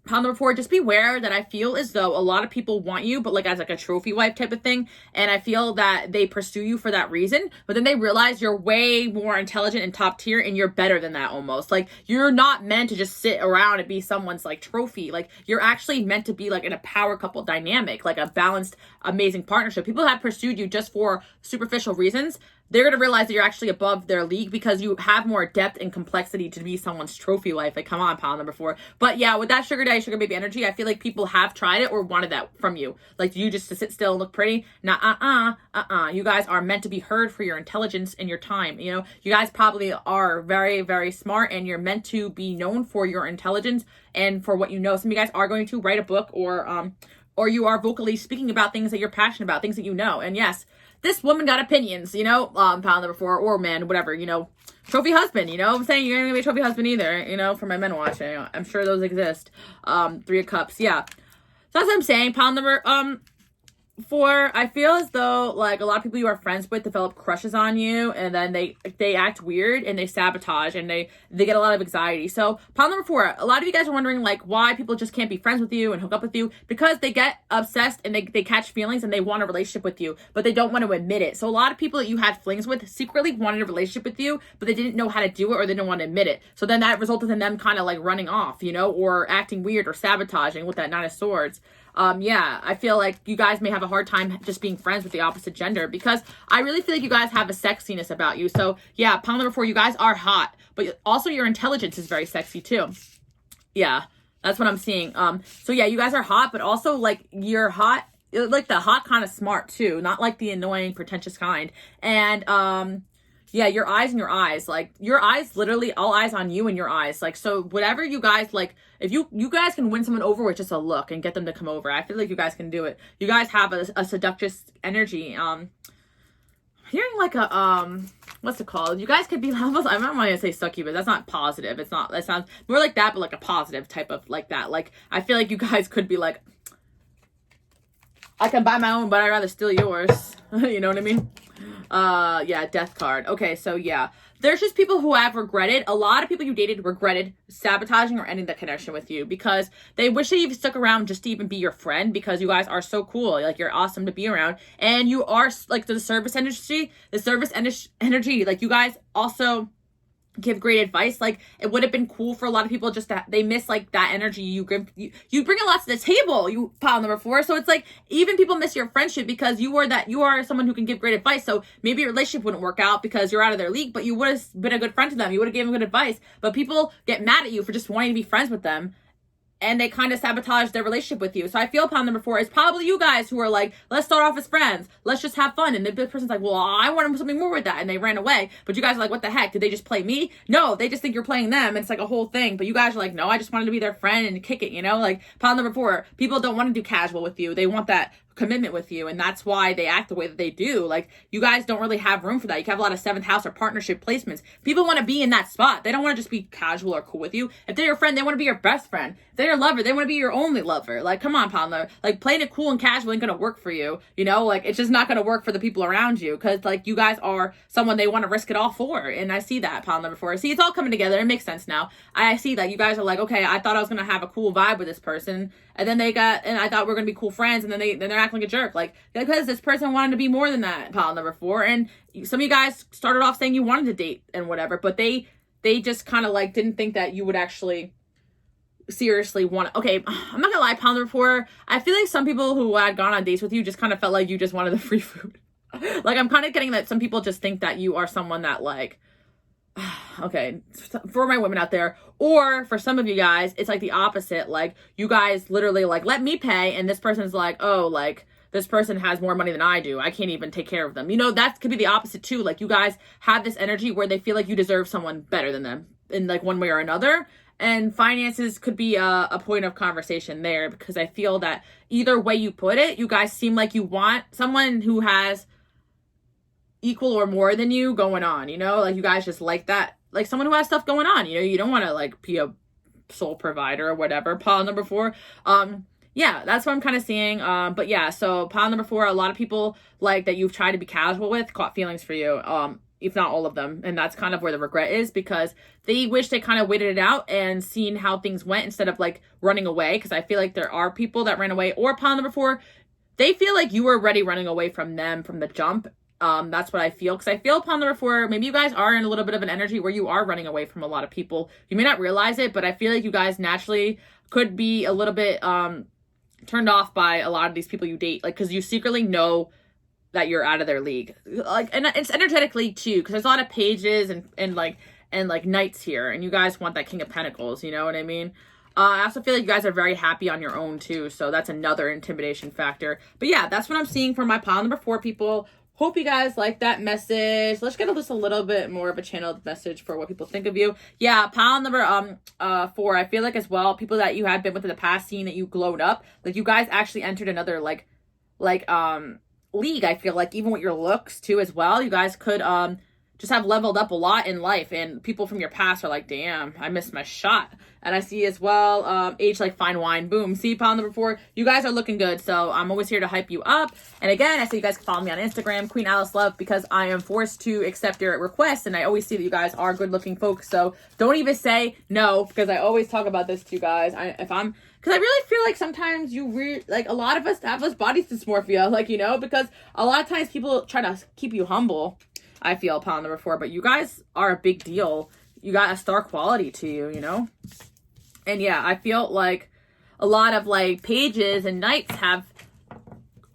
pile number 4, just beware that I feel as though a lot of people want you, but like as like a trophy wife type of thing. And I feel that they pursue you for that reason, but then they realize you're way more intelligent and top tier, and you're better than that almost. Like, you're not meant to just sit around and be someone's like trophy. Like, you're actually meant to be like in a power couple dynamic, like a balanced, amazing partnership. People have pursued you just for superficial reasons. They're going to realize that you're actually above their league because you have more depth and complexity to be someone's trophy wife. Like, come on, pile number 4. But yeah, with that sugar daddy, sugar baby energy, I feel like people have tried it or wanted that from you. Like, you just to sit still and look pretty. Nah, you guys are meant to be heard for your intelligence and your time. You know, you guys probably are very, very smart, and you're meant to be known for your intelligence and for what you know. Some of you guys are going to write a book, or you are vocally speaking about things that you're passionate about, things that you know. And yes, this woman got opinions, you know, pile number 4, or man, whatever, you know, trophy husband, you know what I'm saying? You're gonna be a trophy husband either, you know, for my men watching. I'm sure those exist. 3 of Cups, yeah. So that's what I'm saying. Pile number 4, I feel as though like a lot of people you are friends with develop crushes on you, and then they act weird and they sabotage, and they get a lot of anxiety. So pile number 4, a lot of you guys are wondering like why people just can't be friends with you and hook up with you, because they get obsessed and they catch feelings and they want a relationship with you, but they don't want to admit it. So a lot of people that you had flings with secretly wanted a relationship with you, but they didn't know how to do it, or they didn't want to admit it. So then that resulted in them kind of like running off, you know, or acting weird or sabotaging with that 9 of Swords. Yeah, I feel like you guys may have a hard time just being friends with the opposite gender, because I really feel like you guys have a sexiness about you. So yeah, pile number 4, you guys are hot, but also your intelligence is very sexy too. Yeah, that's what I'm seeing. So yeah, you guys are hot, but also like you're hot, like the hot kind of smart too, not like the annoying, pretentious kind. And yeah, your eyes, like your eyes, literally all eyes on you and your eyes. Like, so whatever you guys like, if you guys can win someone over with just a look and get them to come over, I feel like you guys can do it. You guys have a seductress energy. Hearing like a, what's it called? You guys could be, I'm not want to say sucky, but that's not positive. It's not, that sounds more like that, but like a positive type of like that. Like, I feel like you guys could be like, I can buy my own, but I'd rather steal yours. You know what I mean? Yeah, death card. Okay, so yeah. There's just people who have regretted, a lot of people you dated regretted sabotaging or ending the connection with you, because they wish they even stuck around just to even be your friend, because you guys are so cool. Like, you're awesome to be around. And you are, like, the service energy, like, you guys also give great advice. Like, it would have been cool for a lot of people just that they miss like that energy you bring a lot to the table, you pile number 4. So it's like even people miss your friendship because you are someone who can give great advice. So maybe your relationship wouldn't work out because you're out of their league, but you would have been a good friend to them, you would have given good advice. But people get mad at you for just wanting to be friends with them, and they kind of sabotage their relationship with you. So I feel pile number 4 is probably you guys who are like, let's start off as friends. Let's just have fun. And the person's like, well, I want something more with that. And they ran away. But you guys are like, what the heck? Did they just play me? No, they just think you're playing them. It's like a whole thing. But you guys are like, no, I just wanted to be their friend and kick it, you know? Like pile number 4, people don't want to do casual with you. They want that commitment with you, and that's why they act the way that they do. Like you guys don't really have room for that. You have a lot of 7th house or partnership placements. People want to be in that spot. They don't want to just be casual or cool with you. If they're your friend, they want to be your best friend. If they're your lover, they want to be your only lover. Like come on, Pamela. Like playing it cool and casual ain't gonna work for you, you know? Like it's just not gonna work for the people around you, because like you guys are someone they want to risk it all for. And I see that, pile number 4. See, it's all coming together. It makes sense now. I see that you guys are like, okay, I thought I was gonna have a cool vibe with this person, and then I thought we are gonna be cool friends, and then they're acting like a jerk. Like because this person wanted to be more than that, pile number 4. And some of you guys started off saying you wanted to date and whatever, but they just kind of like didn't think that you would actually seriously want to. Okay, I'm not gonna lie, pile number 4, I feel like some people who had gone on dates with you just kind of felt like you just wanted the free food. Like I'm kind of getting that some people just think that you are someone that like, okay, for my women out there, or for some of you guys, it's like the opposite. Like you guys literally like, let me pay, and this person's like, oh, like this person has more money than I do. I can't even take care of them. You know, that could be the opposite too. Like you guys have this energy where they feel like you deserve someone better than them in like one way or another. And finances could be a point of conversation there, because I feel that either way you put it, you guys seem like you want someone who has equal or more than you going on, you know? Like you guys just like that, like someone who has stuff going on, you know? You don't want to like be a sole provider or whatever. Pile number 4. Yeah, that's what I'm kind of seeing. But yeah, so pile number 4, a lot of people like that you've tried to be casual with caught feelings for you. If not all of them. And that's kind of where the regret is, because they wish they kind of waited it out and seen how things went instead of like running away. Because I feel like there are people that ran away. Or pile number 4, they feel like you were already running away from them from the jump. That's what I feel. Because I feel pile number 4, maybe you guys are in a little bit of an energy where you are running away from a lot of people. You may not realize it, but I feel like you guys naturally could be a little bit turned off by a lot of these people you date. Like, because you secretly know that you're out of their league. Like, and it's energetically too, because there's a lot of pages and knights here, and you guys want that King of Pentacles, you know what I mean? I also feel like you guys are very happy on your own too, so that's another intimidation factor. But yeah, that's what I'm seeing for my pile number 4 people. Hope you guys like that message. Let's get just a little bit more of a channeled message for what people think of you. Yeah, pile number 4, I feel like as well, people that you had been with in the past, seeing that you glowed up, like you guys actually entered another league. I feel like even with your looks too as well, you guys could just have leveled up a lot in life, and people from your past are like, damn, I missed my shot. And I see as well, age like fine wine. Boom. See, pile number 4, you guys are looking good, so I'm always here to hype you up. And again, I say you guys can follow me on Instagram, QueenAliceLove, because I am forced to accept your requests, and I always see that you guys are good looking folks, so don't even say no, because I always talk about this to you guys. Because I really feel like sometimes like a lot of us have this body dysmorphia, like, you know, because a lot of times people try to keep you humble, I feel, pile number 4, but you guys are a big deal. You got a star quality to you, you know? And yeah, I feel like a lot of like pages and knights have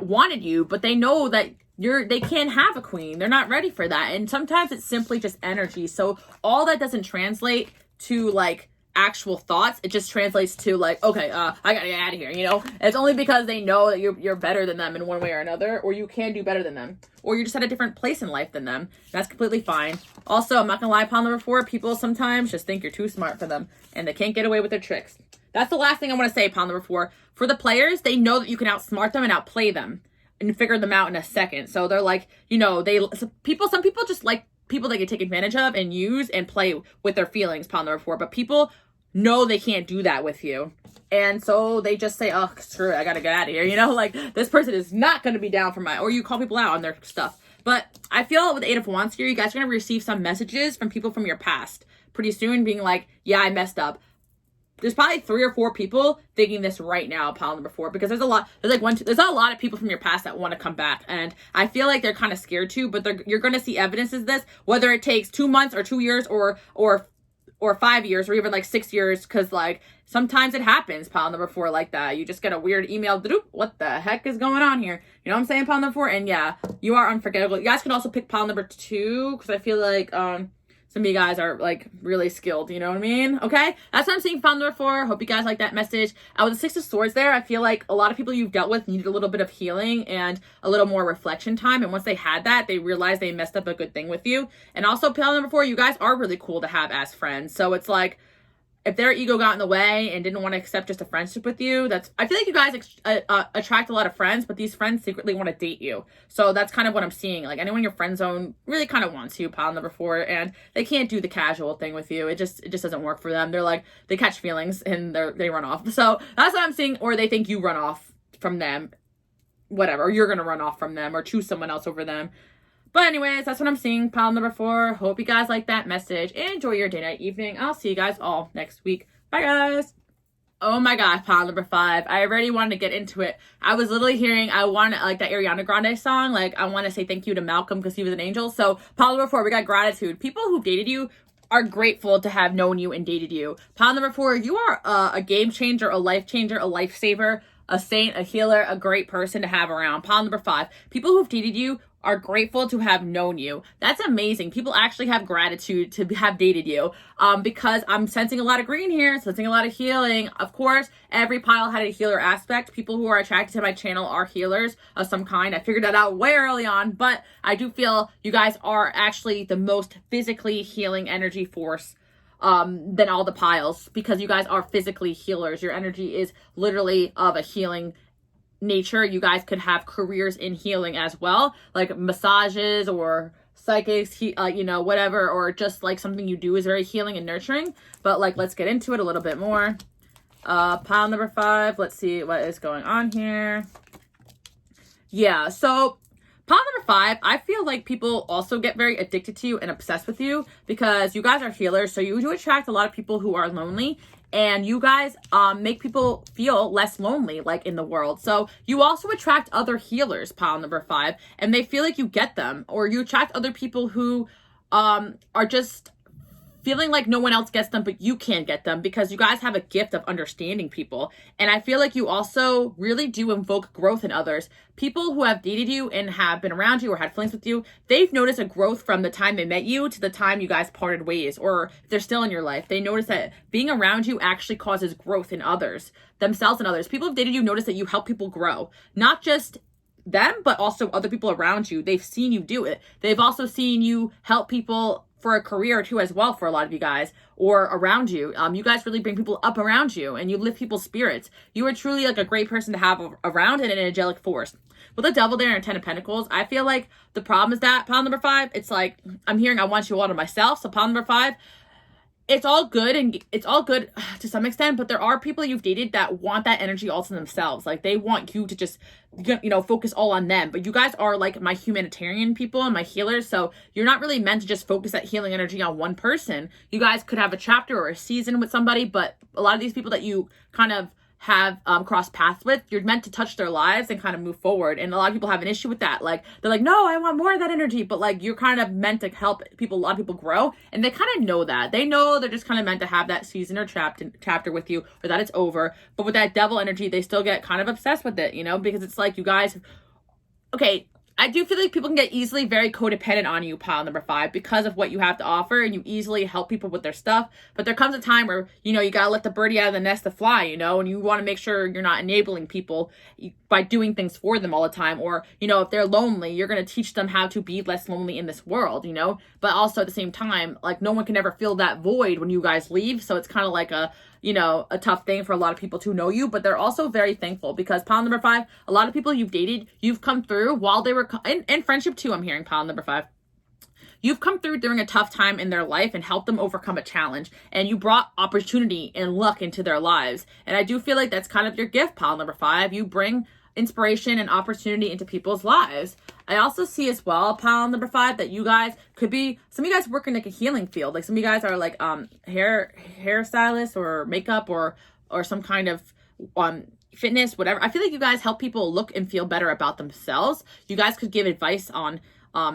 wanted you, but they know that they can't have a queen. They're not ready for that. And sometimes it's simply just energy. So all that doesn't translate to like actual thoughts. It just translates to like, okay, I gotta get out of here, you know? It's only because they know that you're better than them in one way or another, or you can do better than them, or you're just at a different place in life than them. That's completely fine. Also, I'm not gonna lie, pile number 4, people sometimes just think you're too smart for them, and they can't get away with their tricks. That's the last thing I want to say, pile number 4. For the players, they know that you can outsmart them and outplay them and figure them out in a second. So they're like, you know, some people just like people they can take advantage of and use and play with their feelings, pile number 4. But people know they can't do that with you, and so they just say, oh, screw it, I gotta get out of here, you know? Like, this person is not gonna be down for or you call people out on their stuff. But I feel with 8 of Wands here, you guys are gonna receive some messages from people from your past pretty soon, being like, yeah, I messed up. There's probably 3 or 4 people thinking this right now, pile number 4, because there's a lot of people from your past that want to come back, and I feel like they're kind of scared to, but you're gonna see evidence of this, whether it takes 2 months or 2 years or 5 years or even like 6 years, because like sometimes it happens, pile number 4, like that. You just get a weird email, what the heck is going on here? You know what I'm saying, pile number 4? And yeah, you are unforgettable. You guys can also pick pile number 2, because I feel like some of you guys are like really skilled, you know what I mean? Okay, that's what I'm seeing, pile number 4. Hope you guys like that message. With the 6 of Swords there, I feel like a lot of people you've dealt with needed a little bit of healing and a little more reflection time, and once they had that, they realized they messed up a good thing with you. And also, pile number 4, you guys are really cool to have as friends. So it's like, if their ego got in the way and didn't want to accept just a friendship with you, I feel like you guys attract a lot of friends, but these friends secretly want to date you. So that's kind of what I'm seeing. Like, anyone in your friend zone really kind of wants you, pile number 4, and they can't do the casual thing with you. It just doesn't work for them. They're like, they catch feelings and they run off. So that's what I'm seeing. Or they think you run off from them, whatever, or you're going to run off from them or choose someone else over them. But anyways, that's what I'm seeing, pile number 4. Hope you guys like that message. Enjoy your day, night, evening. I'll see you guys all next week. Bye, guys. Oh my God, pile number 5. I already wanted to get into it. I was literally hearing, I want like that Ariana Grande song. Like, I want to say thank you to Malcolm because he was an angel. So pile number 4, we got gratitude. People who dated you are grateful to have known you and dated you. Pile number 4, you are a game changer, a life changer, a lifesaver, a saint, a healer, a great person to have around. Pile number 5, people who've dated you are grateful to have known you. That's amazing. People actually have gratitude to have dated you, because I'm sensing a lot of green here, sensing a lot of healing. Of course, every pile had a healer aspect. People who are attracted to my channel are healers of some kind. I figured that out way early on, but I do feel you guys are actually the most physically healing energy force than all the piles, because you guys are physically healers. Your energy is literally of a healing nature. You guys could have careers in healing as well, like massages or psychics, you know, whatever, or just like something you do is very healing and nurturing. But like, let's get into it a little bit more. Pile number 5, let's see what is going on here. Yeah, so pile number 5, I feel like people also get very addicted to you and obsessed with you because you guys are healers. So you do attract a lot of people who are lonely, and you guys make people feel less lonely, like, in the world. So you also attract other healers, pile number 5, and they feel like you get them. Or you attract other people who are just feeling like no one else gets them, but you can't get them because you guys have a gift of understanding people. And I feel like you also really do invoke growth in others. People who have dated you and have been around you or had feelings with you, they've noticed a growth from the time they met you to the time you guys parted ways, or if they're still in your life. They notice that being around you actually causes growth in others, themselves and others. People who've dated you notice that you help people grow, not just them, but also other people around you. They've seen you do it. They've also seen you help people for a career or two as well, for a lot of you guys, or around you. You guys really bring people up around you, and you lift people's spirits. You are truly like a great person to have around and an angelic force. With the Devil there and 10 of Pentacles, I feel like the problem is that pile number 5, it's like, I'm hearing I want you all to myself. So pile number 5, it's all good, and it's all good to some extent, but there are people you've dated that want that energy all to themselves. Like, they want you to just, you know, focus all on them. But you guys are like my humanitarian people and my healers, so you're not really meant to just focus that healing energy on one person. You guys could have a chapter or a season with somebody, but a lot of these people that you kind of have crossed paths with, you're meant to touch their lives and kind of move forward. And a lot of people have an issue with that. Like, they're like, no, I want more of that energy, but like, you're kind of meant to help people, a lot of people grow, and they kind of know that. They know they're just kind of meant to have that season or chapter with you, or that it's over. But with that Devil energy, they still get kind of obsessed with it, you know, because it's like, you guys, okay, I do feel like people can get easily very codependent on you, pile number 5, because of what you have to offer, and you easily help people with their stuff. But there comes a time where, you know, you gotta let the birdie out of the nest to fly, you know, and you want to make sure you're not enabling people by doing things for them all the time. Or, you know, if they're lonely, you're going to teach them how to be less lonely in this world, you know. But also at the same time, like, no one can ever fill that void when you guys leave. So it's kind of like a, you know, a tough thing for a lot of people to know you, but they're also very thankful because pile number 5, a lot of people you've dated, you've come through while they were, and friendship too, I'm hearing pile number 5. You've come through during a tough time in their life and helped them overcome a challenge, and you brought opportunity and luck into their lives. And I do feel like that's kind of your gift, pile number 5. You bring inspiration and opportunity into people's lives. I also see as well, pile number 5, that you guys could be, some of you guys work in like a healing field. Like, some of you guys are like hairstylists or makeup or some kind of fitness, whatever. I feel like you guys help people look and feel better about themselves. You guys could give advice on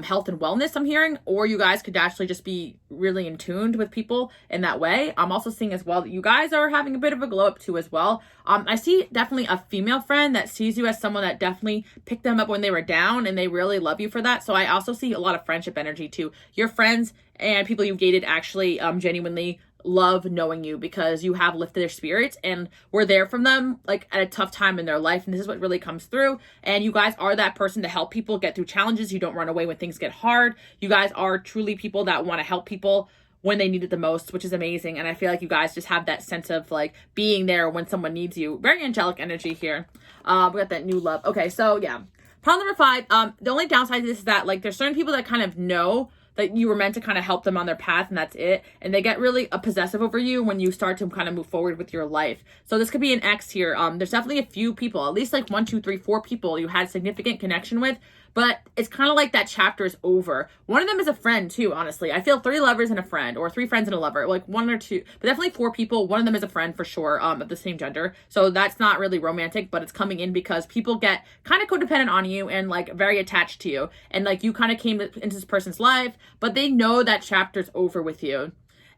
health and wellness, I'm hearing, or you guys could actually just be really in tuned with people in that way. I'm also seeing as well that you guys are having a bit of a glow up too as well. I see definitely a female friend that sees you as someone that definitely picked them up when they were down, and they really love you for that. So I also see a lot of friendship energy too. Your friends and people you've dated actually genuinely love knowing you because you have lifted their spirits and were there for them like at a tough time in their life, and this is what really comes through. And you guys are that person to help people get through challenges. You don't run away when things get hard. You guys are truly people that want to help people when they need it the most, which is amazing. And I feel like you guys just have that sense of like being there when someone needs you. Very angelic energy here. We got that new love. Okay, so yeah, pile number 5. The only downside to this is that like there's certain people that kind of know that you were meant to kind of help them on their path, and that's it. And they get really possessive over you when you start to kind of move forward with your life. So this could be an ex here. There's definitely a few people, at least like 1, 2, 3, 4 people you had significant connection with, but it's kind of like that chapter is over. One of them is a friend too, honestly. I feel 3 lovers and a friend, or 3 friends and a lover, like 1 or 2, but definitely 4 people. One of them is a friend for sure, of the same gender. So that's not really romantic, but it's coming in because people get kind of codependent on you and like very attached to you. And like you kind of came into this person's life, but they know that chapter's over with you.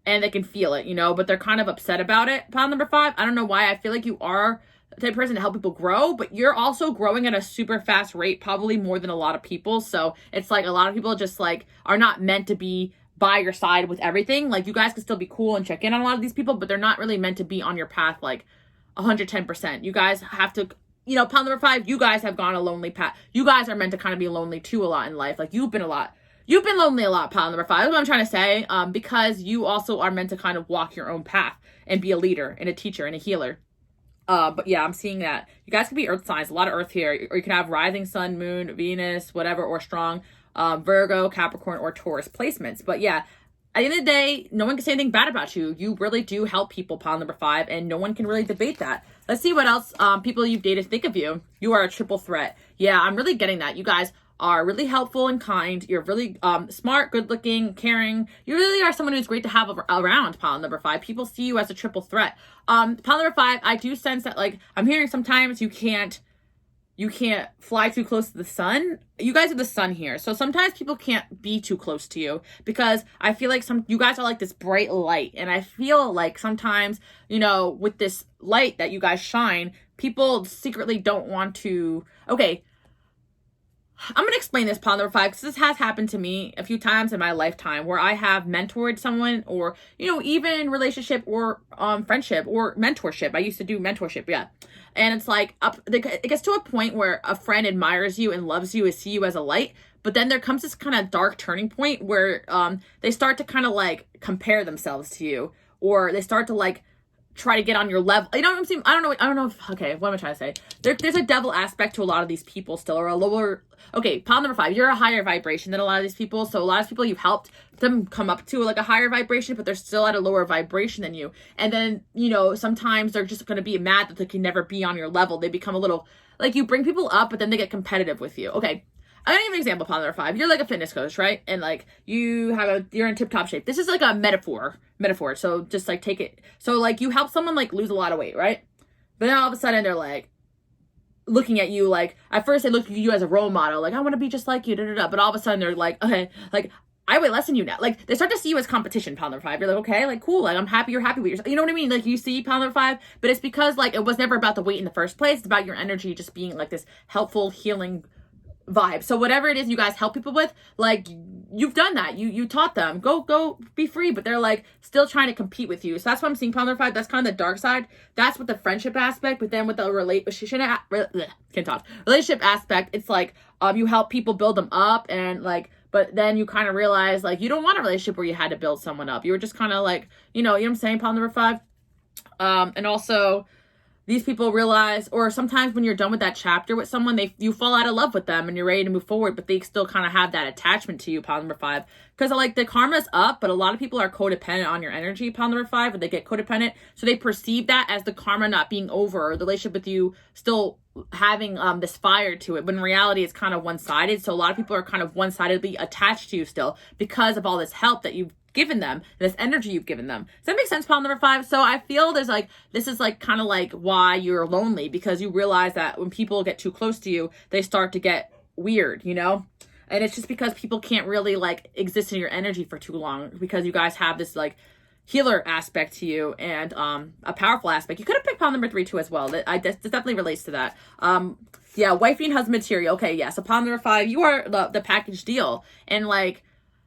And they can feel it, you know, but they're kind of upset about it. Pile number 5, I don't know why. I feel like you are the type of person to help people grow, but you're also growing at a super fast rate, probably more than a lot of people. So it's like a lot of people just like are not meant to be by your side with everything. Like you guys can still be cool and check in on a lot of these people, but they're not really meant to be on your path like 110%. You guys have to, you know, pile number 5, you guys have gone a lonely path. You guys are meant to kind of be lonely too a lot in life. Like you've been lonely a lot, pile number 5. That's what I'm trying to say. Because you also are meant to kind of walk your own path and be a leader and a teacher and a healer. But yeah, I'm seeing that. You guys could be earth signs, a lot of earth here. Or you can have rising sun, moon, Venus, whatever, or strong Virgo, Capricorn, or Taurus placements. But yeah, at the end of the day, no one can say anything bad about you. You really do help people, pile number 5, and no one can really debate that. Let's see what else people you've dated think of you. You are a triple threat. Yeah, I'm really getting that. You guys are really helpful and kind. You're really smart, good looking, caring. You really are someone who's great to have around, pile number 5. People see you as a triple threat. Pile number 5, I do sense that like I'm hearing sometimes you can't fly too close to the sun. You guys are the sun here. So sometimes people can't be too close to you because I feel like you guys are like this bright light. And I feel like sometimes, you know, with this light that you guys shine, people secretly don't want to, okay, I'm going to explain this, pile number 5, because this has happened to me a few times in my lifetime where I have mentored someone or, you know, even relationship or friendship or mentorship. I used to do mentorship, yeah. And it's like, it gets to a point where a friend admires you and loves you and see you as a light. But then there comes this kind of dark turning point where they start to kind of like compare themselves to you, or they start to like try to get on your level. You know what I'm saying? I don't know if, okay, what am I trying to say? There's a devil aspect to a lot of these people still, or a lower, okay, pile number 5, you're a higher vibration than a lot of these people. So a lot of people you've helped them come up to like a higher vibration, but they're still at a lower vibration than you. And then, you know, sometimes they're just going to be mad that they can never be on your level. They become a little, like you bring people up, but then they get competitive with you. Okay. I'm gonna give you an example, pile number 5. You're like a fitness coach, right? And like you're in tip-top shape. This is like a metaphor. So just like take it. So like you help someone like lose a lot of weight, right? But then all of a sudden they're like looking at you like, at first they look at you as a role model, like I want to be just like you, da, da, da. But all of a sudden they're like, okay, like I weigh less than you now. Like they start to see you as competition, pile number 5. You're like, okay, like cool, like I'm happy you're happy with yourself. You know what I mean? Like you see pile number 5, but it's because like it was never about the weight in the first place. It's about your energy just being like this helpful, healing vibe. So whatever it is you guys help people with, like you've done that. You taught them. Go be free, but they're like still trying to compete with you. So that's what I'm seeing, pile number 5. That's kind of the dark side. That's with the friendship aspect, but then with the relationship aspect, it's like you help people build them up, and like, but then you kind of realize like you don't want a relationship where you had to build someone up. You were just kind of like, you know what I'm saying, pile number 5. And also these people realize, or sometimes when you're done with that chapter with someone, you fall out of love with them and you're ready to move forward, but they still kind of have that attachment to you, pile number 5. Because like the karma's up, but a lot of people are codependent on your energy, pile number 5, or they get codependent. So they perceive that as the karma not being over, or the relationship with you still having this fire to it. But in reality, it's kind of one-sided. So a lot of people are kind of one-sidedly attached to you still because of all this help that you've given them, this energy you've given them. Does that make sense, pile number 5? So I feel there's like, this is like kind of like why you're lonely, because you realize that when people get too close to you, they start to get weird, you know? And it's just because people can't really like exist in your energy for too long, because you guys have this like healer aspect to you, and a powerful aspect. You could have picked pile number 3 too as well. That definitely relates to that. Yeah, wifey and husband material. Okay, yeah. So pile number 5, you are the package deal, and like,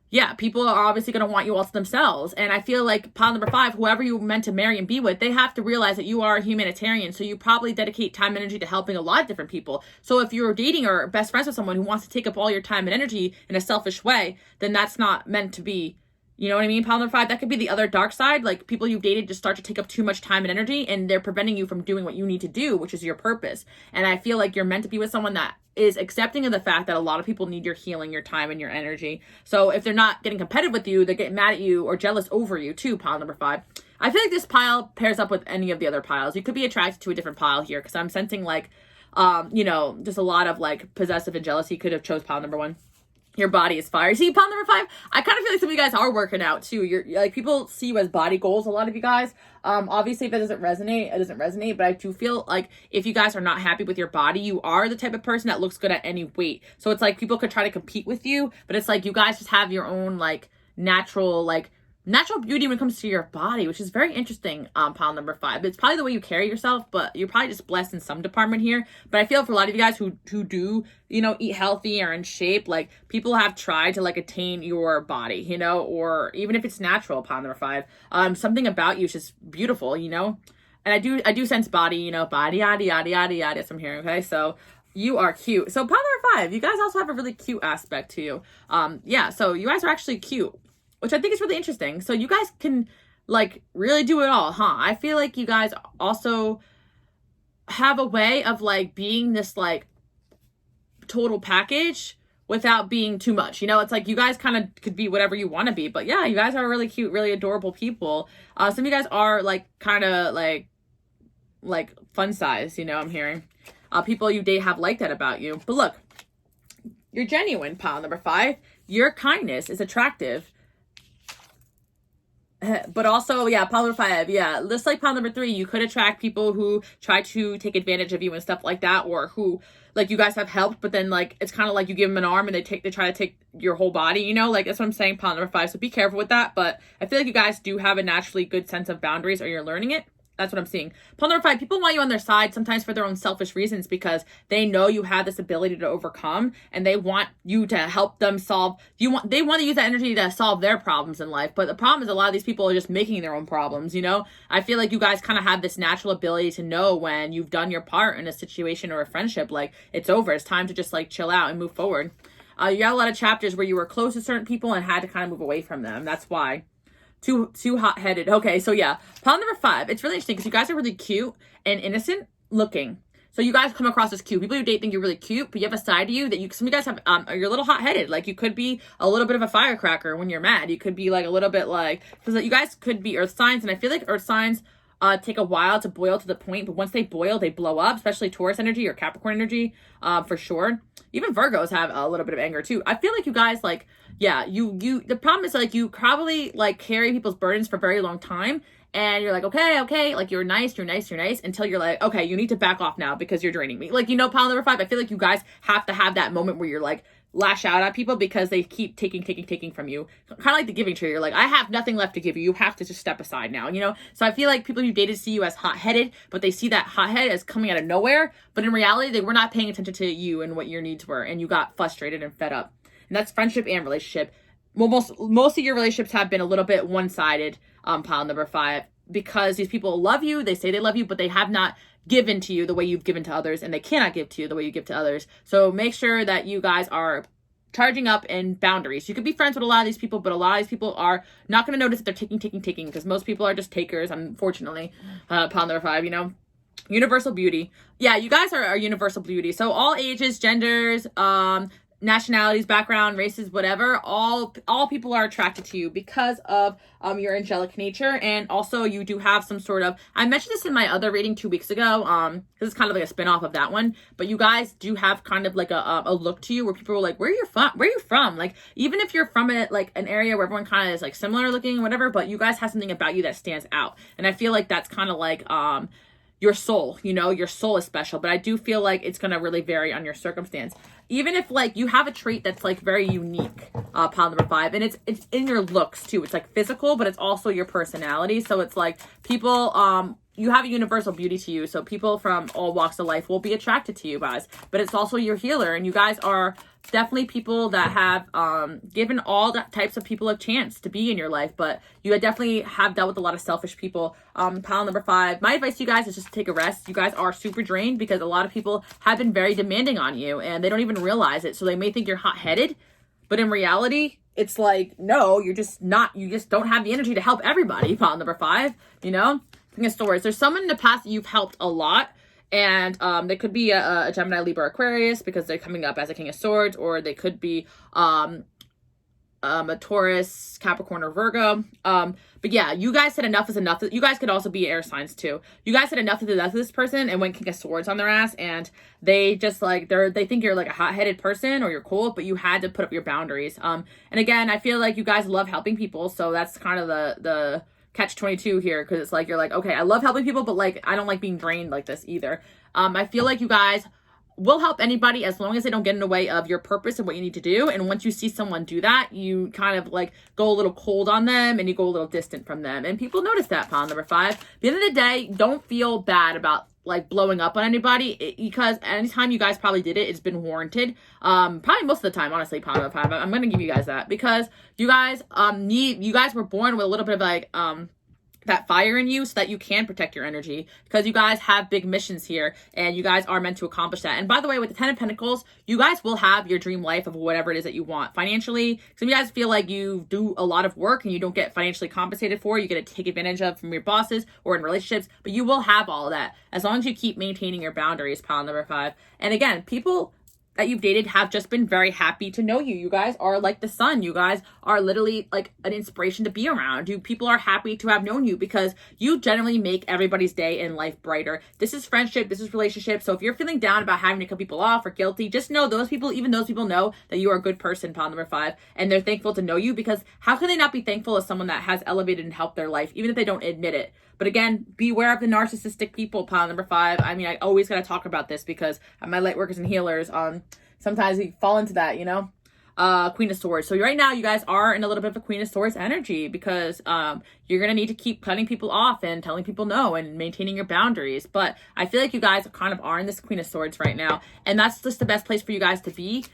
yeah, people are obviously going to want you all to themselves. And I feel like pile number 5, whoever you meant to marry and be with, they have to realize that you are a humanitarian. So you probably dedicate time and energy to helping a lot of different people. So if you're dating or best friends with someone who wants to take up all your time and energy in a selfish way, then that's not meant to be. You know what I mean? Pile number 5, that could be the other dark side. Like, people you've dated just start to take up too much time and energy, and they're preventing you from doing what you need to do, which is your purpose. And I feel like you're meant to be with someone that is accepting of the fact that a lot of people need your healing, your time, and your energy. So if they're not getting competitive with you, they're getting mad at you or jealous over you too, pile number 5. I feel like this pile pairs up with any of the other piles. You could be attracted to a different pile here, because I'm sensing like, you know, just a lot of like possessive and jealousy. Could have chose pile number 1. Your body is fire. See, pile number 5, I kind of feel like some of you guys are working out too. You're like, people see you as body goals, a lot of you guys. Obviously, if it doesn't resonate, it doesn't resonate. But I do feel like if you guys are not happy with your body, you are the type of person that looks good at any weight. So it's like people could try to compete with you, but it's like you guys just have your own like natural beauty when it comes to your body, which is very interesting. Pile number 5, it's probably the way you carry yourself, but you're probably just blessed in some department here. But I feel for a lot of you guys who do, you know, eat healthy or in shape, like, people have tried to like attain your body, you know, or even if it's natural. Pile number 5, something about you is just beautiful, you know. And I do sense body, you know, body yada yada yada yada. Yes, I'm hearing. Okay, so you are cute. So pile number 5, you guys also have a really cute aspect to you. Yeah, so you guys are actually cute, which I think is really interesting. So you guys can like really do it all, huh? I feel like you guys also have a way of like being this like total package without being too much. You know, it's like you guys kind of could be whatever you want to be. But yeah, you guys are really cute, really adorable people. Some of you guys are like kind of like fun size, you know, I'm hearing. People you date have like that about you. But look, you're genuine, pile number 5. Your kindness is attractive. But also, yeah, pile number 5, yeah, just like pile number 3, you could attract people who try to take advantage of you and stuff like that, or who, like, you guys have helped, but then, like, it's kind of like you give them an arm and they try to take your whole body, you know, like, that's what I'm saying, pile number 5, so be careful with that. But I feel like you guys do have a naturally good sense of boundaries, or you're learning it. That's what I'm seeing. Pile number 5, people want you on their side sometimes for their own selfish reasons, because they know you have this ability to overcome, and they want you to help them solve. They want to use that energy to solve their problems in life. But the problem is a lot of these people are just making their own problems, you know? I feel like you guys kind of have this natural ability to know when you've done your part in a situation or a friendship, like, it's over. It's time to just like chill out and move forward. You got a lot of chapters where you were close to certain people and had to kind of move away from them. That's why. Too hot-headed. Okay, so yeah, pile number 5. It's really interesting because you guys are really cute and innocent looking. So you guys come across as cute. People you date think you're really cute, but you have a side to you that some of you guys have. You're a little hot-headed. Like, you could be a little bit of a firecracker when you're mad. You could be like a little bit like, because you guys could be earth signs, and I feel like earth signs take a while to boil to the point, but once they boil, they blow up, especially Taurus energy or Capricorn energy, for sure. Even Virgos have a little bit of anger too. I feel like you guys, like, yeah, the problem is, like, you probably like carry people's burdens for a very long time, and you're like, okay, like, you're nice, until you're like, okay, you need to back off now because you're draining me. Like, you know, pile number 5, I feel like you guys have to have that moment where you're like, lash out at people because they keep taking from you. Kind of like the giving tree. You're like, I have nothing left to give you. You have to just step aside now, you know? So I feel like people you dated see you as hot-headed, but they see that hot-head as coming out of nowhere. But in reality, they were not paying attention to you and what your needs were, and you got frustrated and fed up. And that's friendship and relationship. Well, most of your relationships have been a little bit one-sided, pile number 5, because these people love you, they say they love you, but they have not given to you the way you've given to others, and they cannot give to you the way you give to others. So make sure that you guys are charging up in boundaries. You could be friends with a lot of these people, but a lot of these people are not going to notice that they're taking, because most people are just takers, unfortunately. Pile number 5, you know. Universal beauty. Yeah, you guys are universal beauty. So all ages, genders, nationalities, background, races, whatever, all people are attracted to you because of your angelic nature. And also you do have some sort of, I mentioned this in my other reading 2 weeks ago, this is kind of like a spin-off of that one, but you guys do have kind of like a look to you where people are like, where are you from? Like, even if you're from like an area where everyone kind of is like similar looking, whatever, but you guys have something about you that stands out. And I feel like that's kind of like your soul, you know, your soul is special. But I do feel like it's going to really vary on your circumstance. Even if like you have a trait that's like very unique, pile number 5, and it's in your looks too. It's like physical, but it's also your personality. So it's like people, you have a universal beauty to you. So people from all walks of life will be attracted to you guys, but it's also your healer. And you guys are definitely people that have given all types of people a chance to be in your life, but you definitely have dealt with a lot of selfish people. Pile number 5, my advice to you guys is just to take a rest. You guys are super drained because a lot of people have been very demanding on you and they don't even realize it. So they may think you're hot-headed, but in reality, it's like, no, you're just not. You just don't have the energy to help everybody. Pile number 5, you know? King of Swords. There's someone in the past that you've helped a lot. And they could be a Gemini, Libra, Aquarius because they're coming up as a King of Swords, or they could be a Taurus, Capricorn, or Virgo. But yeah, you guys said enough is enough. You guys could also be air signs too. You guys said enough is enough of this person and went King of Swords on their ass, and they just like they think you're like a hot-headed person or you're cool, but you had to put up your boundaries. And again, I feel like you guys love helping people, so that's kind of the catch-22 here, because it's like you're like, okay, I love helping people, but like I don't like being drained like this either. I feel like you guys will help anybody as long as they don't get in the way of your purpose and what you need to do. And once you see someone do that, you kind of like go a little cold on them and you go a little distant from them, and people notice that. Pile number 5, at the end of the day, don't feel bad about like blowing up on anybody, because anytime you guys probably did it, it's been warranted. Probably most of the time, honestly. Pile number 5, I'm gonna give you guys that, because you guys you guys were born with a little bit of like that fire in you so that you can protect your energy, because you guys have big missions here and you guys are meant to accomplish that. And by the way, with the 10 of Pentacles, you guys will have your dream life of whatever it is that you want financially. Some of you guys feel like you do a lot of work and you don't get financially compensated for, you get to take advantage of from your bosses or in relationships, but you will have all of that as long as you keep maintaining your boundaries. Pile number 5. And again, people that you've dated have just been very happy to know you. You guys are like the sun. You guys are literally like an inspiration to be around. People are happy to have known you because you generally make everybody's day in life brighter. This is friendship. This is relationship. So if you're feeling down about having to cut people off or guilty, just know those people, even those people know that you are a good person, pile number 5, and they're thankful to know you, because how can they not be thankful as someone that has elevated and helped their life, even if they don't admit it? But again, beware of the narcissistic people, pile number 5. I mean, I always got to talk about this because my light workers and healers, sometimes we fall into that, you know? Queen of Swords. So right now, you guys are in a little bit of a Queen of Swords energy, because you're going to need to keep cutting people off and telling people no and maintaining your boundaries. But I feel like you guys kind of are in this Queen of Swords right now, and that's just the best place for you guys to be.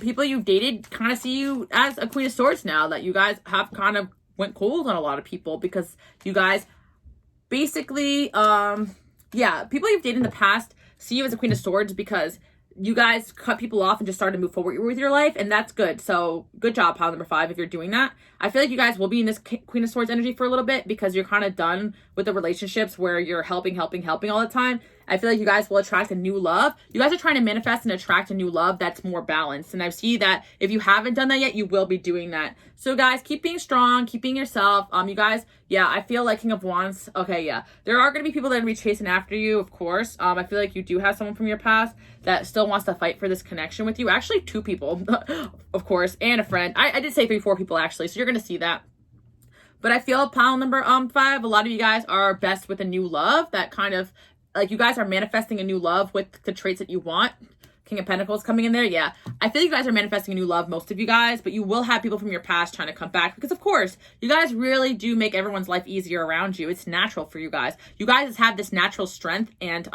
People you've dated kind of see you as a Queen of Swords now, that you guys have kind of went cold on a lot of people, because you guys basically, people you've dated in the past see you as a Queen of Swords because you guys cut people off and just started to move forward with your life, and that's good. So good job, pile number 5, if you're doing that. I feel like you guys will be in this Queen of Swords energy for a little bit because you're kind of done with the relationships where you're helping all the time. I feel like you guys will attract a new love. You guys are trying to manifest and attract a new love that's more balanced. And I see that if you haven't done that yet, you will be doing that. So guys, keep being strong, keep being yourself. You guys, yeah, I feel like King of Wands. Okay, yeah. There are going to be people that are going to be chasing after you, of course. I feel like you do have someone from your past that still wants to fight for this connection with you. Actually, 2 people, of course, and a friend. I did say 3, 4 people, actually. So you're going to see that. But I feel pile number 5, a lot of you guys are best with a new love that kind of, like, you guys are manifesting a new love with the traits that you want. King of Pentacles coming in there. Yeah, I feel you guys are manifesting a new love, most of you guys, but you will have people from your past trying to come back because, of course, you guys really do make everyone's life easier around you. It's natural for you guys. You guys have this natural strength and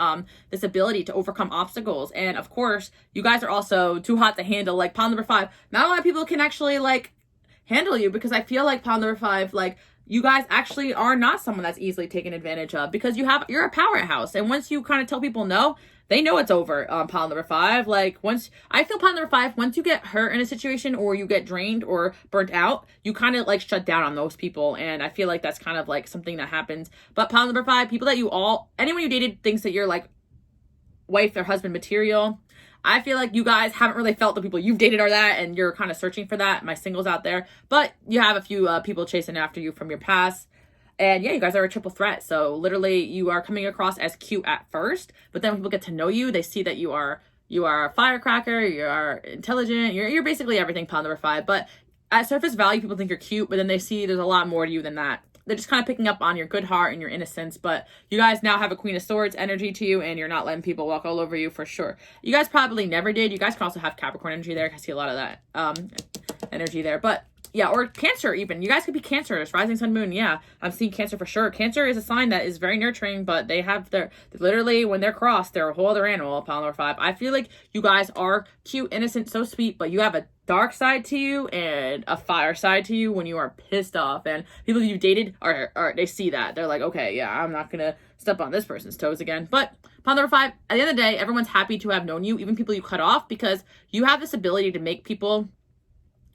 this ability to overcome obstacles. And, of course, you guys are also too hot to handle. Like, pile number 5, not a lot of people can actually, like, handle you, because I feel like pile number 5, like, you guys actually are not someone that's easily taken advantage of, because you're a powerhouse. And once you kind of tell people no, they know it's over. Pile number 5, like, I feel pile number 5, once you get hurt in a situation or you get drained or burnt out, you kind of like shut down on those people. And I feel like that's kind of like something that happens. But pile number 5, people that anyone you dated thinks that you're like wife or husband material. I feel like you guys haven't really felt the people you've dated are that, and you're kind of searching for that. My singles out there, but you have a few people chasing after you from your past. And yeah, you guys are a triple threat. So literally you are coming across as cute at first, but then when people get to know you, they see that you are a firecracker, you are intelligent, you're basically everything, pile number 5. But at surface value, people think you're cute, but then they see there's a lot more to you than that. they're just kind of picking up on your good heart and your innocence. But you guys now have a Queen of Swords energy to you, and you're not letting people walk all over you for sure. You guys probably never did. You guys can also have Capricorn energy there. I see a lot of that energy there. But yeah, or Cancer even. You guys could be Cancers, rising sun, moon. Yeah, I'm seeing Cancer for sure. Cancer is a sign that is very nurturing, but they have literally, when they're crossed, they're a whole other animal. Pile number 5. I feel like you guys are cute, innocent, so sweet, but you have a dark side to you and a fire side to you when you are pissed off. And people you've dated are they see that. They're like, okay, yeah, I'm not gonna step on this person's toes again. But pile number 5, at the end of the day, everyone's happy to have known you, even people you cut off, because you have this ability to make people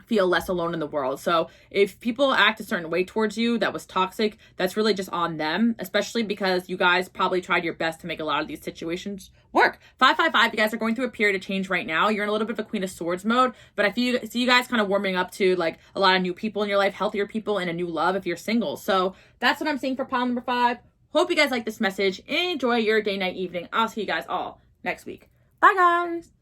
feel less alone in the world. So if people act a certain way towards you that was toxic, that's really just on them, especially because you guys probably tried your best to make a lot of these situations work. 555, you guys are going through a period of change right now. You're in a little bit of a Queen of Swords mode, but I see you guys kind of warming up to like a lot of new people in your life, healthier people, and a new love if you're single. So that's what I'm seeing for pile number 5. Hope you guys like this message. Enjoy your day, night, evening. I'll see you guys all next week. Bye, guys.